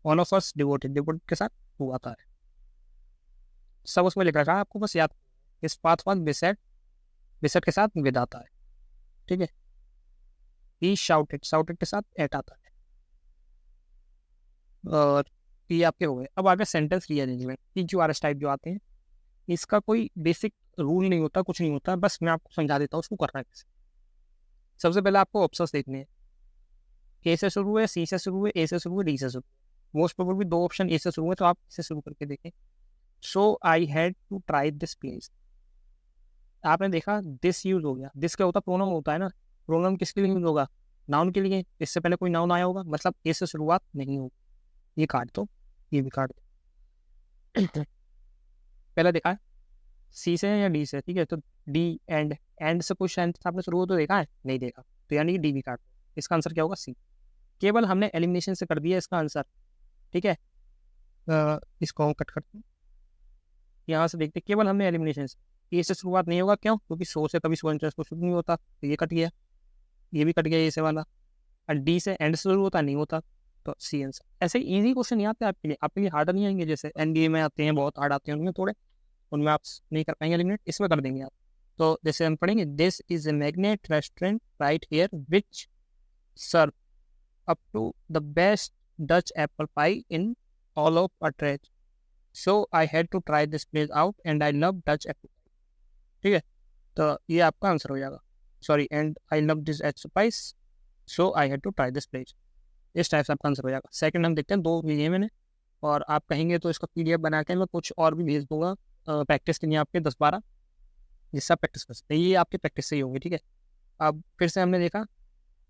One of us devoted, devoted के साथ हु आता है, सब उसमें लिख रखा है, आपको बस याद। इस पाथ पाथ बिसेट, बिसेट के साथ विद आता है, ठीक है। ही शाउटेड, शाउटेड के साथ एट आता है। और ये आपके हो गए। अब आगे सेंटेंस रीअरेंजमेंट, PQRS टाइप जो आते हैं, इसका कोई बेसिक रूल नहीं होता, कुछ नहीं होता, बस मैं आपको समझा देता हूँ उसको करना है कैसे। सबसे पहले आपको ऑप्शंस देखने हैं, ए से शुरू है, सी से शुरू है, ए से शुरू है, डी से शुरू है। मोस्ट प्रोबेबली 2 ऑप्शन ए से शुरू है, तो आप इसे शुरू करके देखें। So I had to try this place, आपने देखा दिस यूज हो गया। दिस क्या होता है, प्रोनाउन होता है ना। प्रोनाउन किसके लिए यूज होगा, नाउन के लिए। इससे पहले कोई नाउन आया होगा, मतलब ए से शुरुआत नहीं होगी। ये काट दो, ये भी काट दो। पहले देखा है सी से या डी से, ठीक है। तो डी, एंड से कोई सेंटेंस आपने शुरू हो तो देखा है, नहीं देखा, तो यानी कि डी भी काट दो। इसका आंसर क्या होगा, सी। केवल हमने एलिमिनेशन से कर दिया इसका आंसर, ठीक है। इसको हम कट करते हैं, यहाँ से देखते, केवल हमने एलिमिनेशन से। ए से शुरुआत नहीं होगा, क्यों, क्योंकि सो से कभी सेंटेंस को शुरू नहीं होता, तो ये कट गया, ये भी कट गया ए से वाला। और डी से एंड से शुरू होता नहीं होता, तो सी आंसर। ऐसे इजी क्वेश्चन नहीं आते आपके लिए हार्ड नहीं आएंगे, जैसे एनडीए में आते हैं, बहुत हार्ड आते हैं उनमें थोड़े, उनमें आप नहीं कर पाएंगे एलिमिनेट, इसमें कर देंगे आप। तो जैसे हम पढ़ेंगे, this is a magnet restaurant right here which serve up to the best Dutch apple pie in all of Utrecht. So I had to try this place out and I love Dutch apple pie. ठीक है, तो ये आपका आंसर हो जाएगा। Sorry, and I love this apple pies so I had to try this place. इस टाइप से आपका आंसर हो जाएगा। सेकंड हम देखते हैं, 2 लिए मैंने, और आप कहेंगे तो इसका पीडीएफ बना के मैं कुछ और भी भेज दूंगा प्रैक्टिस के लिए आपके 10-12, जिससे आप प्रैक्टिस कर सकते हैं। ये आपकी प्रैक्टिस से ही होंगी। ठीक है, अब फिर से हमने देखा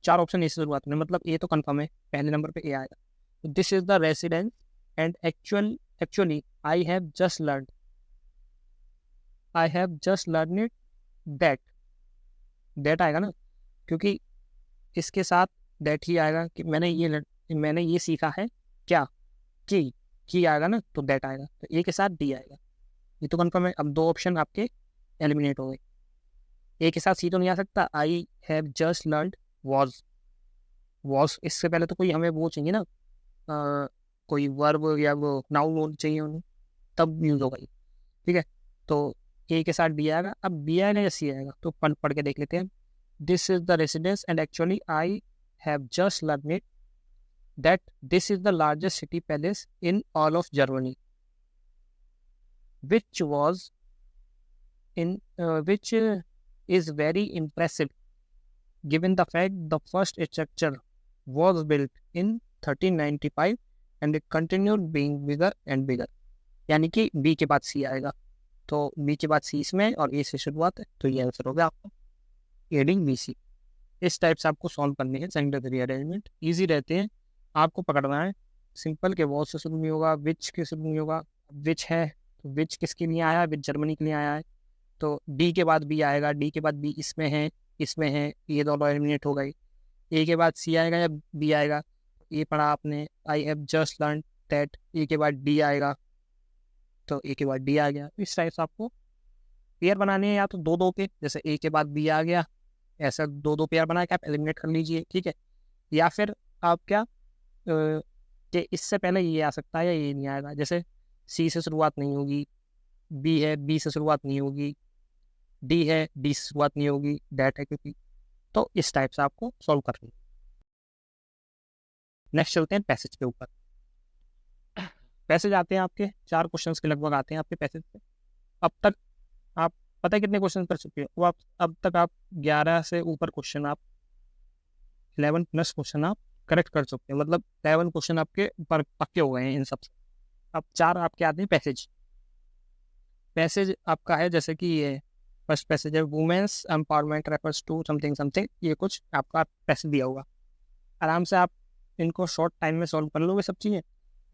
4 ऑप्शन ए से शुरुआत में, मतलब ए तो कंफर्म है, पहले नंबर पे ए आएगा। This is the residence and actually I have just learn it that आएगा ना, क्योंकि इसके साथ दैट ही आएगा कि मैंने ये सीखा है क्या, की आएगा ना, तो दैट आएगा, तो ए के साथ डी आएगा। ये तो कंफर्म है। अब 2 ऑप्शन आपके एलिमिनेट हो गए। ए के साथ सी तो नहीं आ सकता, आई हैव जस्ट लर्न वॉज इससे पहले तो कोई हमें वो चाहिए ना, कोई वर्ब या वो नाउन चाहिए उन्हें, तब यूज होगा ये। ठीक है, तो ए के साथ डी आएगा। अब बी आएगा या सी आएगा, तो पढ़ के देख लेते हैं। This is the residence and actually I have just learn it that this is the largest city palace in all of Germany which is very impressive given the fact the first structure was built in 1395 and it continued being bigger and bigger। यानी कि बी के बाद सी आएगा, तो बी के बाद सी इसमें और ए से शुरुआत है, तो ये आंसर होगा आपका एडिंग बी सी। इस टाइप से आपको सॉल्व करने हैं सेंटेंस रीअरेंजमेंट, ईजी रहते हैं, आपको पकड़ना है। सिंपल के वॉज से शुरू नहीं होगा, विच के शुरू नहीं होगा, विच है तो विच किसके लिए आया है, विच जर्मनी के लिए आया है, तो डी के बाद बी आएगा, डी के बाद बी इसमें है, ये दोनों एलिमिनेट हो गई। ए के बाद सी आएगा या बी आएगा, ये पढ़ा आपने, I have just learn that, A के बाद डी आएगा, तो ए के बाद डी आ गया। इस टाइप से आपको पेयर बनाने हैं, या तो 2-2 के, जैसे ए के बाद बी आ गया, ऐसा 2-2 पेयर बना के आप एलिमिनेट कर लीजिए। ठीक है, या फिर आप क्या कि इससे पहले ये आ सकता है या ये नहीं आएगा, जैसे सी से शुरुआत नहीं होगी, बी है, बी से शुरुआत नहीं होगी, डी है, डी से शुरुआत नहीं होगी, डैट है क्योंकि, तो इस टाइप से आपको सॉल्व करनी है। नेक्स्ट चलते हैं पैसेज के ऊपर। पैसेज आते हैं आपके 4 क्वेश्चंस के लगभग आते हैं आपके पैसेज पे। अब तक आप पता है कितने क्वेश्चन कर चुके हैं, वो आप अब तक आप 11 से ऊपर क्वेश्चन, आप 11+ क्वेश्चन आप करेक्ट कर चुके हैं, मतलब 11 क्वेश्चन आपके ऊपर पक्के हो गए हैं इन सब से। अब 4 आपके आते हैं पैसेज आपका है, जैसे कि ये फर्स्ट पैसेज है, women's empowerment refers to something something, ये कुछ आपका पैसेज दिया होगा। आराम से आप इनको शॉर्ट टाइम में सॉल्व कर लोगे सब चीज़ें।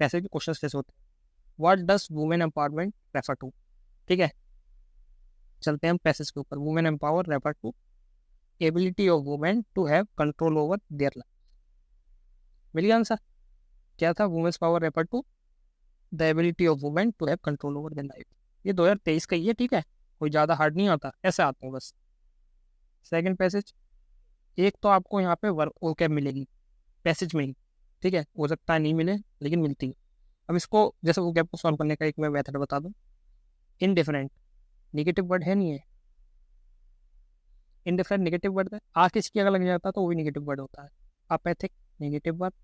पैसेज के क्वेश्चन कैसे होते हैं, what does women empowerment refer to. ठीक है, चलते हैं हम पैसेज के ऊपर। Women empower refer to ability of women to have control over their life. मिल गया आंसर, क्या था, women's power refer to the ability of women to have control over their life. ये 2023 का ही है। ठीक है, कोई ज़्यादा हार्ड नहीं आता, ऐसे आते हैं बस। सेकंड पैसेज, एक तो आपको यहाँ पे वर्ब ओकैब मिलेगी पैसेज में ही। ठीक है, हो सकता है नहीं मिले लेकिन मिलती है। अब इसको जैसे ओकैब को सॉल्व करने का एक मैं मेथड बता दूँ। इनडिफरेंट नेगेटिव वर्ड है, नहीं है, इनडिफरेंट नेगेटिव वर्ड है, आ किसकी अगर लग जाता है तो वो भी नेगेटिव वर्ड होता है। अपैथिक नेगेटिव वर्ड,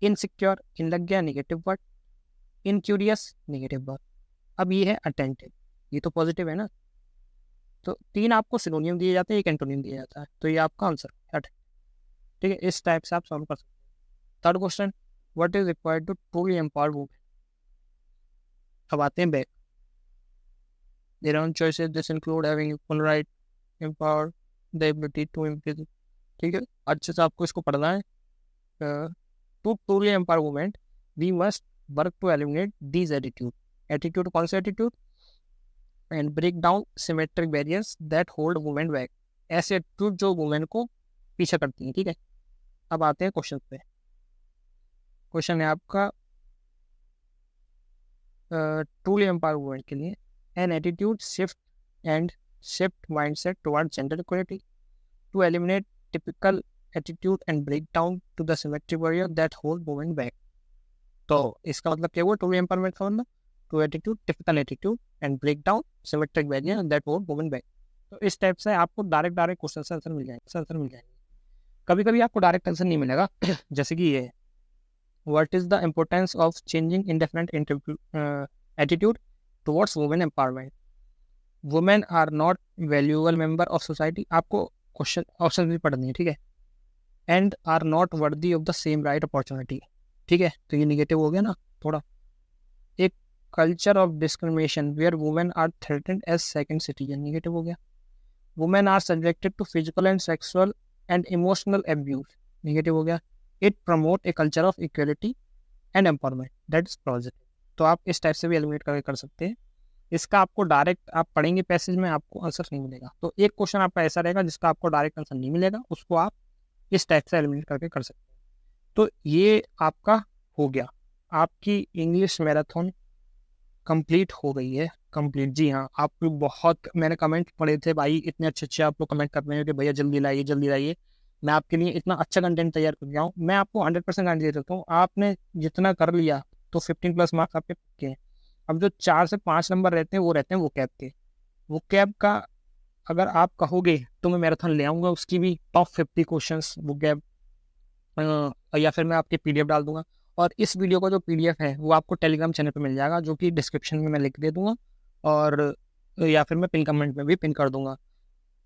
इनसिक्योर इन लग गया नेगेटिव वर्ड, इनक्यूरियस नेगेटिव वर्ड। अब ये है अटेंटिव, ये तो पॉजिटिव है ना, तो 3 आपको सिनोनियम दिए जाते हैं, एक एंटोनियम दिया जाता है, तो ये आपका आंसर है। ठीक है, इस टाइप से आप सॉल्व कर सकते हैं। Third question, what is required to truly empower women. अब आते हैं back. There are choices, this include having equal right, empower, the ability to implies. ठीक है, अच्छे से आपको इसको पढ़ना है। To truly empower women we must work to eliminate these attitude कौन से attitude, and break down symmetric barriers that hold women back, ऐसे एटीट्यूड जो वुमेन को पीछे करती हैं। ठीक है, अब आते हैं क्वेश्चन पे। क्वेश्चन है आपका ट्रूली एम्पावर वुमेन के लिए, an attitude shift mindset toward gender equality to eliminate typical attitude and break down to the symmetric barrier that hold movement back. तो इसका मतलब क्या हुआ, टू एम्पावरमेंट का मतलब to attitude, typical attitude and break down symmetric barrier that hold movement back. तो इस टाइप से आपको डायरेक्ट क्वेश्चन आंसर मिल जाएंगे। कभी कभी आपको डायरेक्ट आंसर नहीं मिलेगा जैसे कि ये है, what is the importance of changing indifferent attitude towards women empowerment. Women are not valuable member of society, आपको क्वेश्चन ऑप्शन भी पढ़नी है, ठीक है। And are not worthy of the same right opportunity, ठीक है। तो ये निगेटिव हो गया ना थोड़ा। एक culture of discrimination where women are threatened as second citizen, negative हो गया। Women are subjected to physical and sexual and emotional abuse, negative हो गया। It promote a culture of equality and empowerment, that is positive. तो आप इस टाइप से भी एलिमिनेट करके कर सकते हैं। इसका आपको डायरेक्ट आप पढ़ेंगे पैसेज में, आपको आंसर नहीं मिलेगा। तो एक क्वेश्चन आपका ऐसा रहेगा जिसका आपको डायरेक्ट आंसर नहीं मिलेगा, उसको आप इस टाइप से एलिमिनेट करके कर सकते हैं। तो ये आपका हो गया, आपकी इंग्लिश मैराथन कंप्लीट हो गई है। कंप्लीट, जी हाँ। आप बहुत, मैंने कमेंट पढ़े थे भाई, इतने अच्छे आप लोग कमेंट कर रहे हैं कि भैया जल्दी लाइए जल्दी लाइए। मैं आपके लिए इतना अच्छा कंटेंट तैयार कर गया हूँ। मैं आपको 100% गारंटी दे देता हूँ, आपने जितना कर लिया तो 15+ मार्क्स आपके पक्के हैं। अब जो 4 से 5 नंबर रहते हैं वो रहते हैं वो कैब के। वो कैब का अगर आप कहोगे तो मैं मैराथन ले आऊँगा, उसकी भी टॉप 50 क्वेश्चन वो कैब, या फिर मैं आपके PDF डाल दूंगा। और इस वीडियो का जो PDF है वो आपको टेलीग्राम चैनल पे मिल जाएगा, जो कि डिस्क्रिप्शन में मैं लिख दे दूंगा, और या फिर मैं पिन कमेंट में भी पिन कर दूंगा।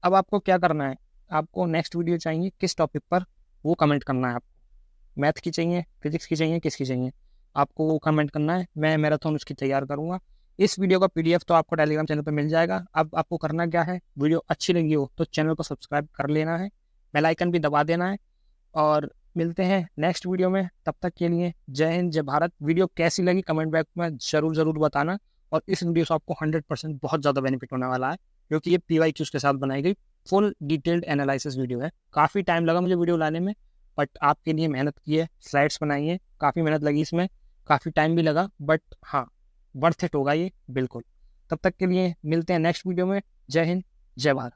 अब आपको क्या करना है, आपको नेक्स्ट वीडियो चाहिए किस टॉपिक पर, वो कमेंट करना है। आपको मैथ की चाहिए, फिजिक्स की चाहिए, किसकी चाहिए, आपको वो कमेंट करना है। मैं मैराथन उसकी तैयार करूँगा। इस वीडियो का PDF तो आपको टेलीग्राम चैनल पर मिल जाएगा। अब आपको करना क्या है, वीडियो अच्छी लगी हो तो चैनल को सब्सक्राइब कर लेना है, बेल आइकन भी दबा देना है, और मिलते हैं नेक्स्ट वीडियो में। तब तक के लिए जय हिंद जय भारत। वीडियो कैसी लगी कमेंट बॉक्स में ज़रूर बताना। और इस वीडियो से आपको 100% बहुत ज़्यादा बेनिफिट होने वाला है, क्योंकि ये PYQs के साथ बनाई गई फुल डिटेल्ड एनालिसिस वीडियो है। काफ़ी टाइम लगा मुझे वीडियो लाने में, बट आपके लिए मेहनत की है, स्लाइड्स बनाई है, काफ़ी मेहनत लगी इसमें, काफ़ी टाइम भी लगा, बट हाँ वर्थ इट होगा ये बिल्कुल। तब तक के लिए मिलते हैं नेक्स्ट वीडियो में। जय हिंद जय भारत।